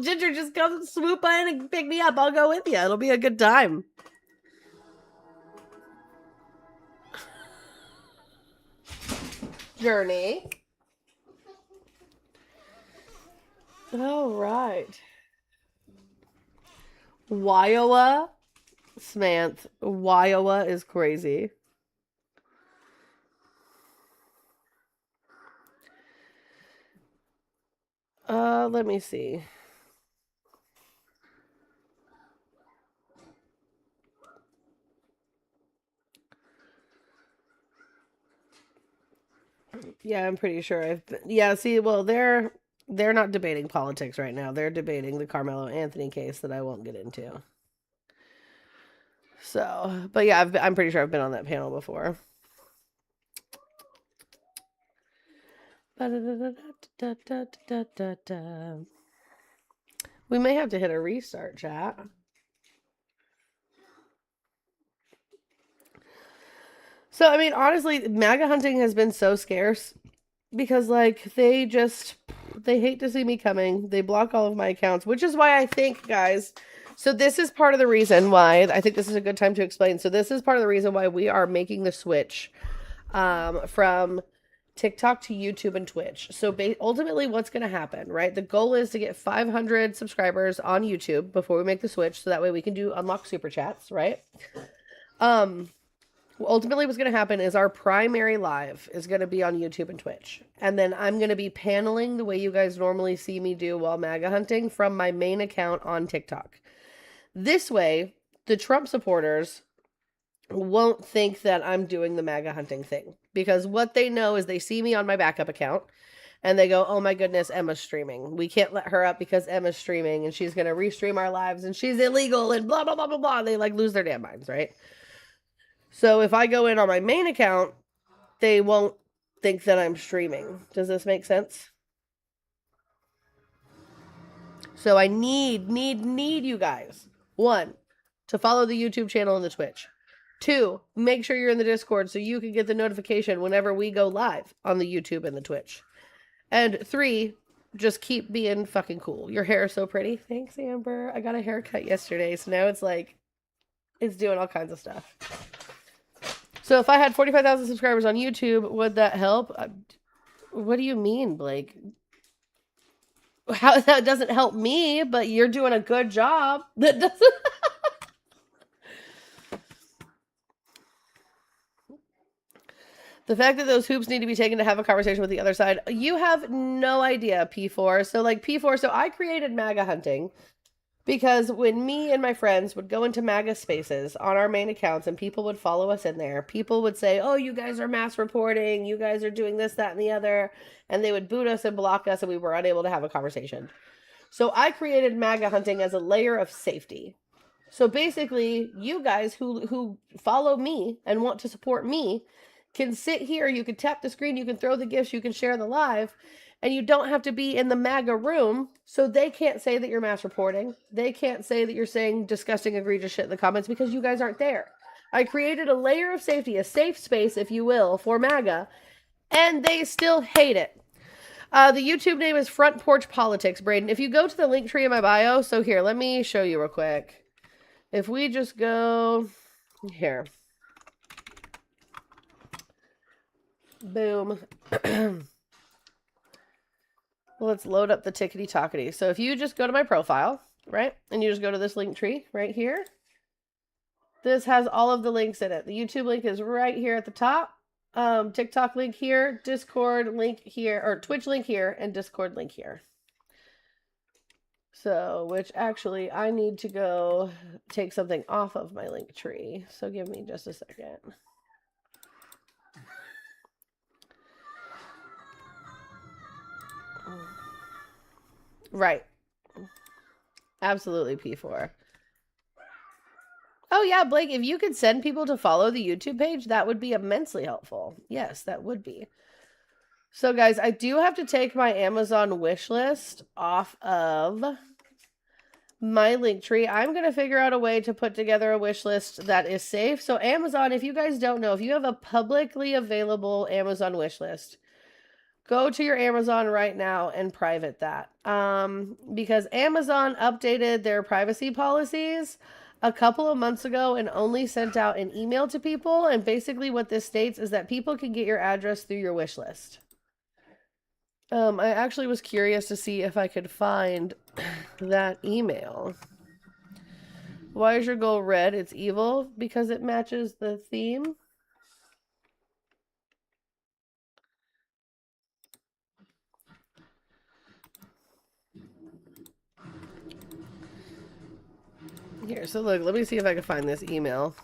Ginger, just come swoop in and pick me up. I'll go with you. It'll be a good time. Journey. All right. Wyowa. Samantha. Wyowa is crazy. Let me see. Yeah, I'm pretty sure I've been, yeah, see, well, they're not debating politics right now. They're debating the Carmelo Anthony case that I won't get into. So, but yeah, I'm pretty sure I've been on that panel before. We may have to hit a restart, chat. So, I mean, honestly, MAGA hunting has been so scarce because, like, they hate to see me coming. They block all of my accounts, which is why I think, guys, so this is part of the reason why I think this is a good time to explain. So this is part of the reason why we are making the switch from TikTok to YouTube and Twitch. So ultimately what's going to happen, right? The goal is to get 500 subscribers on YouTube before we make the switch. So that way we can do unlock super chats, right? ultimately what's going to happen is our primary live is going to be on YouTube and Twitch. And then I'm going to be paneling the way you guys normally see me do while MAGA hunting from my main account on TikTok. This way, the Trump supporters won't think that I'm doing the MAGA hunting thing. Because what they know is they see me on my backup account and they go, oh my goodness, Emma's streaming. We can't let her up because Emma's streaming and she's going to restream our lives and she's illegal and blah, blah, blah, blah, blah. They like lose their damn minds, right? So if I go in on my main account, they won't think that I'm streaming. Does this make sense? So I need you guys. 1, to follow the YouTube channel and the Twitch. 2, make sure you're in the Discord so you can get the notification whenever we go live on the YouTube and the Twitch. And 3, just keep being fucking cool. Your hair is so pretty. Thanks, Amber. I got a haircut yesterday, so now it's like, it's doing all kinds of stuff. So if I had 45,000 subscribers on YouTube, would that help? What do you mean, Blake? How that doesn't help me, but you're doing a good job. That doesn't. The fact that those hoops need to be taken to have a conversation with the other side, you have no idea, P4. So like P4, so I created MAGA hunting because when me and my friends would go into MAGA spaces on our main accounts and people would follow us in there, people would say, oh, you guys are mass reporting, you guys are doing this, that, and the other, and they would boot us and block us and we were unable to have a conversation. So I created MAGA hunting as a layer of safety. So basically, you guys who follow me and want to support me can sit here, you can tap the screen, you can throw the gifts, you can share the live, and you don't have to be in the MAGA room, so they can't say that you're mass reporting. They can't say that you're saying disgusting, egregious shit in the comments because you guys aren't there. I created a layer of safety, a safe space, if you will, for MAGA, and they still hate it. The YouTube name is Front Porch Politics, Braden. If you go to the link tree in my bio, so here, let me show you real quick. If we just go here. Boom. Let's load up the tickety-tockety. So if you just go to my profile, right? And you just go to this link tree right here. This has all of the links in it. The YouTube link is right here at the top. TikTok link here, Discord link here, or Twitch link here, and Discord link here. So, which actually I need to go take something off of my link tree. So give me just a second. Right. Absolutely, P4. Oh, yeah, Blake, if you could send people to follow the YouTube page, that would be immensely helpful. Yes, that would be. So, guys, I do have to take my Amazon wish list off of my link tree. I'm going to figure out a way to put together a wish list that is safe. So, Amazon, if you guys don't know, if you have a publicly available Amazon wish list, go to your Amazon right now and private that. Because Amazon updated their privacy policies a couple of months ago and only sent out an email to people. And basically what this states is that people can get your address through your wish list. I actually was curious to see if I could find that email. Why is your goal red? It's evil because it matches the theme. Here, so look, let me see if I can find this email.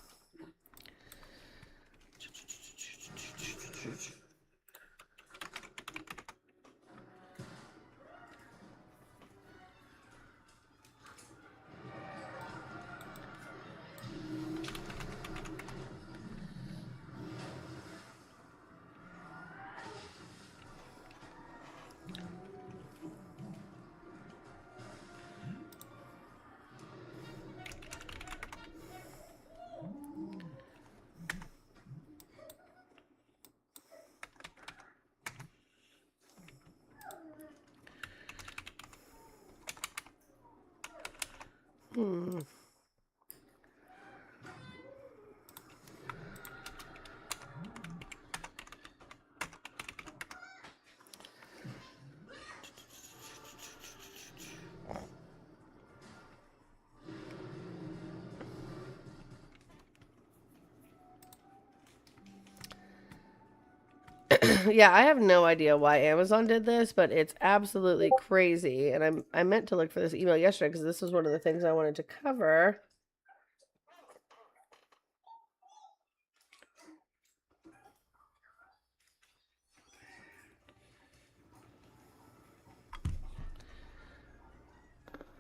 Yeah, I have no idea why Amazon did this, but it's absolutely crazy. And I meant to look for this email yesterday because this was one of the things I wanted to cover.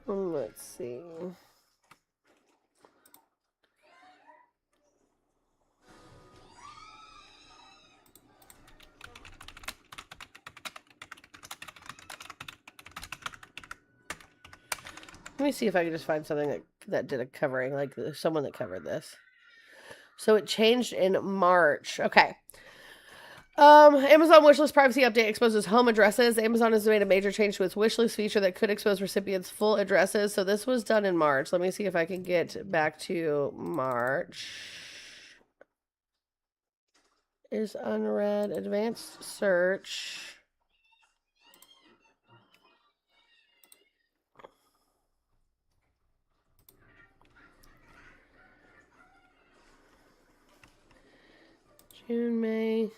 Let's see. Let me see if I can just find something that did a covering, like someone that covered this. So it changed in March. Okay. Amazon wishlist privacy update exposes home addresses. Amazon has made a major change to its wishlist feature that could expose recipients' full addresses. So this was done in March. Let me see if I can get back to March. Is unread. Advanced search. June, May.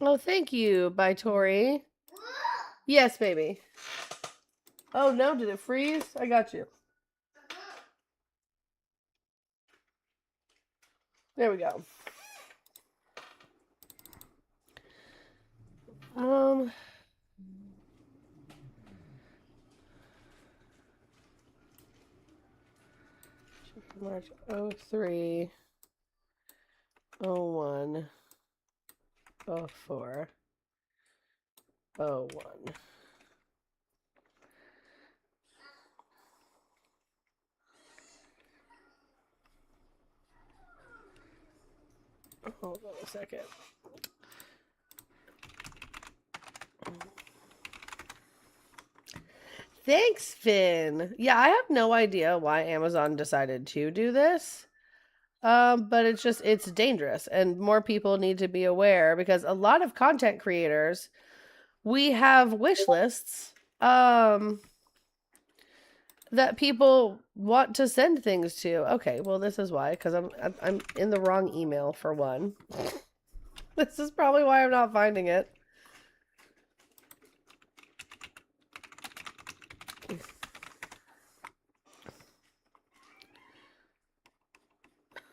Oh, thank you, by Tori. Yes, baby. Oh, no, did it freeze? I got you. There we go. March 03, 01, 04, 01. Hold on a second. Thanks, Finn. Yeah, I have no idea why Amazon decided to do this. But it's dangerous, and more people need to be aware because a lot of content creators, we have wish lists, that people want to send things to. Okay, well, this is why, because I'm in the wrong email for one. This is probably why I'm not finding it.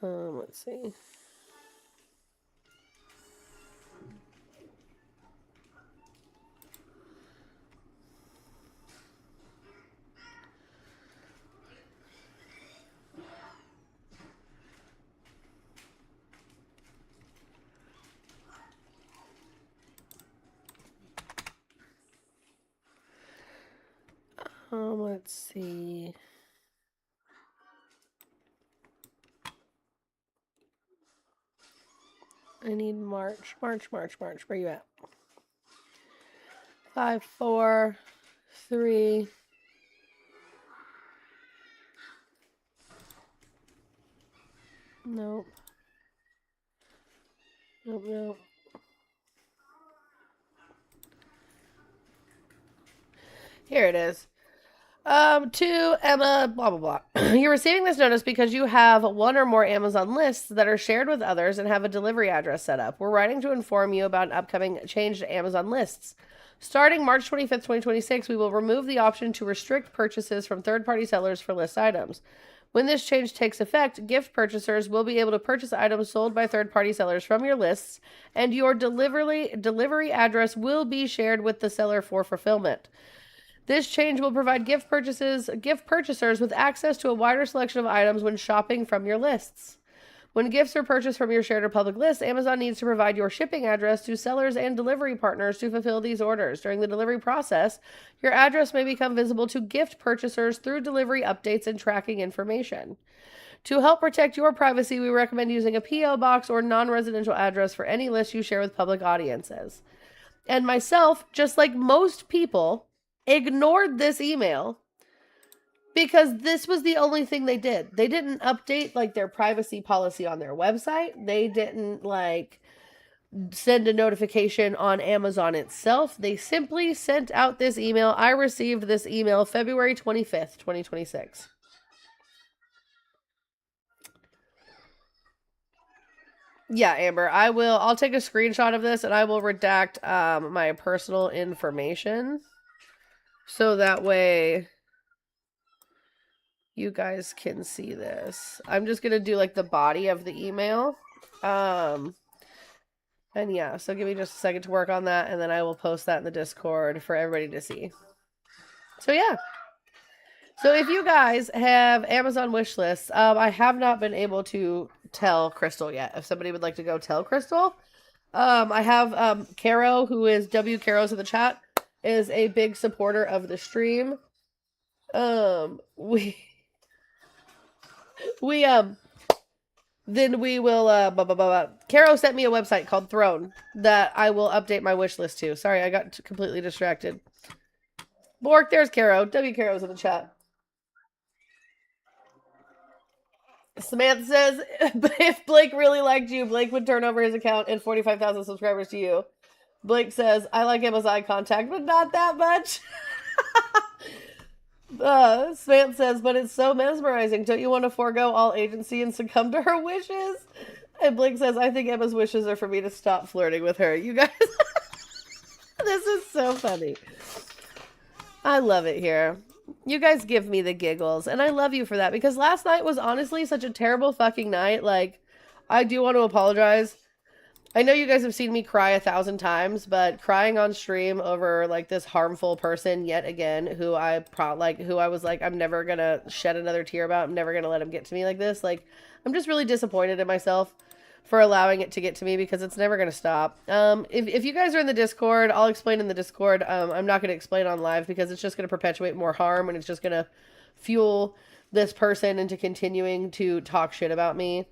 Let's see. Let's see. I need March. Where you at? 5, 4, 3. Nope. Nope. Here it is. To Emma, blah, blah, blah. You're receiving this notice because you have one or more Amazon lists that are shared with others and have a delivery address set up. We're writing to inform you about an upcoming change to Amazon lists. Starting March 25th, 2026, we will remove the option to restrict purchases from third-party sellers for list items. When this change takes effect, gift purchasers will be able to purchase items sold by third-party sellers from your lists, and your delivery address will be shared with the seller for fulfillment. This change will provide gift purchasers with access to a wider selection of items when shopping from your lists. When gifts are purchased from your shared or public lists, Amazon needs to provide your shipping address to sellers and delivery partners to fulfill these orders. During the delivery process, your address may become visible to gift purchasers through delivery updates and tracking information. To help protect your privacy, we recommend using a P.O. box or non-residential address for any list you share with public audiences. And myself, just like most people, ignored this email because this was the only thing they did. They didn't update like their privacy policy on their website. They didn't send a notification on Amazon itself. They simply sent out this email. I received this email February 25th, 2026. Yeah, Amber, I'll take a screenshot of this and I will redact my personal information. So that way you guys can see this. I'm just going to do like the body of the email. And yeah, so give me just a second to work on that and then I will post that in the Discord for everybody to see. So yeah. So if you guys have Amazon wish lists, I have not been able to tell Crystal yet. If somebody would like to go tell Crystal, I have Caro, who is W Caro's in the chat, is a big supporter of the stream. Then we will Caro sent me a website called Throne that I will update my wish list to. Sorry, I got completely distracted. Bork, there's Caro. W Caro's in the chat. Samantha says, if Blake really liked you, Blake would turn over his account and 45,000 subscribers to you. Blake says, I like him as eye contact, but not that much. Samantha says, but it's so mesmerizing. Don't you want to forego all agency and succumb to her wishes? And Blake says, I think Emma's wishes are for me to stop flirting with her. You guys, this is so funny. I love it here. You guys give me the giggles, and I love you for that, because last night was honestly such a terrible fucking night. Like, I do want to apologize. I know you guys have seen me cry 1,000 times, but crying on stream over, like, this harmful person yet again, who I was like, I'm never gonna shed another tear about, I'm never gonna let him get to me like this. Like, I'm just really disappointed in myself for allowing it to get to me, because it's never going to stop. If you guys are in the Discord, I'll explain in the Discord. I'm not going to explain on live because it's just going to perpetuate more harm, and it's just going to fuel this person into continuing to talk shit about me,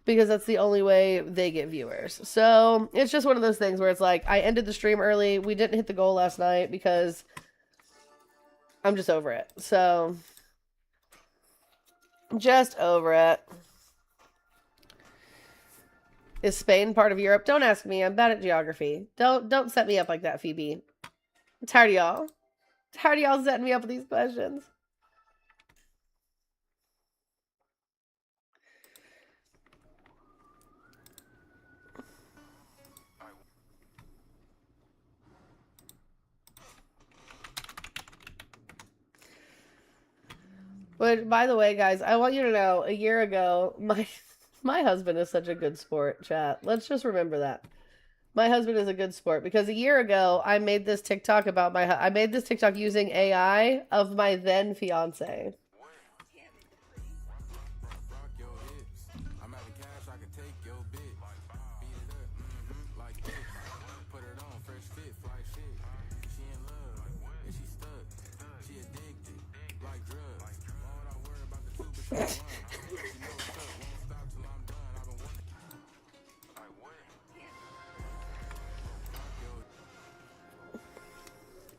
because that's the only way they get viewers. So it's just one of those things where it's like, I ended the stream early. We didn't hit the goal last night because I'm just over it. So just over it. Is Spain part of Europe? Don't ask me. I'm bad at geography. Don't set me up like that, Phoebe. I'm tired of y'all. Tired of y'all setting me up with these questions. But by the way, guys, I want you to know, a year ago, my husband is such a good sport, chat. Let's just remember that. My husband is a good sport, because a year ago I made this TikTok about I made this TikTok using AI of my then fiance.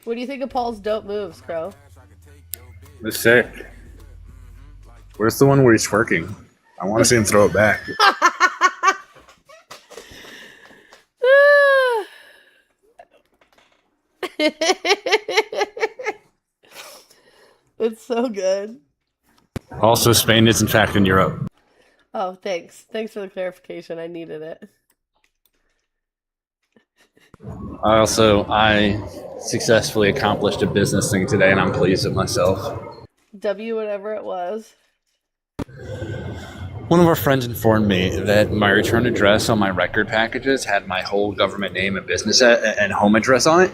What do you think of Paul's dope moves, Crow? It's sick. Where's the one where he's twerking? I want to see him throw it back. It's so good. Also, Spain is in fact in Europe. Oh, thanks. Thanks for the clarification. I needed it. I successfully accomplished a business thing today, and I'm pleased with myself. W, whatever it was. One of our friends informed me that my return address on my record packages had my whole government name and business and home address on it.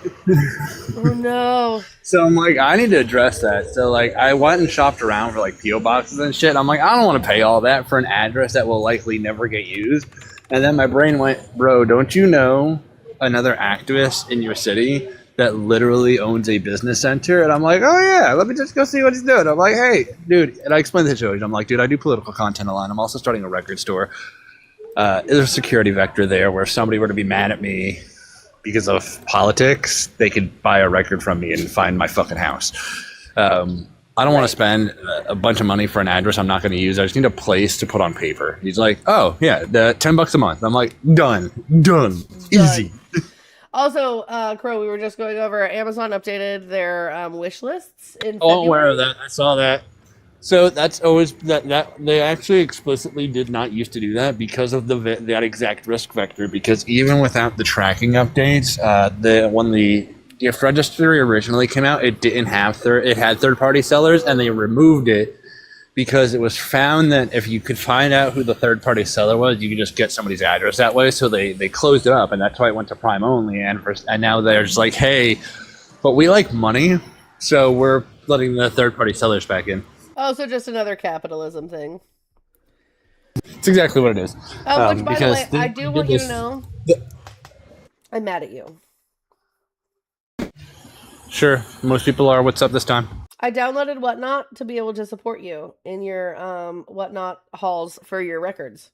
Oh no. So I'm like, I need to address that. So like, I went and shopped around for like P.O. boxes and shit. I'm like, I don't want to pay all that for an address that will likely never get used. And then my brain went, bro, don't you know another activist in your city that literally owns a business center? And I'm like, oh yeah, let me just go see what he's doing. I'm like, hey, dude, and I explained the situation. I'm like, dude, I do political content online. I'm also starting a record store. There's a security vector there where if somebody were to be mad at me because of politics, they could buy a record from me and find my fucking house. I don't want Right. to spend a bunch of money for an address I'm not going to use. I just need a place to put on paper. He's like, oh yeah, the $10 a month. I'm like, done, easy. Also, Crow, we were just going over Amazon updated their wish lists in Oh, I'm aware February. of that. I saw that. So that's always that they actually explicitly did not used to do that because of that exact risk vector. Because even without the tracking updates, when the gift registry originally came out, it didn't have it had third party sellers, and they removed it because it was found that if you could find out who the third party seller was, you could just get somebody's address that way. So they closed it up, and that's why it went to Prime only. And now they're just like, hey, but we like money, so we're letting the third party sellers back in. Oh, so just another capitalism thing. It's exactly what it is. Which, by the way, I do want you to know, I'm mad at you. Sure, most people are. What's up this time? I downloaded Whatnot to be able to support you in your Whatnot hauls for your records.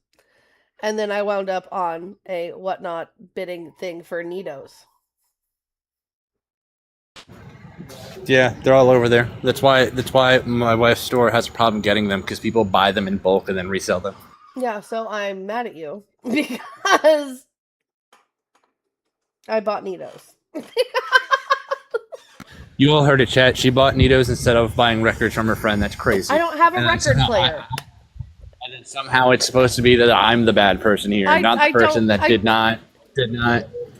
And then I wound up on a Whatnot bidding thing for Nidos. Yeah, they're all over there. That's why my wife's store has a problem getting them, because people buy them in bulk and then resell them. Yeah, so I'm mad at you because I bought Nidos. You all heard it, chat. She bought Nidos instead of buying records from her friend. That's crazy. I don't have a record player. And then somehow it's supposed to be that I'm the bad person here, not the person that did not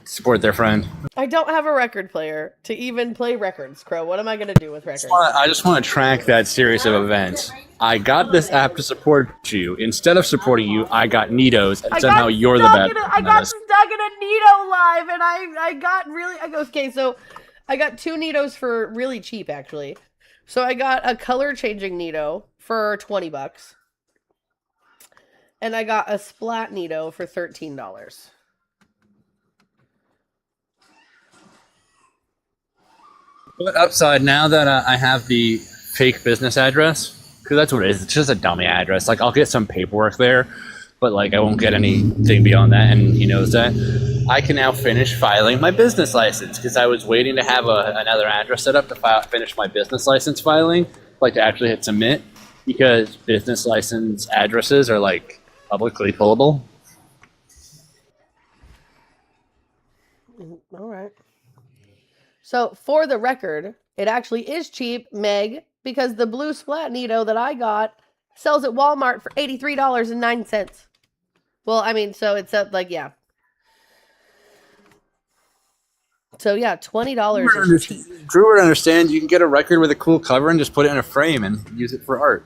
support their friend. I don't have a record player to even play records, Crow. What am I going to do with records? I just want to track that series of events. I got this app to support you. Instead of supporting you, I got Nidos, and somehow you're the bad person. I got stuck in a Nido live, and I got really... Okay, so I got 2 Nidos for really cheap, actually. So I got a color-changing Nido for $20. And I got a splat Nido for $13. But upside, now that I have the fake business address, because that's what it is. It's just a dummy address. Like, I'll get some paperwork there, but like I won't get anything beyond that, and he knows that. I can now finish filing my business license, because I was waiting to have another address set up to finish my business license filing, like to actually hit submit, because business license addresses are like publicly pullable. All right. So, for the record, it actually is cheap, Meg, because the blue splat Nido that I got sells at Walmart for $83.09. Well, I mean, so it's up, yeah. So, yeah, $20 is cheap. Drew would understand. You can get a record with a cool cover and just put it in a frame and use it for art.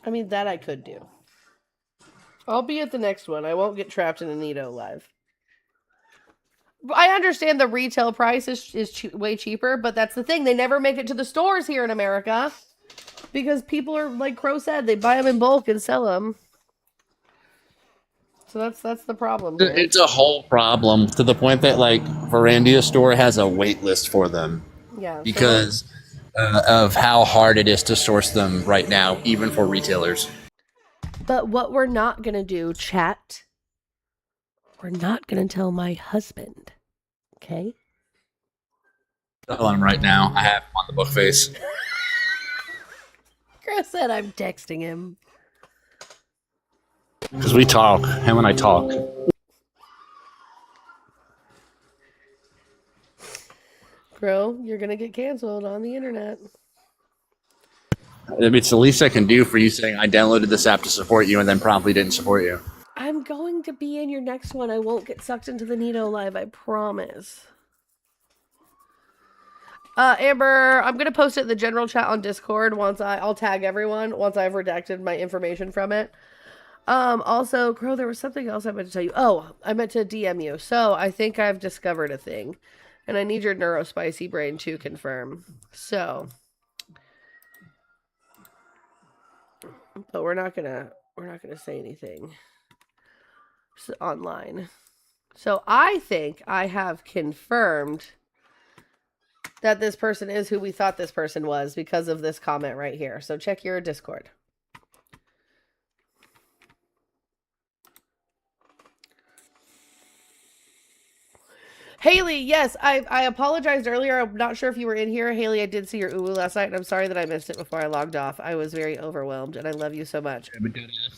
I mean, that I could do. I'll be at the next one. I won't get trapped in a Nido live. I understand the retail price is way cheaper, but that's the thing. They never make it to the stores here in America because people are, like Crow said, they buy them in bulk and sell them. So that's the problem here. It's a whole problem to the point that like Verandia store has a wait list for them. Yeah. Because of how hard it is to source them right now, even for retailers. But what we're not going to do, chat, we're not going to tell my husband. Okay? Tell him right now. I have him on the book face. Chris said I'm texting him. Because we talk. Him and I talk. Bro, you're going to get canceled on the internet. It's the least I can do for you saying I downloaded this app to support you and then promptly didn't support you. I'm going to be in your next one. I won't get sucked into the Nido live, I promise. Amber, I'm going to post it in the general chat on Discord I'll tag everyone once I've redacted my information from it. Also, Crow, there was something else I meant to tell you. Oh, I meant to DM you. So, I think I've discovered a thing. And I need your neurospicy brain to confirm. So, but we're not gonna say anything online. So I think I have confirmed that this person is who we thought this person was because of this comment right here. So check your Discord. Haley, yes, I apologized earlier. I'm not sure if you were in here. Haley, I did see your uwu last night, and I'm sorry that I missed it before I logged off. I was very overwhelmed, and I love you so much.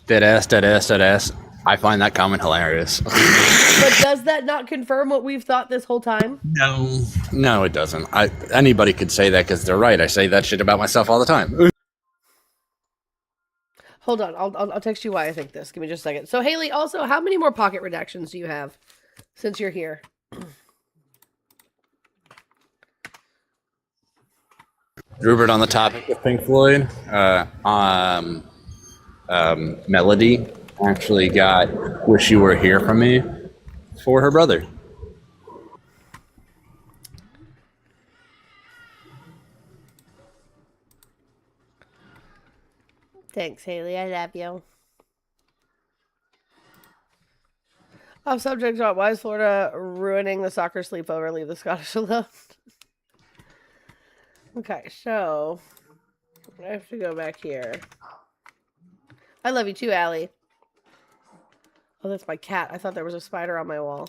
Dead ass. I find that comment hilarious. But does that not confirm what we've thought this whole time? No, it doesn't. Anybody could say that because they're right. I say that shit about myself all the time. Hold on, I'll text you why I think this. Give me just a second. So Haley, also, how many more pocket redactions do you have since you're here? Rupert, on the topic of Pink Floyd, Melody actually got "Wish You Were Here" from me for her brother. Thanks, Haley. I love you. Off subject, why is Florida ruining the soccer sleepover? Leave the Scottish alone. Okay, so I have to go back here. I love you too, Allie. Oh, that's my cat. I thought there was a spider on my wall.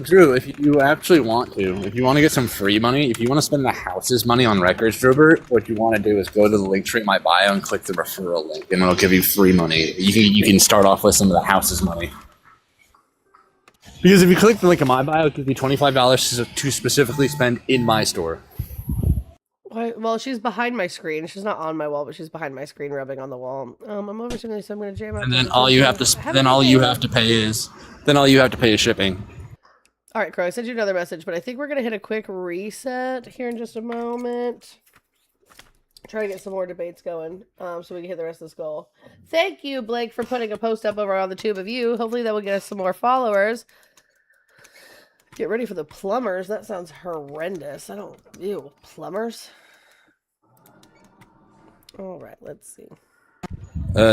Drew, if you actually want to, if you want to get some free money, if you want to spend the house's money on records, Drubert, what you want to do is go to the link tree in my bio and click the referral link, and it'll give you free money. You can start off with some of the house's money. Because if you click the link in my bio, it gives you $25 to specifically spend in my store. Well, she's behind my screen. She's not on my wall, but she's behind my screen, rubbing on the wall. I'm overstimulated, so I'm going to jam out. And then all you have to pay is shipping. All right, Crow, I sent you another message, but I think we're going to hit a quick reset here in just a moment. Try to get some more debates going so we can hit the rest of this goal. Thank you, Blake, for putting a post up over on the tube of you. Hopefully that will get us some more followers. Get ready for the plumbers. That sounds horrendous. Ew, plumbers? All right, let's see.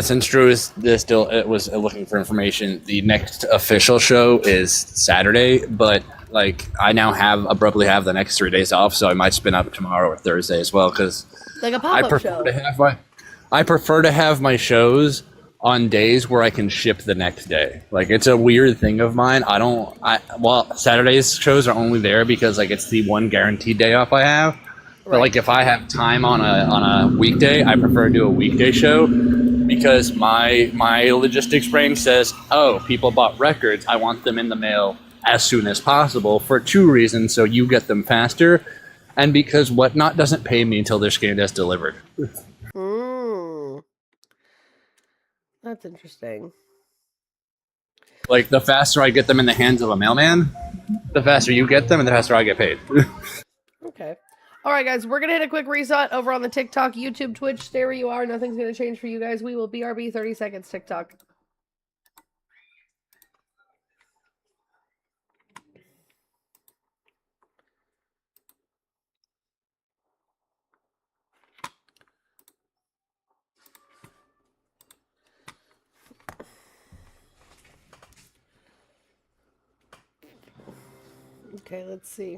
Since Drew was looking for information, the next official show is Saturday, but like I now abruptly have the next 3 days off, so I might spin up tomorrow or Thursday as well because like a pop-up show. I prefer to have my shows on days where I can ship the next day. Like it's a weird thing of mine. Saturday's shows are only there because like it's the one guaranteed day off I have. But like if I have time on a weekday, I prefer to do a weekday show because my logistics brain says, oh, people bought records. I want them in the mail as soon as possible for two reasons. So you get them faster and because Whatnot doesn't pay me until they're scanned as delivered. That's interesting. Like the faster I get them in the hands of a mailman, the faster you get them and the faster I get paid. Okay. All right, guys, we're going to hit a quick reset over on the TikTok, YouTube, Twitch. Stay where you are. Nothing's going to change for you guys. We will BRB 30 seconds TikTok. Okay, let's see.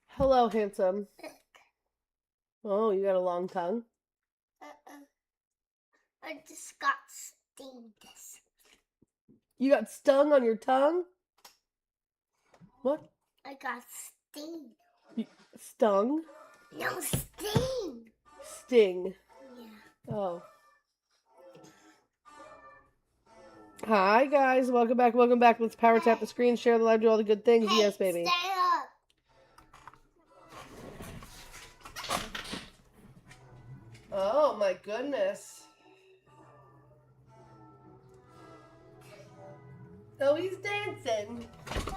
Hello, handsome. Oh, you got a long tongue? I just got stinged. You got stung on your tongue? What? I got stinged. Stung? No, sting. Sting. Yeah. Oh. Hi, guys. Welcome back. Welcome back. Let's power tap the screen, share the live, do all the good things. Hey, yes, baby. Stay up. Oh, my goodness. Oh, he's dancing. No,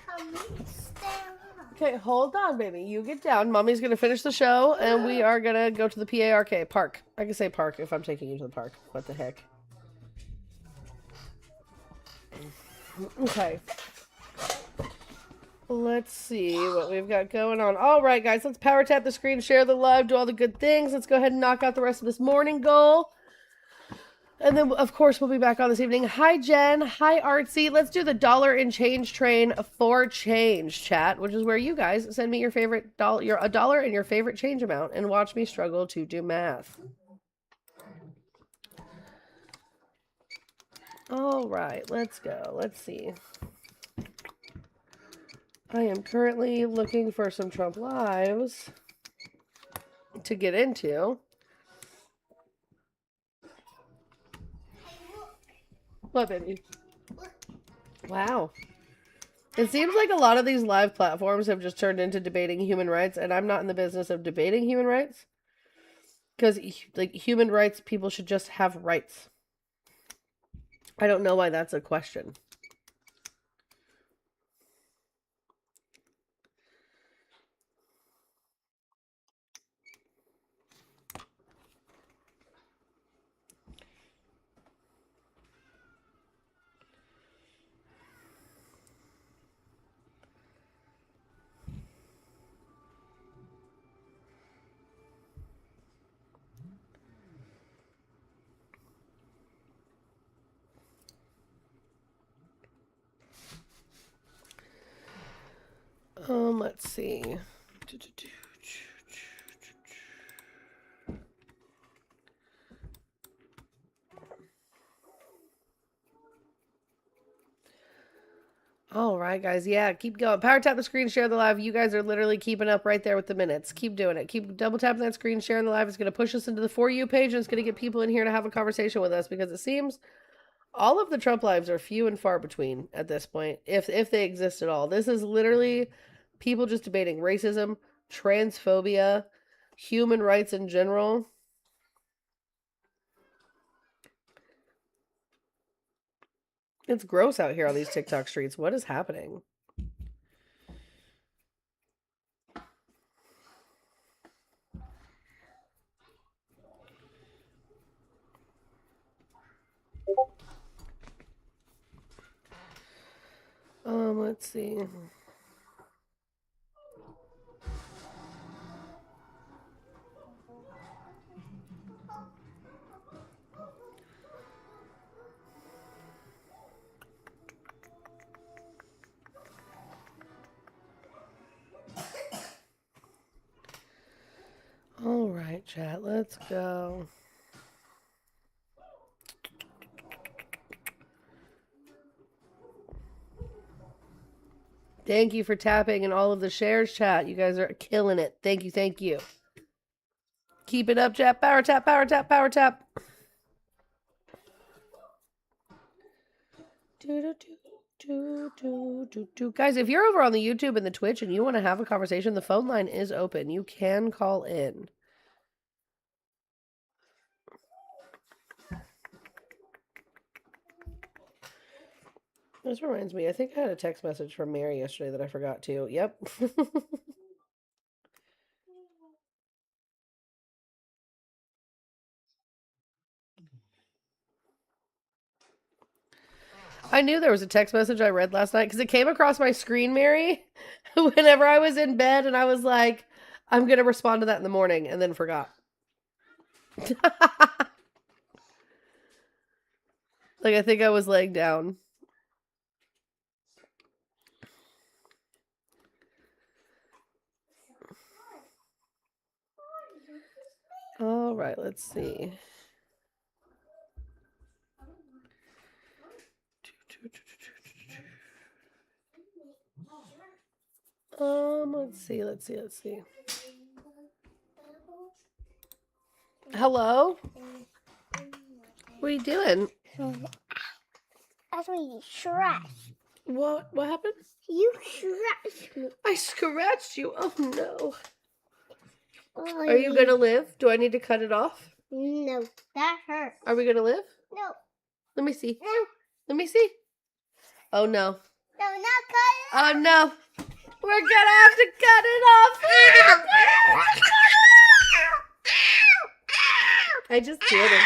come stay up. Okay, hold on, baby. You get down. Mommy's going to finish the show, and we are going to go to the PARK. Park. I can say park if I'm taking you to the park. What the heck? Okay. Let's see what we've got going on. All right, guys, let's power tap the screen, share the live, do all the good things. Let's go ahead and knock out the rest of this morning goal. And then, of course, we'll be back on this evening. Hi, Jen. Hi, Artsy. Let's do the dollar and change train for change chat, which is where you guys send me your favorite dollar, a dollar and your favorite change amount, and watch me struggle to do math. All right, let's go. Let's see. I am currently looking for some Trump lives to get into. What, baby? Wow. It seems like a lot of these live platforms have just turned into debating human rights, and I'm not in the business of debating human rights. Because, like, human rights, people should just have rights. I don't know why that's a question. Let's see. All right, guys. Yeah, keep going. Power tap the screen, share the live. You guys are literally keeping up right there with the minutes. Keep doing it. Keep double tapping that screen, sharing the live. It's going to push us into the For You page, and it's going to get people in here to have a conversation with us, because it seems all of the Trump lives are few and far between at this point, if they exist at all. This is literally people just debating racism, transphobia, human rights in general. It's gross out here on these TikTok streets. What is happening? Let's see. All right, chat, let's go. Thank you for tapping and all of the shares, chat. You guys are killing it. Thank you, thank you. Keep it up, chat. Power tap, power tap, power tap. Guys, if you're over on the YouTube and the Twitch and you want to have a conversation, the phone line is open. You can call in. This reminds me, I think I had a text message from Mary yesterday that I forgot to. Yep. I knew there was a text message I read last night because it came across my screen, Mary, whenever I was in bed, and I was like, I'm going to respond to that in the morning, and then forgot. Like, I think I was laying down. All right, let's see. Let's see. Hello? What are you doing? That's when you scratch. What happened? You scratched me. I scratched you. Oh no. Oh, Are you gonna live? Do I need to cut it off? No, that hurt. Are we gonna live? No. Let me see. No. Let me see. Oh no. No, not cut it. Oh no. We're gonna have to cut it off. I just kidding.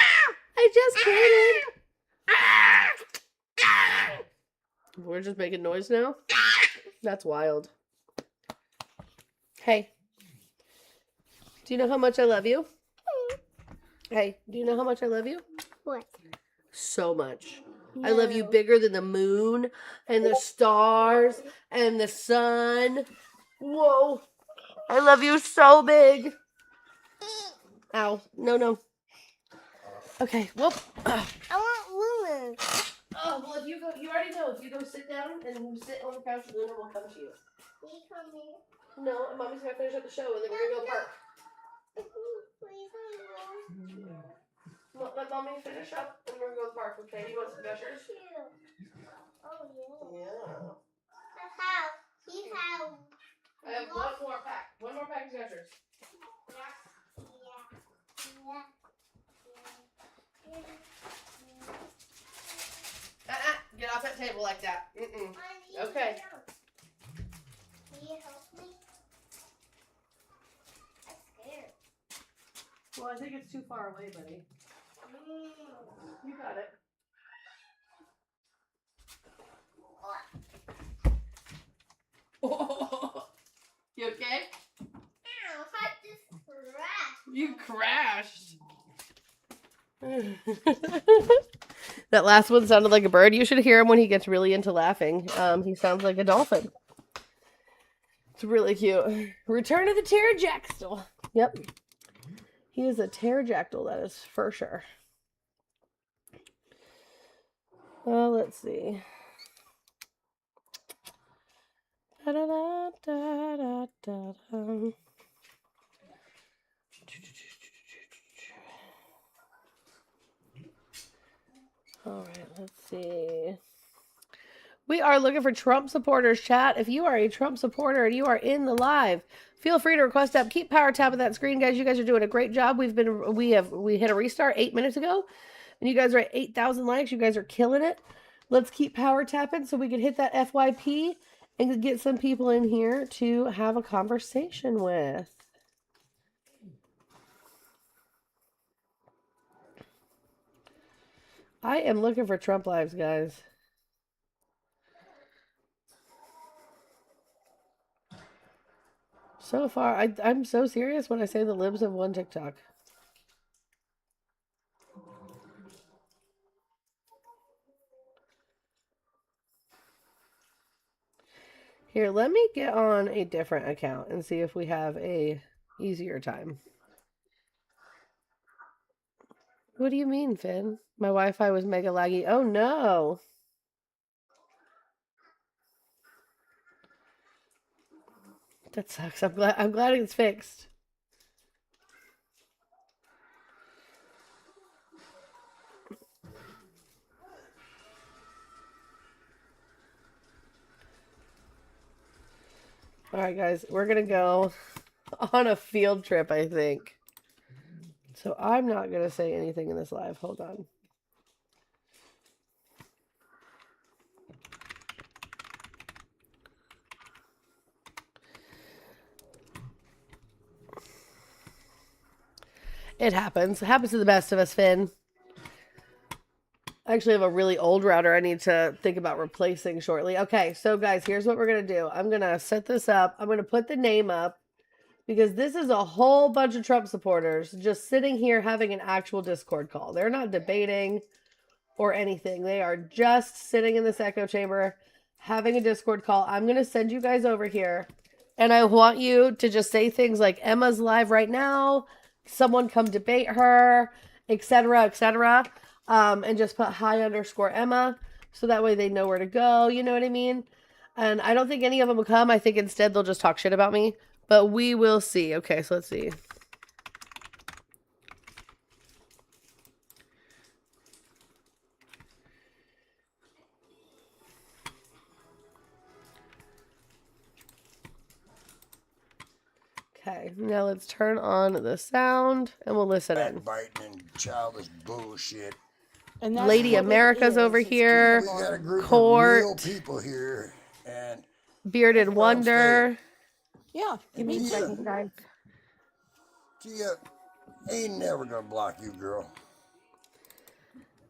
We're just making noise now. That's wild. Hey, do you know how much I love you? Hey, do you know how much I love you? What? So much. I love you bigger than the moon and the stars and the sun. Whoa. I love you so big. Ow. No, no. Okay, well. I want Luna. Oh, well, if you go, you already know. If you go sit down and sit on the couch, Luna will come to you. Can you come here? No, Mommy's going to finish up the show and then we're going to go park. Please, Let Mommy finish up and we're going to go to the park, okay? You want some gushers? Oh, yeah. Yeah. He has. I have one more pack. One more pack of gushers. Get off that table like that. Mm-mm. Okay. Can you help me? I'm scared. Well, I think it's too far away, buddy. You got it. You okay? Ow, I just crashed. You crashed. That last one sounded like a bird. You should hear him when he gets really into laughing. He sounds like a dolphin. It's really cute. Return of the pterodactyl. Yep. He is a pterodactyl, that is for sure. Well, let's see. Da, da, da, da, da, da, da. All right, let's see. We are looking for Trump supporters, chat. If you are a Trump supporter and you are in the live, feel free to request up. Keep power tapping that screen, guys. You guys are doing a great job. We hit a restart 8 minutes ago, and you guys are at 8,000 likes. You guys are killing it. Let's keep power tapping so we can hit that FYP and get some people in here to have a conversation with. I am looking for Trump lives, guys. So far, I'm so serious when I say the libs have won TikTok. Here, let me get on a different account and see if we have a easier time. What do you mean, Finn? My Wi-Fi was mega laggy. Oh no. That sucks. I'm glad it's fixed. All right, guys, we're going to go on a field trip, I think. So I'm not going to say anything in this live. Hold on. It happens. It happens to the best of us, Finn. I actually have a really old router I need to think about replacing shortly. Okay, so guys, here's what we're going to do. I'm going to set this up. I'm going to put the name up because this is a whole bunch of Trump supporters just sitting here having an actual Discord call. They're not debating or anything. They are just sitting in this echo chamber having a Discord call. I'm going to send you guys over here, and I want you to just say things like Emma's live right now, someone come debate her, etc., etc., and just put hi_Emma so that way they know where to go. You know what I mean? And I don't think any of them will come. I think instead they'll just talk shit about me, but we will see. Okay, so let's see. Okay, now let's turn on the sound and we'll listen in. Backbiting and childish bullshit. And Lady America's over here. We got a group Court. of real people here, and Bearded Wonder. Yeah, give me a second, guys. Gia ain't never gonna block you, girl.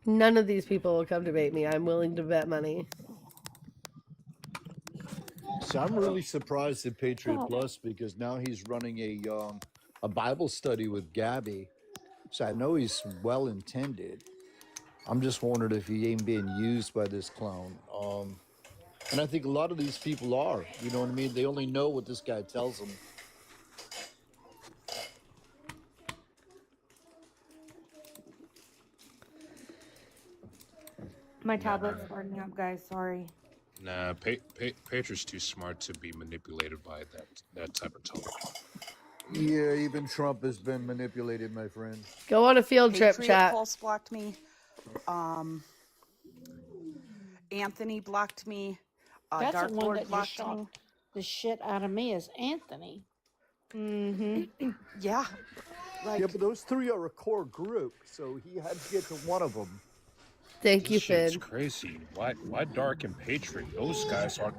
None of these people will come debate me. I'm willing to bet money. So I'm really surprised at Patriot Oh. Plus because now he's running a Bible study with Gabby. So I know he's well intended. I'm just wondering if he ain't being used by this clown. And I think a lot of these people are. You know what I mean? They only know what this guy tells them. My tablet's burning up, guys. Sorry. Nah, Patriot's too smart to be manipulated by that type of talk. Yeah, even Trump has been manipulated, my friend. Go on a field trip, Patriot chat. Pulse blocked me. Anthony blocked me. That's Dark the one Lord that just blocked shot me. the shit out of me is Anthony. Mm-hmm. Yeah. Yeah, but those three are a core group, so he had to get to one of them. Thank you, This shit's Finn. crazy. Why Dark and Patriot? Those guys are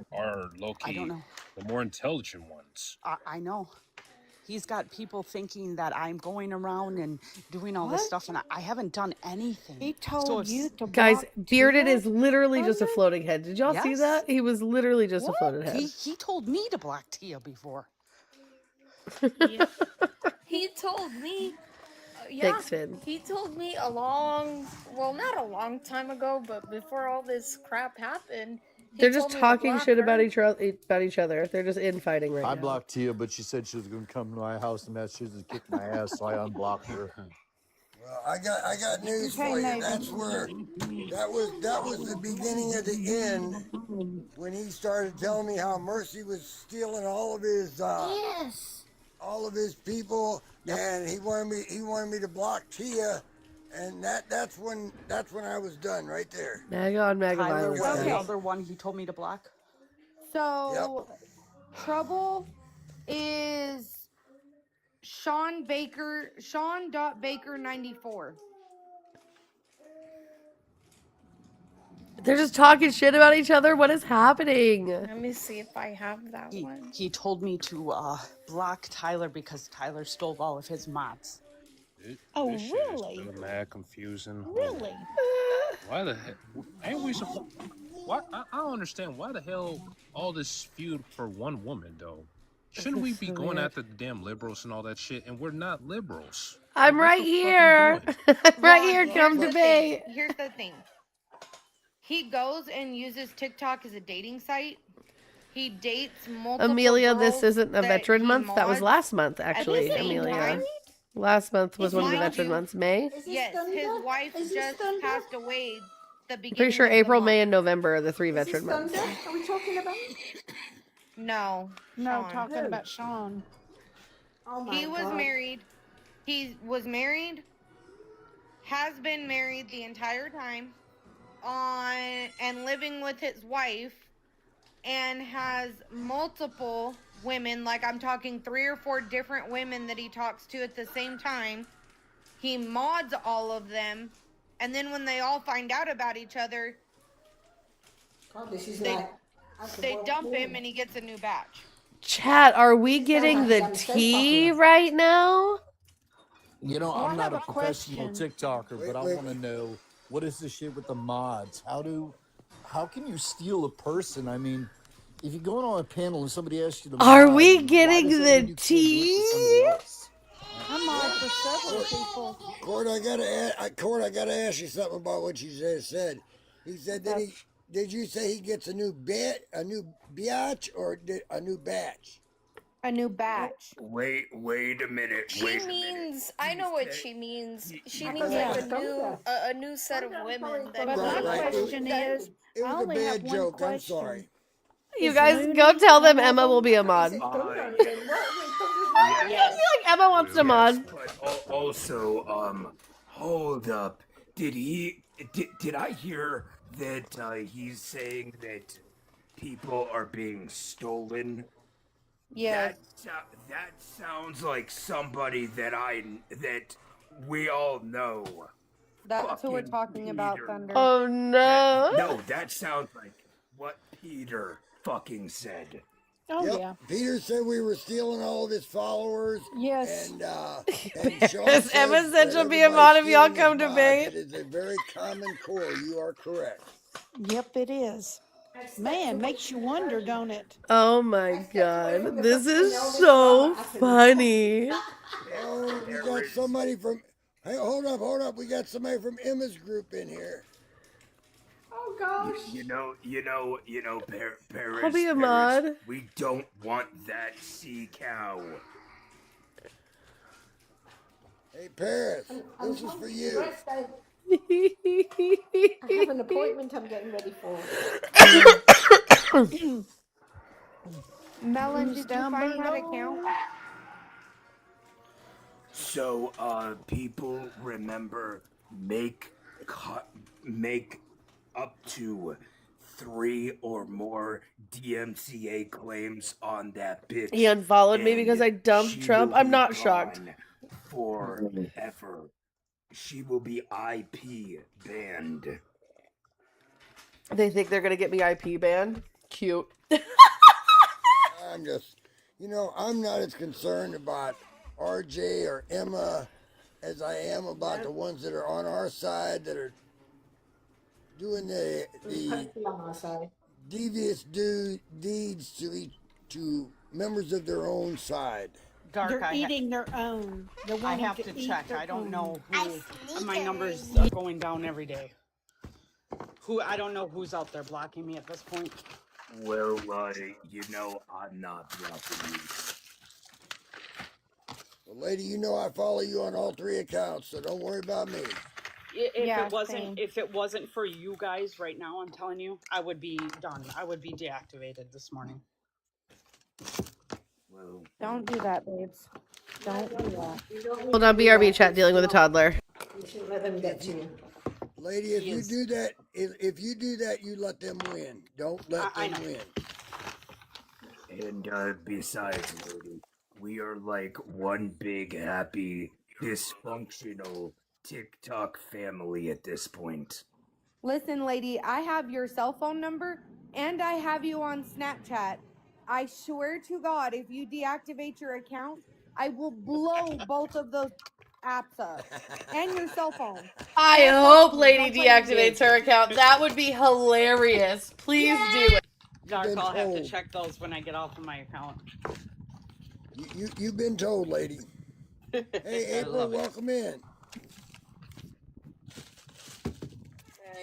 low key. I don't know. The more intelligent ones. I know. He's got people thinking that I'm going around and doing all this stuff, and I haven't done anything. He told you to Guys, block Bearded Tia? is literally just a floating head. Did y'all see Yes. that? He was literally just a floated head. He told me to block Tia before. He told me. Thanks, Finn. He told me not a long time ago, but before all this crap happened. They're just talking shit about each other. They're just infighting right I now. blocked Tia, but she said she was going to come to my house in Massachusetts and kick my ass, so I unblocked her. Well, I got news for you. That's where that was the beginning of the end when he started telling me how Mercy was stealing all of his all of his people, and he wanted me to block Tia, and that's when I was done right there. Maga on Maga Tyler violence. was the guys. other one he told me to block. So, Trouble is Sean Baker, Sean.Baker94. They're just talking shit about each other. What is happening? Let me see if I have that one. He told me to block Tyler because Tyler stole all of his mods. Oh, This shit really? is mad confusing. Really? Why the hell? Ain't we supposed? Why? I don't understand. Why the hell all this feud for one woman though? Shouldn't we be going after the damn liberals and all that shit? And we're not liberals. I'm What right the fuck we here. doing? I'm right here. Well, Come debate. Here's the thing. He goes and uses TikTok as a dating site. He dates multiple Amelia, this girls isn't a that veteran he month. That was mods. last month, At the actually, same Amelia. time, Last month was one of the mind veteran you, months. May? Yes, his wife just passed away the beginning I'm pretty sure of the April, month. May, and November are the three veteran months. Are we talking about? No, Sean. talking about Sean. Oh my He was God. married. He was married, has been married the entire time, and living with his wife, and has multiple women, like I'm talking 3 or 4 different women that he talks to at the same time. He mods all of them, and then when they all find out about each other, they dump him and he gets a new batch. Chat, are we getting the tea right now? You know, Oh, I I'm not have a a professional question. TikToker, but I want to know, what is this shit with the mods? How can you steal a person? I mean, if you're going on a panel and somebody asks you to Are mod, we why getting does that mean the you can't do it to somebody tea? else? I'm on for several people. Court, I gotta ask you something about what you just said. He said that did you say he gets a new biatch, or a new batch? A new batch. Wait a minute. She means, I know what she means. She means Yeah. like a new set of women. That But my question is, It I was a only have bad one joke. I'm question. sorry. You Is guys Looney go tell them Emma mobile? will be a mod. I feel like Emma wants to mod. But also, hold up. Did I hear that he's saying that people are being stolen? Yes. That sounds like somebody that we all know. That's who we're Fucking talking about, Peter. Thunder. Oh no. No, that sounds like what Peter fucking said. Oh, Yep. yeah. Peter said we were stealing all of his followers. Yes. And Sean Yes, says Emma said that she'll be a mod if everybody's y'all stealing come his mods. debate. It is a very common core. You are correct. Yep, it is. Man, makes you wonder, don't it? Oh my god. This is so funny. Oh, we got somebody from. Hey, hold up. We got somebody from Emma's group in here. Oh gosh. Paris. I'll be a mod. We don't want that sea cow. Hey, Paris, this is for you. I have an appointment I'm getting ready for. Melon, did you find that account? So, people remember make up to 3 or more DMCA claims on that bitch. He unfollowed me because I dumped she Trump. will I'm be not shocked. gone forever. She will be IP banned. They think they're gonna get me IP banned? Cute. I'm just, I'm not as concerned about RJ or Emma as I am about the ones that are on our side that are doing the devious deeds to members of their own side. They're eating their own. I have to check. I don't know who. My numbers are going down every day. I don't know who's out there blocking me at this point. Well, I'm not blocking you. Well, lady, I follow you on all 3 accounts, so don't worry about me. If it wasn't for you guys right now, I'm telling you, I would be done. I would be deactivated this morning. Well, don't do that, babes. Don't do that. Hold on, BRB chat dealing with a toddler. You shouldn't let them get to you. Lady, if you do that, you let them win. Don't let them win. And besides, lady, we are like one big happy dysfunctional TikTok family at this point. Listen, lady, I have your cell phone number and I have you on Snapchat. I swear to God, if you deactivate your account, I will blow both of those apps up and your cell phone. I hope Lady deactivates her account. That would be hilarious. Please do it. Dark, I'll have to check those when I get off of my account. You've been told, lady. Hey, April, welcome in.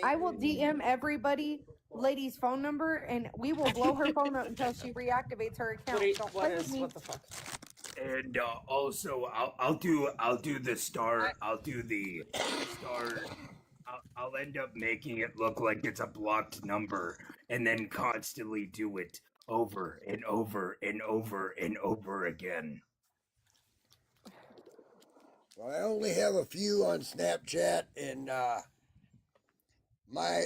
I will DM everybody Lady's phone number and we will blow her phone up until she reactivates her account. What the fuck? And also, I'll do the star. I'll do the star. I'll end up making it look like it's a blocked number, and then constantly do it over and over and over and over again. Well, I only have a few on Snapchat, and my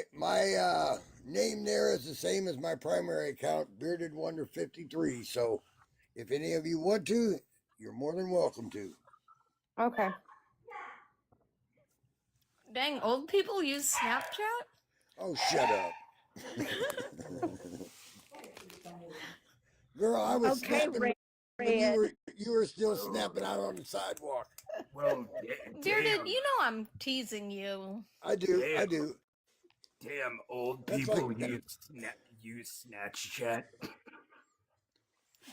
name there is the same as my primary account, Bearded Wonder 53. So, if any of you want to, you're more than welcome to. Okay. Dang, old people use Snapchat? Oh, shut up. Girl, I was snapping when you were still snapping out on the sidewalk. Well, Bearded, you know I'm teasing you. I do. Damn, old people use Snapchat.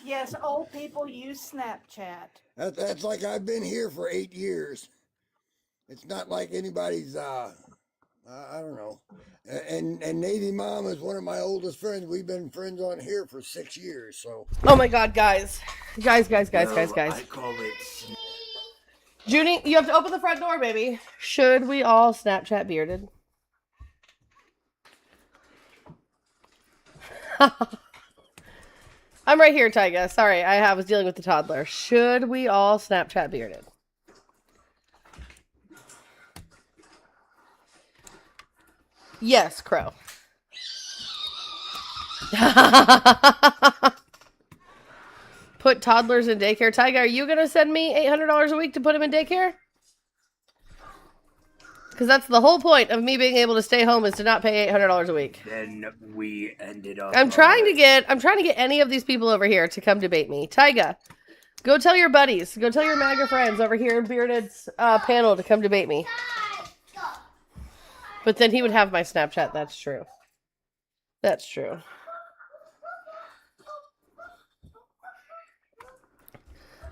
Yes, old people use Snapchat. That's like I've been here for 8 years. It's not like anybody's, I don't know. And Navy Mom is one of my oldest friends. We've been friends on here for 6 years, so. Oh my god, guys. Guys. I call it... Junie, you have to open the front door, baby. Should we all Snapchat Bearded? I'm right here, Tyga. Sorry, I was dealing with the toddler. Should we all Snapchat Bearded? Yes, Crow. Put toddlers in daycare. Tyga, are you going to send me $800 a week to put him in daycare? Because that's the whole point of me being able to stay home is to not pay $800 a week. Then we ended up... I'm trying to get any of these people over here to come debate me. Tyga, go tell your buddies. Go tell your MAGA friends over here in Bearded's panel to come debate me. But then he would have my Snapchat, that's true. That's true.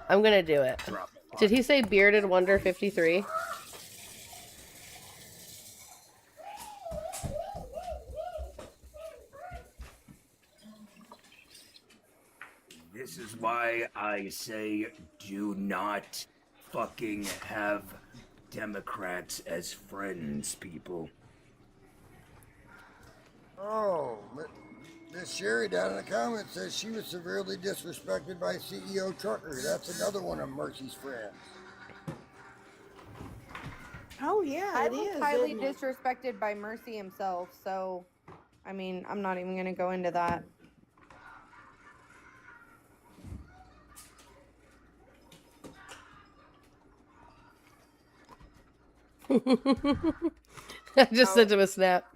I'm gonna do it. Did he say Bearded Wonder 53? This is why I say do not fucking have Democrats as friends, people. Oh, Miss Sherry down in the comments says she was severely disrespected by CEO Trucker. That's another one of Mercy's friends. Oh yeah, I it was is. highly isn't it? disrespected by Mercy himself, so I mean, I'm not even gonna go into that. I just sent him a snap.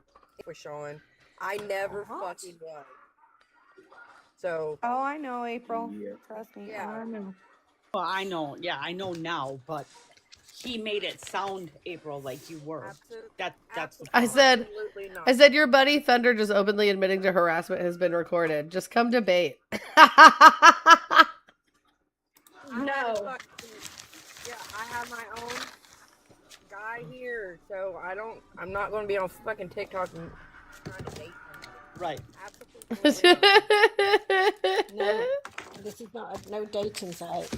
For Sean, I never fucking was. So. Oh, I know, April. Yeah. Trust me. Yeah. I know. Well, I know. Yeah, I know now, but he made it sound, April, like you were. That's the I problem. said your buddy Thunder just openly admitting to harassment has been recorded. Just come debate. No. Yeah, I have my own guy here, so I'm not going to be on fucking TikTok and trying to date him. Right. Absolutely. No, this is not no dating site.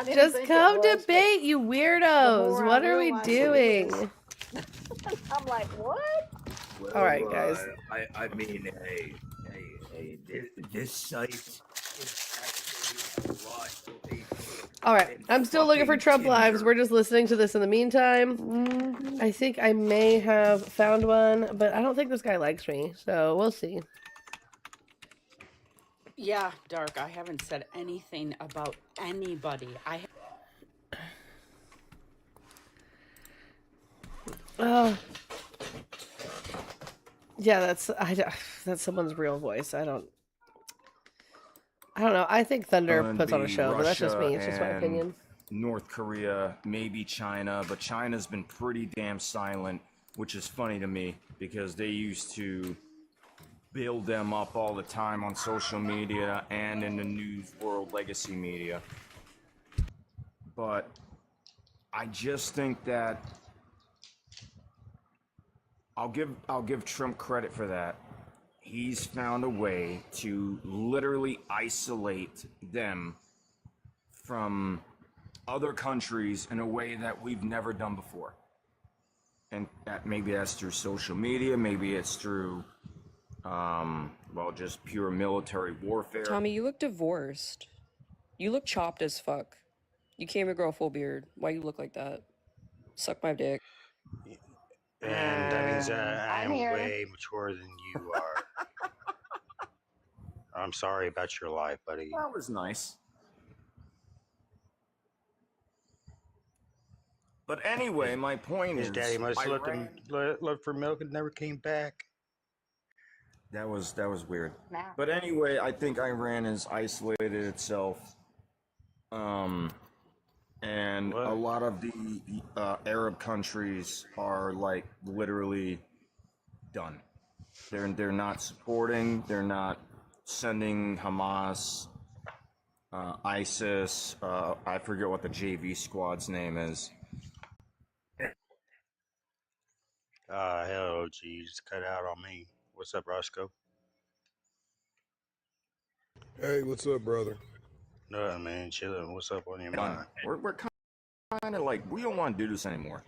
Just come debate, you weirdos. What are we doing? I'm like, what? Well, All right, guys. I mean, hey, this site is actually a lot safer. All right, I'm still looking for Trump lives. We're just listening to this in the meantime. I think I may have found one, but I don't think this guy likes me, so we'll see. Yeah, Dark. I haven't said anything about anybody. Yeah, that's someone's real voice. I don't know. I think Thunder puts on a show, but that's just me. It's just my opinion. North Korea, maybe China, but China's been pretty damn silent, which is funny to me because they used to build them up all the time on social media and in the news world legacy media. But I just think that I'll give Trump credit for that. He's found a way to literally isolate them from other countries in a way that we've never done before. And maybe that's through social media, maybe it's through well, just pure military warfare. Tommy, you look divorced. You look chopped as fuck. You can't even grow a full beard. Why you look like that? Suck my dick. And that means I am here. way mature than you are. I'm sorry about your life, buddy. That was nice. But anyway, my point His is, daddy must have looked for milk and never came back. That was weird. Nah. But anyway, I think Iran has isolated itself, and a lot of the Arab countries are like literally done. They're not supporting. They're not sending Hamas, ISIS. I forget what the JV squad's name is. Hell, you just cut out on me. What's up, Roscoe? Hey, what's up, brother? No, man, chilling. What's up on your mind? We're kind of like, we don't want to do this anymore.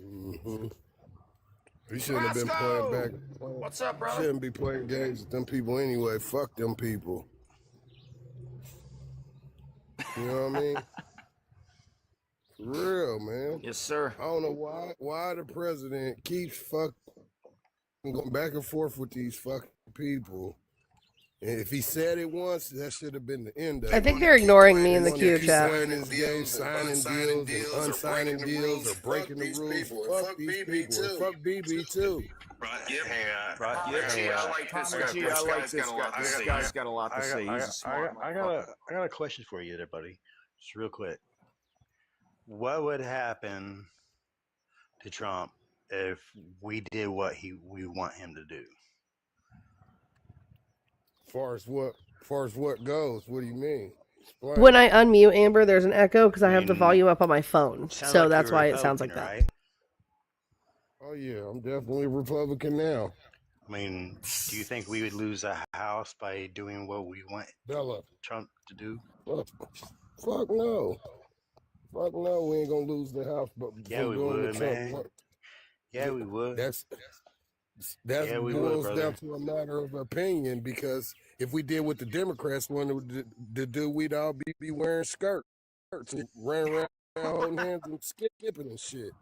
Mm-hmm. We shouldn't have been playing back. What's up, brother? Shouldn't be playing games with them people anyway. Fuck them people. You know what I mean? For real, man. Yes, sir. I don't know why the president keeps going back and forth with these fucking people. And if he said it once, that should have been the end of it. I think they're ignoring me in the queue chat. Playing this game, signing deals and unsigning deals or breaking the rules. Fuck these people. And fuck BB too. I like this guy. I like this guy. This guy's got a lot to say. He's a smart I got a question for you there, buddy. Just real quick. What would happen to Trump if we did what we want him to do? Far as what goes, what do you mean? Explain. When I unmute Amber, there's an echo because I have the volume up on my phone. Sounds So like that's you're a why it sounds like Republican, that. right? Oh yeah, I'm definitely a Republican now. I mean, do you think we would lose a house by doing what we want Bella. Trump to do? Fuck no. Fuck no, we ain't gonna lose the house, but Yeah, from we doing would, what Trump man. wants. Yeah, we would. That Yeah, we would, boils brother. down to a matter of opinion, because if we did what the Democrats wanted to do, we'd all be wearing skirts and running around holding hands and skipping and shit.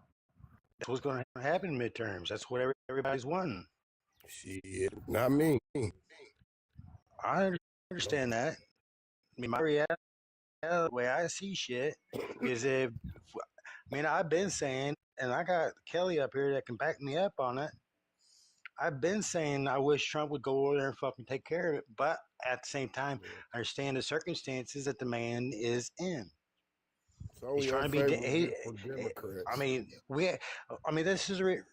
That's what's going to happen in midterms. That's what everybody's wanting. Shit, not me. I understand that. I mean, my reality, the way I see shit, is I've been saying, and I got Kelly up here that can back me up on it. I've been saying I wish Trump would go over there and fucking take care of it, but at the same time, I understand the circumstances that the man is in. He's trying to be. For Democrats.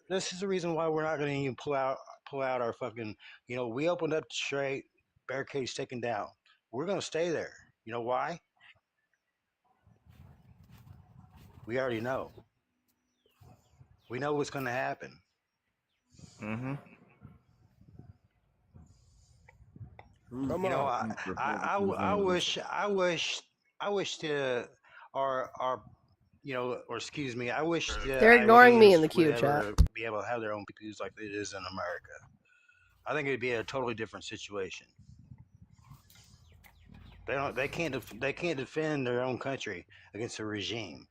This is the reason why we're not going to even pull out our fucking. We opened up straight, barricades taken down. We're going to stay there. You know why? We already know. We know what's going to happen. Mm-hmm. Come on. I wish the our or excuse me, I wish They're ignoring me in the queue, chat. Be able to have their own views like it is in America. I think it'd be a totally different situation. They can't defend their own country against a regime.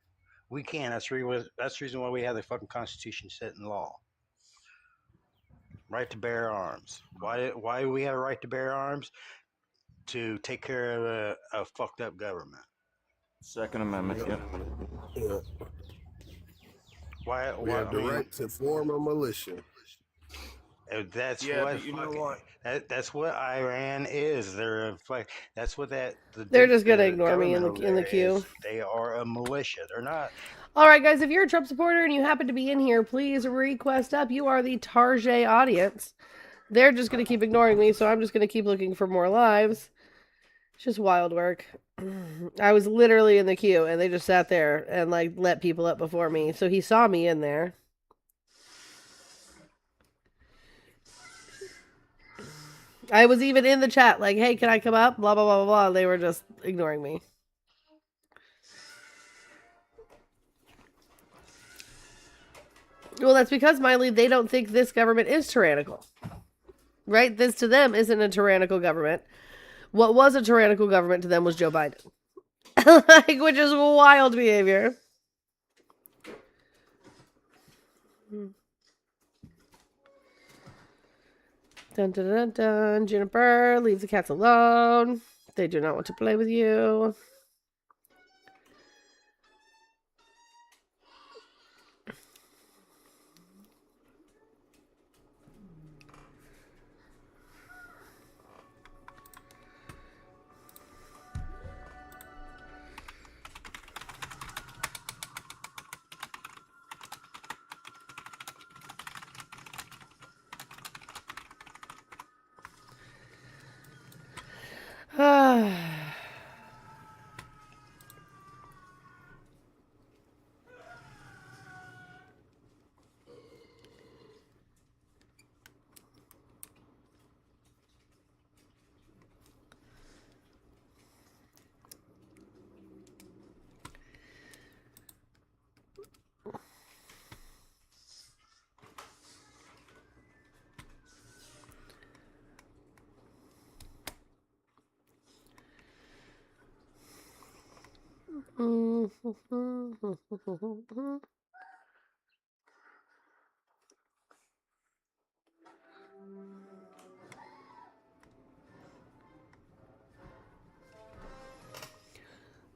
We can. That's the reason why we have the fucking Constitution set in law. Right to bear arms. Why do we have a right to bear arms? To take care of a fucked up government. Second Amendment. Yeah. Why? We have the right to form a militia. That's what. That's what Iran is. That's what that. They're just gonna ignore me in the queue. They are a militia. They're not. All right, guys. If you're a Trump supporter and you happen to be in here, please request up. You are the Tarjay audience. They're just gonna keep ignoring me, so I'm just gonna keep looking for more lives. It's just wild work. I was literally in the queue, and they just sat there and let people up before me. So he saw me in there. I was even in the chat, like, hey, can I come up? Blah, blah, blah, blah, blah. They were just ignoring me. Well, that's because, Miley, they don't think this government is tyrannical. Right? This, to them, isn't a tyrannical government. What was a tyrannical government to them was Joe Biden. Which is wild behavior. Dun, dun, dun, dun. Juniper, leave the cats alone. They do not want to play with you.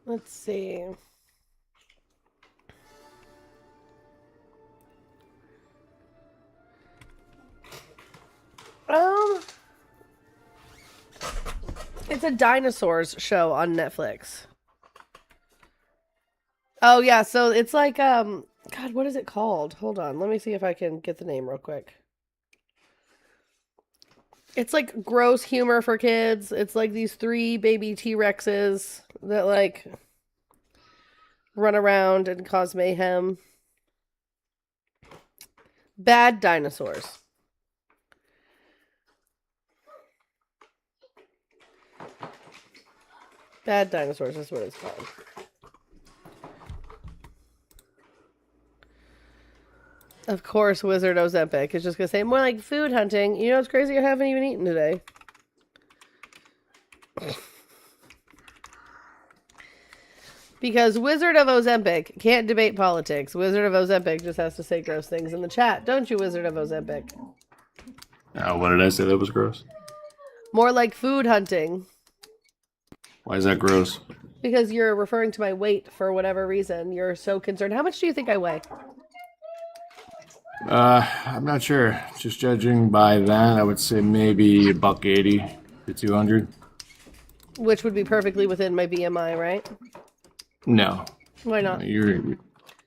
Let's see. It's a dinosaurs show on Netflix. Oh yeah, so it's like God, what is it called? Hold on, let me see if I can get the name real quick. It's like gross humor for kids. It's like these 3 baby T-Rexes that like run around and cause mayhem. Bad dinosaurs. Bad dinosaurs is what it's called. Of course, Wizard Ozempic is just going to say, more like food hunting. You know what's crazy? I haven't even eaten today. Because Wizard of Ozempic can't debate politics. Wizard of Ozempic just has to say gross things in the chat. Don't you, Wizard of Ozempic? What did I say that was gross? More like food hunting. Why is that gross? Because you're referring to my weight for whatever reason. You're so concerned. How much do you think I weigh? I'm not sure. Just judging by that, I would say maybe $180 to 200. Which would be perfectly within my BMI, right? No. Why not? You're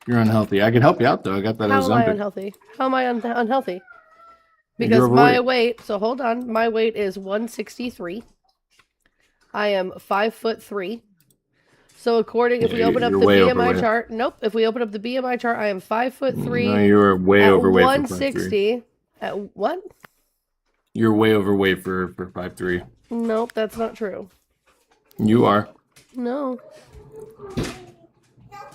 unhealthy. I can help you out though. I got that How am I Ozempic. unhealthy? How am I unhealthy? You're Because my overweight. weight, so hold on, my weight is 163. I am 5'3". So according, if we open up You're the way BMI overweight. chart, nope. If we open up the BMI chart, I am 5'3". No, you're way at overweight for 160. At what? You're way overweight for 5'3". Nope, that's not true. You are. No.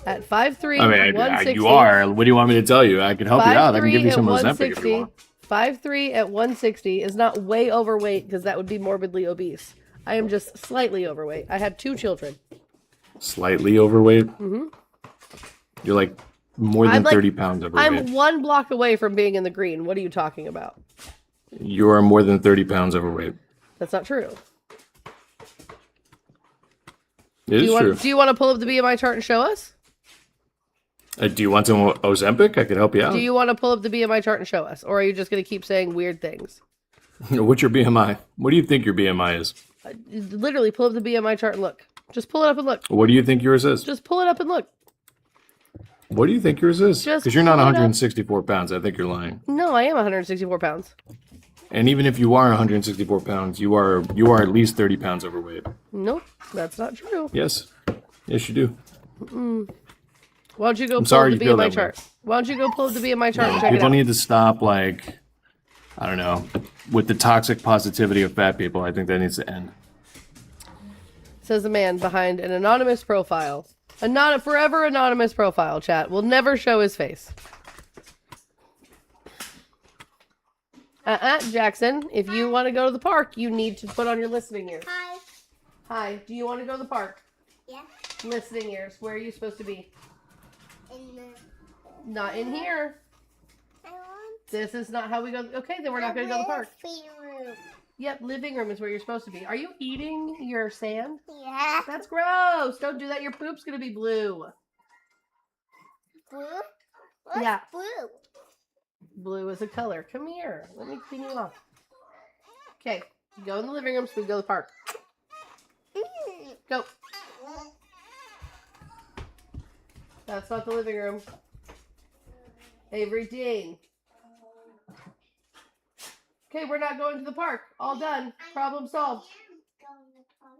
At 5'3", I mean, 160. you are. What do you want me to tell you? I can help you out. I can give you some Ozempic if you want. 5'3" at 160 is not way overweight because that would be morbidly obese. I am just slightly overweight. I have 2 children. Slightly overweight? Mm-hmm. You're like more than 30 pounds overweight. I'm 1 block away from being in the green. What are you talking about? You are more than 30 pounds overweight. That's not true. It is true. Do you want to pull up the BMI chart and show us? Do you want some Ozempic? I could help you out. Do you want to pull up the BMI chart and show us? Or are you just going to keep saying weird things? What's your BMI? What do you think your BMI is? Literally, pull up the BMI chart and look. Just pull it up and look. What do you think yours is? Just pull it up and look. What do you think yours is? Just Because you're not pull it up. 164 pounds. I think you're lying. No, I am 164 pounds. And even if you are 164 pounds, you are at least 30 pounds overweight. Nope, that's not true. Yes. Yes, you do. Mm-mm. Why don't you go I'm pull sorry up the you feel BMI that chart? Why don't you go pull up the BMI chart and check it People out? need to stop, like, I don't know, with the toxic positivity of fat people. I think that needs to end. Says the man behind an anonymous profile. A forever anonymous profile, chat. Will never show his face. Jackson, if you want to go to the park, you need to put on your listening ears. Hi. Hi, do you want to go to the park? Yeah. Listening ears, where are you supposed to be? In the. Not in here. I want. This is not how we go. Okay, then we're not going to go to the park. Room. Yep, living room is where you're supposed to be. Are you eating your sand? Yeah. That's gross. Don't do that. Your poop's going to be blue. Blue? What's Yeah. blue? Blue is a color. Come here. Let me clean you off. Okay, go in the living room so we can go to the park. Go. That's not the living room. Avery Dean. Okay, we're not going to the park. All done. Problem solved.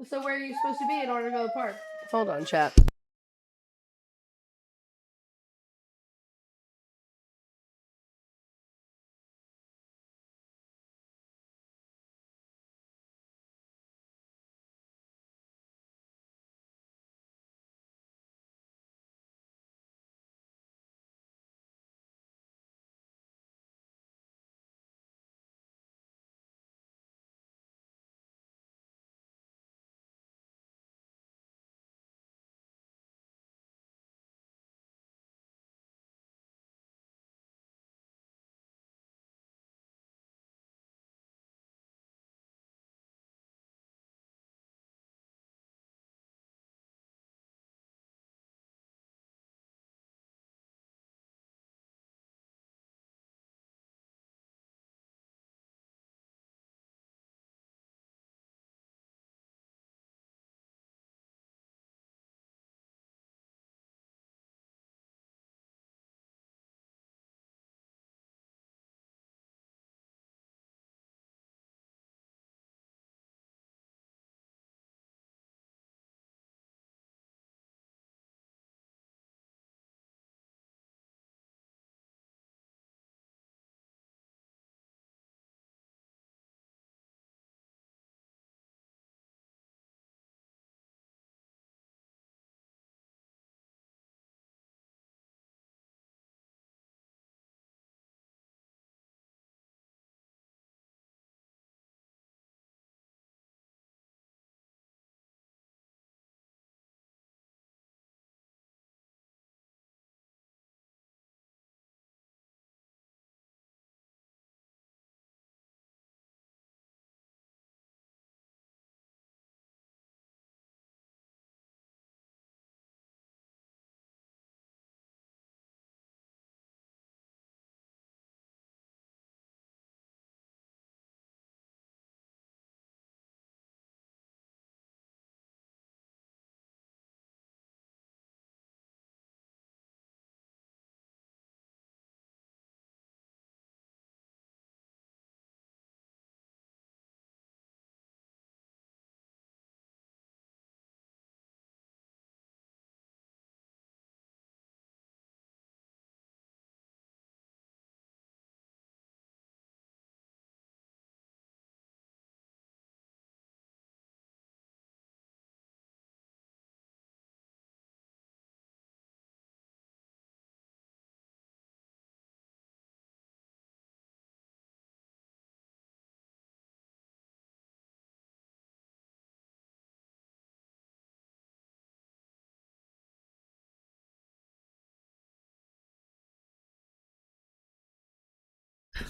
So where are you supposed to be in order to go to the park? Hold on, chat.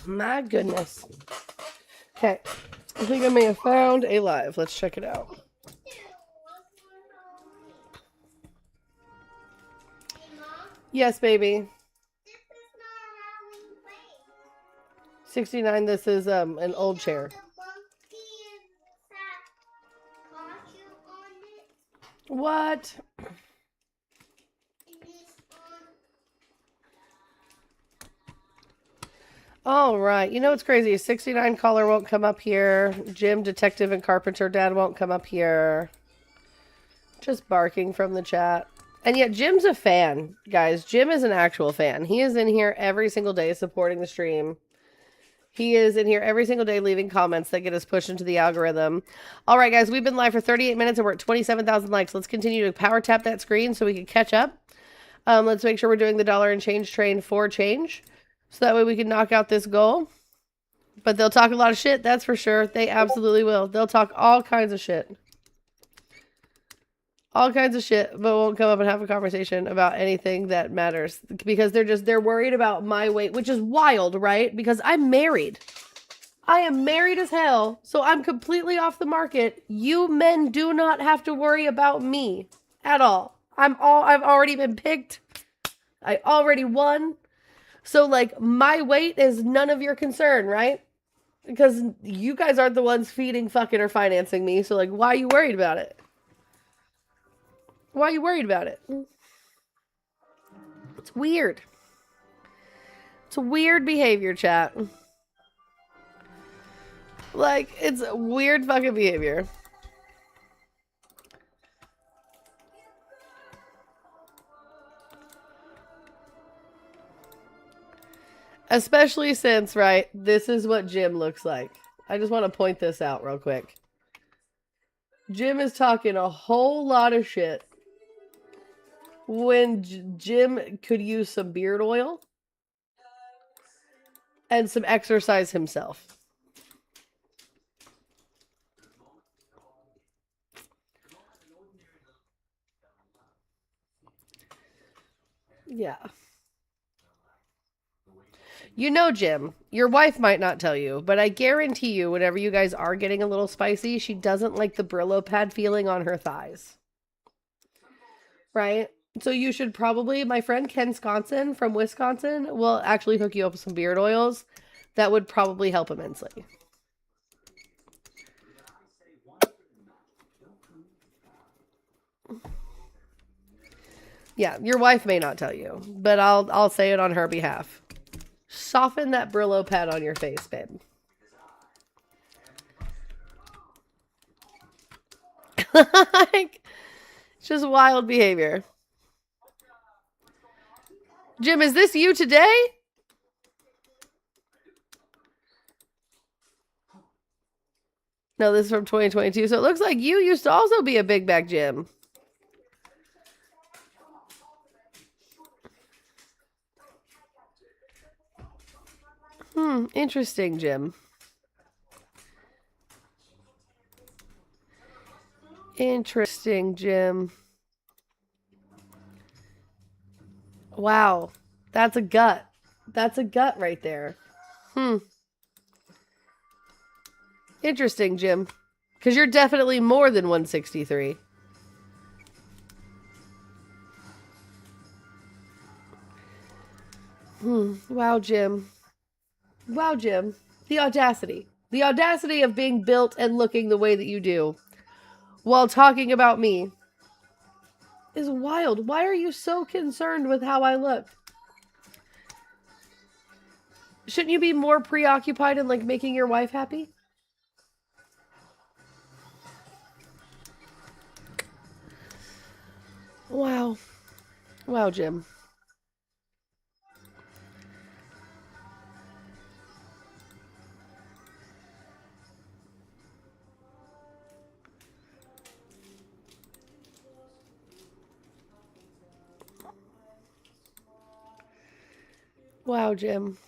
My goodness. Okay. I think I may have found a live. Let's check it out. Yes, baby. 69, this is an old chair. What? All right. You know what's crazy? 69 caller won't come up here. Jim, Detective, and Carpenter Dad won't come up here. Just barking from the chat. And yet Jim's a fan, guys. Jim is an actual fan. He is in here every single day supporting the stream. He is in here every single day leaving comments that get us pushed into the algorithm. All right, guys. We've been live for 38 minutes and we're at 27,000 likes. Let's continue to power tap that screen so we can catch up. Let's make sure we're doing the dollar and change train for change. So that way we can knock out this goal. But they'll talk a lot of shit, that's for sure. They absolutely will. They'll talk all kinds of shit. All kinds of shit, but won't come up and have a conversation about anything that matters. Because they're worried about my weight, which is wild, right? Because I'm married. I am married as hell, so I'm completely off the market. You men do not have to worry about me at all. I've already been picked. I already won. So, like, my weight is none of your concern, right? Because you guys aren't the ones feeding, fucking, or financing me. So, like, why are you worried about it? Why are you worried about it? It's weird. It's a weird behavior, chat. Like, it's weird fucking behavior. Especially since, right, this is what Jim looks like. I just want to point this out real quick. Jim is talking a whole lot of shit when Jim could use some beard oil and some exercise himself. Yeah. You know, Jim, your wife might not tell you, but I guarantee you, whenever you guys are getting a little spicy, she doesn't like the Brillo pad feeling on her thighs. Right? So you should probably, my friend Ken Sconson from Wisconsin will actually hook you up with some beard oils. That would probably help immensely. Yeah, your wife may not tell you, but I'll say it on her behalf. Soften that Brillo pad on your face, babe. Like, it's just wild behavior. Jim, is this you today? No, this is from 2022. So it looks like you used to also be a big back Jim. Interesting, Jim. Interesting, Jim. Wow. That's a gut. That's a gut right there. Interesting, Jim. Because you're definitely more than 163. Wow, Jim. Wow, Jim. The audacity. The audacity of being built and looking the way that you do while talking about me is wild. Why are you so concerned with how I look? Shouldn't you be more preoccupied in, like, making your wife happy? Wow. Wow, Jim. Wow, Jim.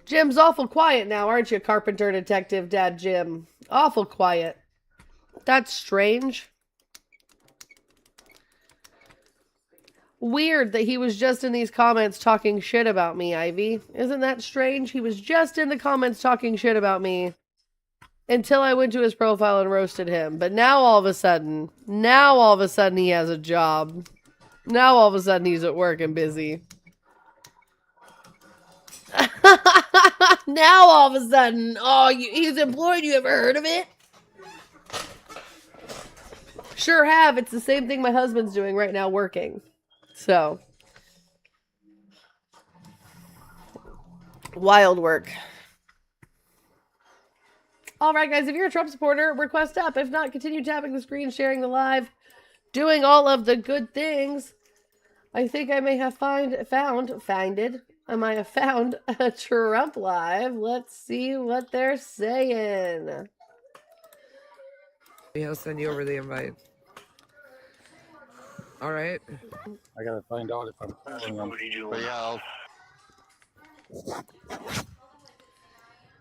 Jim's awful quiet now, aren't you, Carpenter Detective Dad Jim? Awful quiet. That's strange. Weird that he was just in these comments talking shit about me, Ivy. Isn't that strange? He was just in the comments talking shit about me until I went to his profile and roasted him. But now all of a sudden he has a job. Now all of a sudden he's at work and busy. Now all of a sudden, he's employed. You ever heard of it? Sure have. It's the same thing my husband's doing right now, working. So, wild work. All right, guys, if you're a Trump supporter, request up. If not, continue tapping the screen, sharing the live, doing all of the good things. I think I may have found a Trump live. Let's see what they're saying. He'll send you over the invite. All right. I gotta find out if I'm following them. But yeah,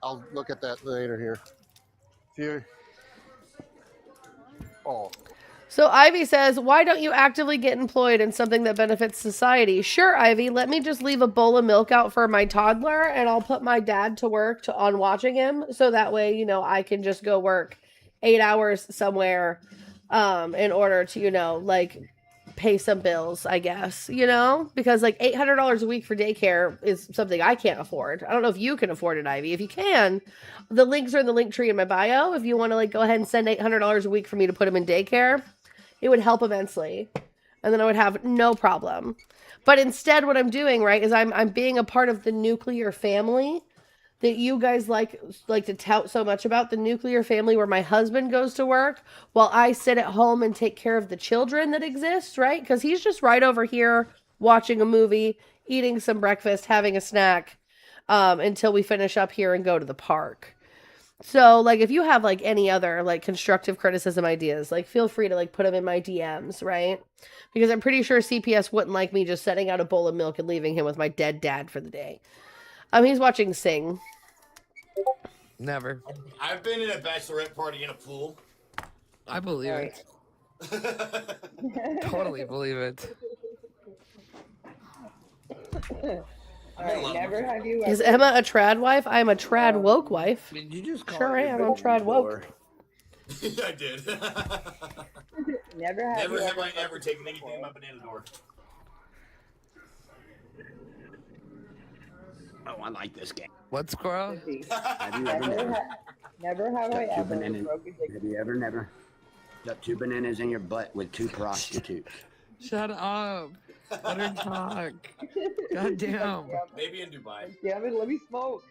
I'll look at that later here. Here. Oh. So Ivy says, why don't you actively get employed in something that benefits society? Sure, Ivy, let me just leave a bowl of milk out for my toddler and I'll put my dad to work on watching him. So that way, you know, I can just go work 8 hours somewhere in order to, you know, like pay some bills, I guess, you know, because like $800 a week for daycare is something I can't afford. I don't know if you can afford it, Ivy. If you can, the links are in the link tree in my bio. If you want to like go ahead and send $800 a week for me to put him in daycare, it would help immensely. And then I would have no problem. But instead what I'm doing, right, is I'm being a part of the nuclear family that you guys like to tout so much about, the nuclear family where my husband goes to work while I sit at home and take care of the children that exist, right? Because he's just right over here watching a movie, eating some breakfast, having a snack, until we finish up here and go to the park. So, like, if you have, like, any other, like, constructive criticism ideas, like, feel free to, like, put them in my DMs, right? Because I'm pretty sure CPS wouldn't like me just setting out a bowl of milk and leaving him with my dead dad for the day. He's watching Sing. Never. I've been in a bachelorette party in a pool. I believe it. Totally believe it. Never have you Is Emma a trad wife? I'm a trad woke wife. Did you just call Sure it am. your I'm trad woke. door? I did. Never have Never you have I ever taken anything in my banana door. Oh, I like this game. What, Squirrel? Have you ever never? Never have I Got two ever bananas. broken the Have you ever never? Got 2 bananas in your butt with 2 prostitutes. Shut up. Let her talk. God damn. Maybe in Dubai. Damn it, let me smoke.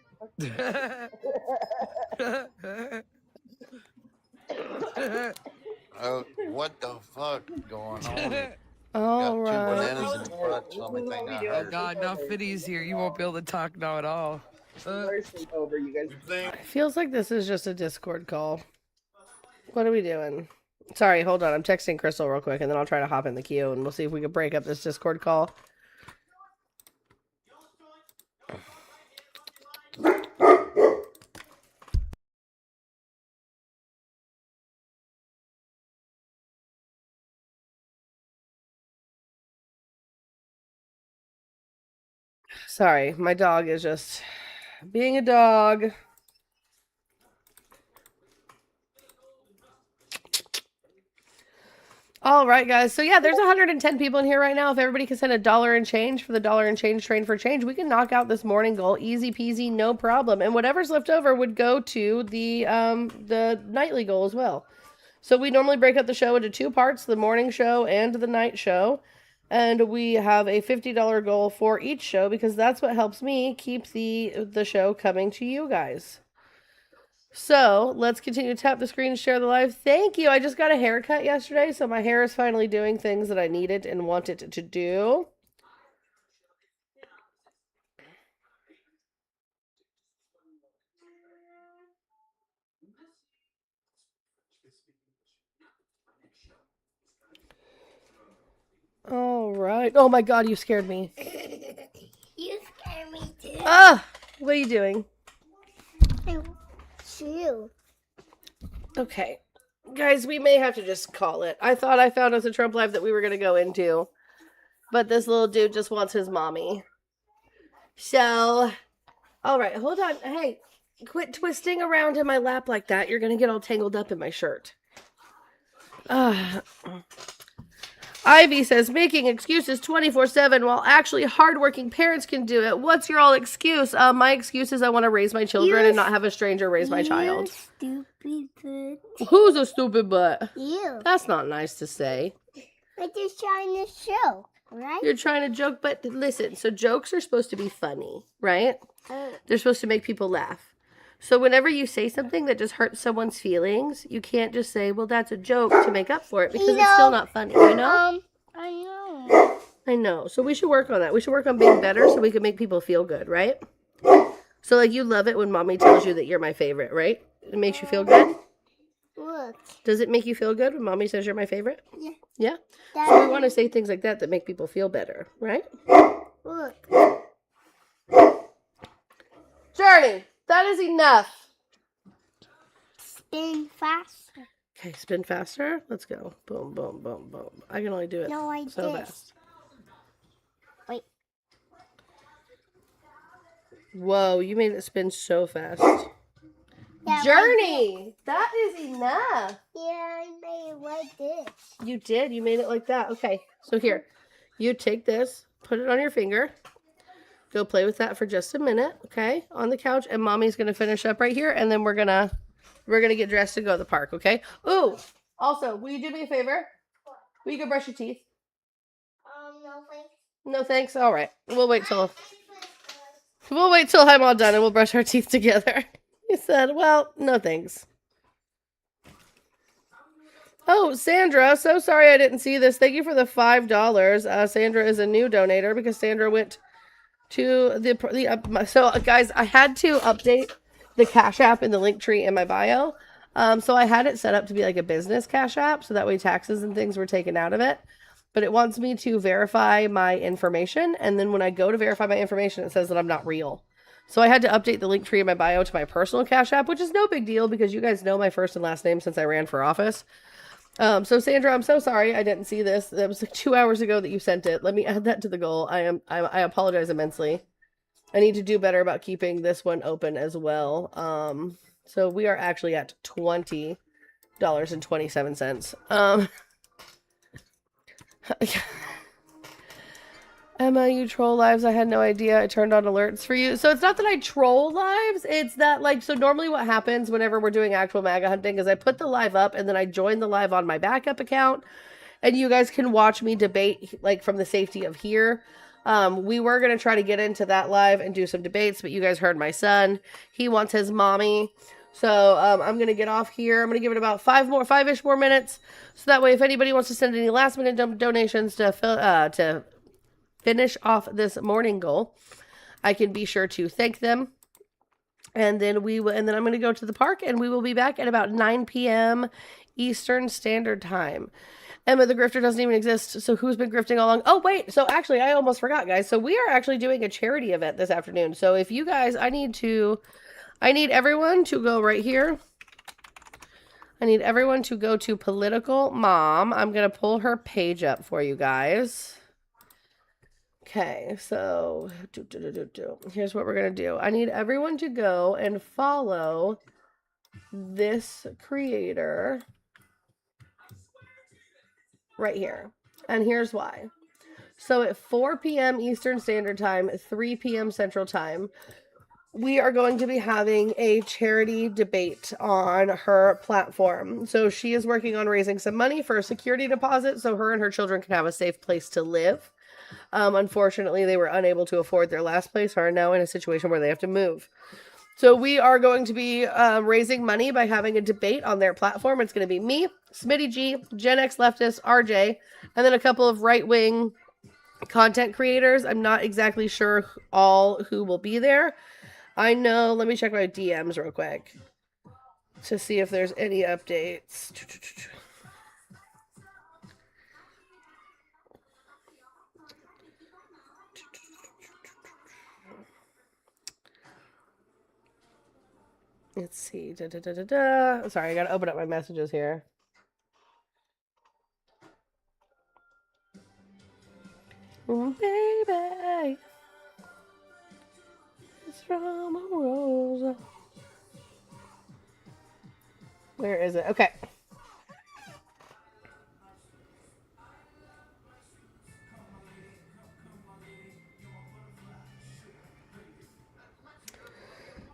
Oh, what the fuck going on? All Got 2 right. bananas in the butt. It's the only thing I Oh heard. God, now Fiddy's here. You won't be able to talk now at all. Over, you guys. It feels like this is just a Discord call. What are we doing? Sorry, hold on. I'm texting Crystal real quick, and then I'll try to hop in the queue, and we'll see if we can break up this Discord call. Sorry, my dog is just being a dog. All right, guys. So yeah, there's 110 people in here right now. If everybody can send $1 and change for the $1 and change train for change, we can knock out this morning goal easy peasy, no problem. And whatever's left over would go to the nightly goal as well. So we normally break up the show into 2 parts, the morning show and the night show. And we have a $50 goal for each show because that's what helps me keep the show coming to you guys. So let's continue to tap the screen and share the live. Thank you. I just got a haircut yesterday, so my hair is finally doing things that I needed and wanted to do. All right. Oh my God, you scared me. You scare me too. Ah, what are you doing? Shoot. Okay. Guys, we may have to just call it. I thought I found us a Trump live that we were going to go into. But this little dude just wants his mommy. So, all right, hold on. Hey, quit twisting around in my lap like that. You're going to get all tangled up in my shirt. Ivy says, making excuses 24/7 while actually hardworking parents can do it. What's your all excuse? My excuse is I want to raise my children and not have a stranger raise my child. Stupid butt. Who's a stupid butt? You. That's not nice to say. I'm just trying to show, right? You're trying to joke, but listen, so jokes are supposed to be funny, right? They're supposed to make people laugh. So whenever you say something that just hurts someone's feelings, you can't just say, well, that's a joke to make up for it, because it's still not funny, you know? I know. I know. So we should work on that. We should work on being better so we can make people feel good, right? So, like, you love it when mommy tells you that you're my favorite, right? It makes you feel good? Look. Does it make you feel good when mommy says you're my favorite? Yeah. Yeah? Daddy. So we want to say things like that make people feel better, right? Look. Journey, that is enough. Spin faster. Okay, spin faster. Let's go. Boom, boom, boom, boom. I can only do it so fast. Wait. Whoa, you made it spin so fast. Yeah, Journey, that is enough. Yeah, I made it like this. You did. You made it like that. Okay, so here, you take this, put it on your finger. Go play with that for just a minute, okay? On the couch, and mommy's gonna finish up right here, and then we're gonna get dressed to go to the park, okay? Ooh, also, will you do me a favor? Will you go brush your teeth? No thanks. No thanks. All right, we'll wait till I'm all done, and we'll brush our teeth together. He said, "Well, no thanks." Oh, Sandra, so sorry I didn't see this. Thank you for the $5. Sandra is a new donator because Sandra went to so guys, I had to update the Cash App in the link tree in my bio. So I had it set up to be like a business Cash App, so that way taxes and things were taken out of it. But it wants me to verify my information, and then when I go to verify my information, it says that I'm not real. So I had to update the link tree in my bio to my personal Cash App, which is no big deal because you guys know my first and last name since I ran for office. So Sandra, I'm so sorry I didn't see this. That was like 2 hours ago that you sent it. Let me add that to the goal. I apologize immensely. I need to do better about keeping this one open as well. So we are actually at $20.27. Emma, you troll lives. I had no idea. I turned on alerts for you. So it's not that I troll lives. It's that, like, so normally what happens whenever we're doing actual MAGA hunting is I put the live up and then I join the live on my backup account. And you guys can watch me debate, like, from the safety of here. We were going to try to get into that live and do some debates, but you guys heard my son. He wants his mommy. So I'm going to get off here. I'm going to give it about 5-ish more minutes. So that way, if anybody wants to send any last minute donations to finish off this morning goal, I can be sure to thank them. And then I'm going to go to the park, and we will be back at about 9 p.m. Eastern Standard Time. Emma, the grifter doesn't even exist, so who's been grifting all along? Oh, wait, so actually, I almost forgot, guys. So we are actually doing a charity event this afternoon. So if you guys, I need everyone to go right here. I need everyone to go to Political Mom. I'm going to pull her page up for you guys. Okay, so here's what we're going to do. I need everyone to go and follow this creator right here. And here's why. So at 4 p.m. Eastern Standard Time, 3 p.m. Central Time, we are going to be having a charity debate on her platform. So she is working on raising some money for a security deposit so her and her children can have a safe place to live. Unfortunately, they were unable to afford their last place, are now in a situation where they have to move. So we are going to be raising money by having a debate on their platform. It's going to be me, Smitty G, Gen X leftist, RJ, and then a couple of right-wing content creators. I'm not exactly sure all who will be there. I know, let me check my DMs real quick to see if there's any updates. Let's see. Sorry, I gotta open up my messages here. Where is it? Okay.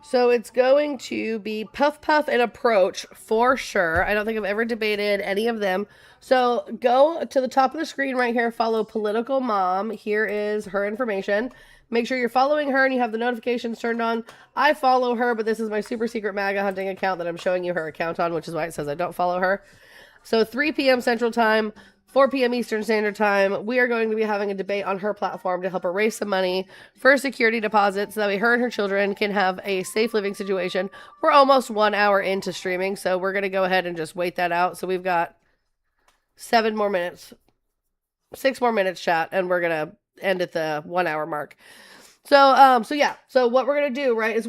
So it's going to be Puff Puff and Approach for sure. I don't think I've ever debated any of them. So go to the top of the screen right here, follow Political Mom. Here is her information. Make sure you're following her and you have the notifications turned on. I follow her, but this is my super secret MAGA hunting account that I'm showing you her account on, which is why it says I don't follow her. So 3 p.m. Central Time, 4 p.m. Eastern Standard Time, we are going to be having a debate on her platform to help her raise some money for security deposits so that way her and her children can have a safe living situation. We're almost 1 hour into streaming, so we're going to go ahead and just wait that out. So we've got 7 more minutes, 6 more minutes chat, and we're going to end at the 1 hour mark. So yeah. So what we're going to do, right, is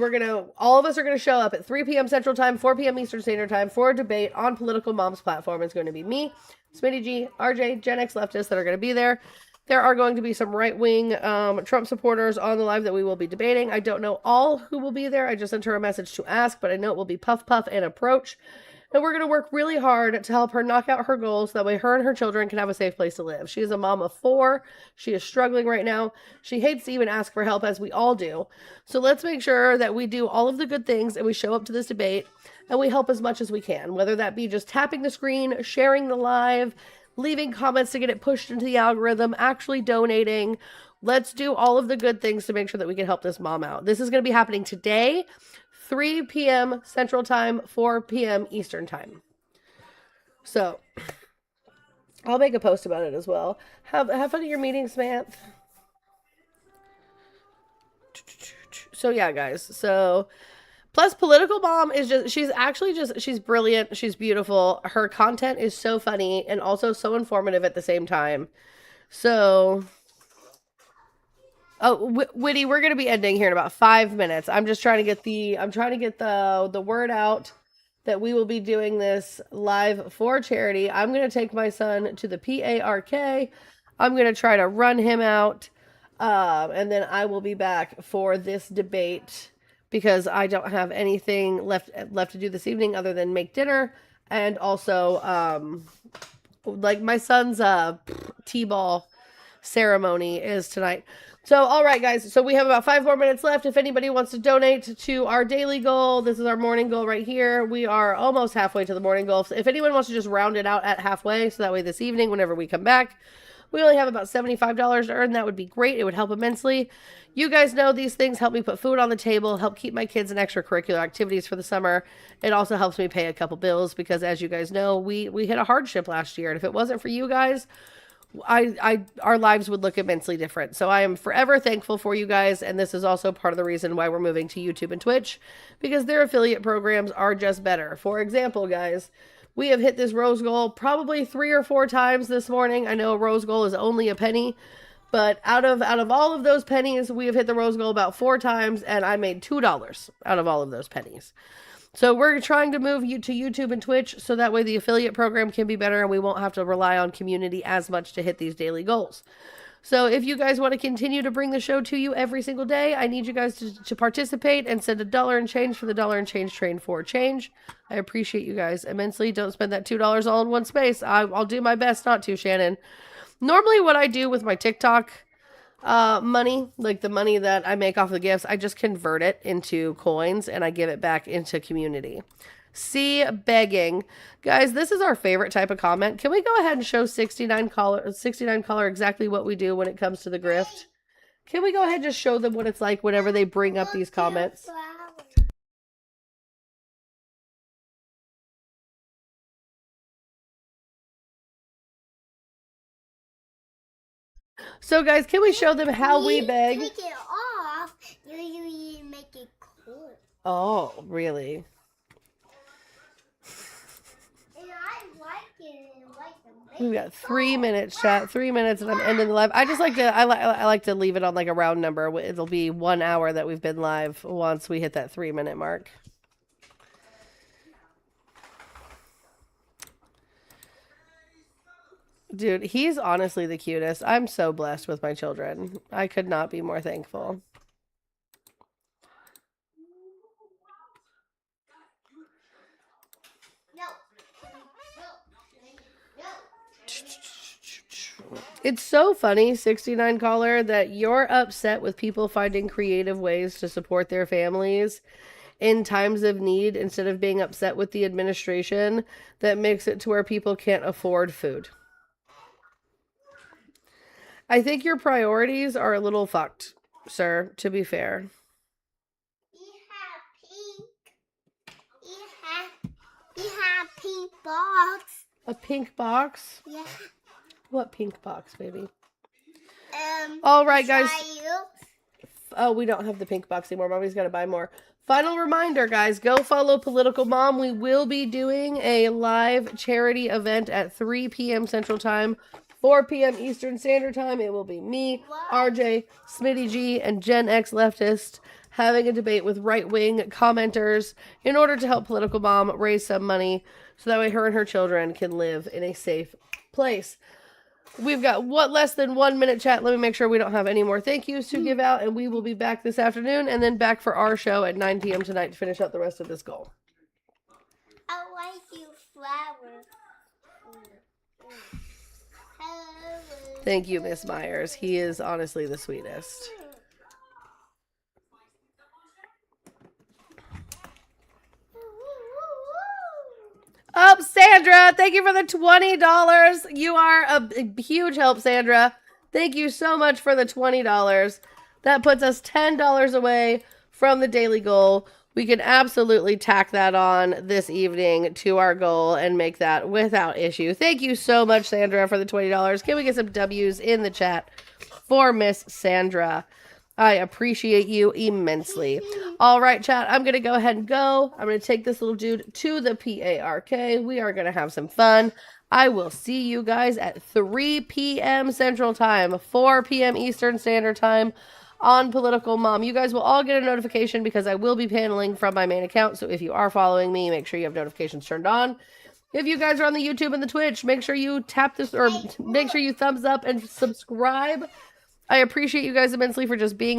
all of us are going to show up at 3 p.m. Central Time, 4 p.m. Eastern Standard Time for a debate on Political Mom's platform. It's going to be me, Smitty G, RJ, Gen X leftists that are going to be there. There are going to be some right-wing Trump supporters on the live that we will be debating. I don't know all who will be there. I just sent her a message to ask, but I know it will be Puff Puff and Approach. And we're going to work really hard to help her knock out her goals so that way her and her children can have a safe place to live. She is a mom of 4. She is struggling right now. She hates to even ask for help, as we all do. So let's make sure that we do all of the good things and we show up to this debate and we help as much as we can, whether that be just tapping the screen, sharing the live, leaving comments to get it pushed into the algorithm, actually donating. Let's do all of the good things to make sure that we can help this mom out. This is going to be happening today. 3 p.m. Central Time, 4 p.m. Eastern Time. So, I'll make a post about it as well. Have fun at your meeting, Samantha. So, yeah, guys. So, plus Political Mom is she's brilliant. She's beautiful. Her content is so funny and also so informative at the same time. So... Oh, Witty, we're gonna be ending here in about 5 minutes. I'm just trying to get the word out that we will be doing this live for charity. I'm gonna take my son to the PARK. I'm gonna try to run him out, and then I will be back for this debate because I don't have anything left to do this evening other than make dinner and also like my son's t-ball ceremony is tonight. So, all right, guys. So we have about 5 more minutes left. If anybody wants to donate to our daily goal, this is our morning goal right here. We are almost halfway to the morning goal. So if anyone wants to just round it out at halfway, so that way this evening, whenever we come back, we only have about $75 to earn. That would be great. It would help immensely. You guys know these things help me put food on the table, help keep my kids in extracurricular activities for the summer. It also helps me pay a couple bills because, as you guys know, we hit a hardship last year. And if it wasn't for you guys, our lives would look immensely different. So I am forever thankful for you guys, and this is also part of the reason why we're moving to YouTube and Twitch, because their affiliate programs are just better. For example, guys, we have hit this rose goal probably 3 or 4 times this morning. I know a rose goal is only a penny, but out of all of those pennies, we have hit the rose goal about 4 times, and I made $2 out of all of those pennies. So we're trying to move you to YouTube and Twitch so that way the affiliate program can be better and we won't have to rely on community as much to hit these daily goals. So if you guys want to continue to bring the show to you every single day, I need you guys to participate and send $1 and change for the $1 and change train for change. I appreciate you guys immensely. Don't spend that $2 all in one space. I'll do my best not to, Shannon. Normally what I do with my TikTok money, like the money that I make off the gifts, I just convert it into coins and I give it back into community. See, begging. Guys, this is our favorite type of comment. Can we go ahead and show 69 caller exactly what we do when it comes to the grift? Can we go ahead and just show them what it's like whenever they bring up these comments? So, guys, can we show them how we beg? Take it off, you make it cool. Oh, really? And I like it. We've got 3 minutes, chat. 3 minutes, and I'm ending the live. I just like to, I like to leave it on like a round number. It'll be 1 hour that we've been live once we hit that 3-minute mark. Dude, he's honestly the cutest. I'm so blessed with my children. I could not be more thankful. No. It's so funny, 69 caller, that you're upset with people finding creative ways to support their families in times of need instead of being upset with the administration that makes it to where people can't afford food. I think your priorities are a little fucked, sir, to be fair. You have pink box. A pink box? Yeah. What pink box, baby? All right, guys. Oh, we don't have the pink box anymore. Mommy's got to buy more. Final reminder, guys. Go follow Political Mom. We will be doing a live charity event at 3 p.m. Central Time, 4 p.m. Eastern Standard Time. It will be me, RJ, Smitty G, and Gen X Leftist having a debate with right-wing commenters in order to help Political Mom raise some money so that way her and her children can live in a safe place. We've got less than 1 minute chat. Let me make sure we don't have any more thank yous to give out, and we will be back this afternoon and then back for our show at 9 p.m. tonight to finish out the rest of this goal. I like you, flower. Thank you, Miss Myers. He is honestly the sweetest. Oh, Sandra, thank you for the $20. You are a huge help, Sandra. Thank you so much for the $20. That puts us $10 away from the daily goal. We can absolutely tack that on this evening to our goal and make that without issue. Thank you so much, Sandra, for the $20. Can we get some W's in the chat for Miss Sandra? I appreciate you immensely. All right, chat, I'm going to go ahead and go. I'm going to take this little dude to the PARK. We are going to have some fun. I will see you guys at 3 p.m. Central Time, 4 p.m. Eastern Standard Time on Political Mom. You guys will all get a notification because I will be paneling from my main account. So if you are following me, make sure you have notifications turned on. If you guys are on the YouTube and the Twitch, make sure you tap this or make sure you thumbs up and subscribe. I appreciate you guys immensely for just being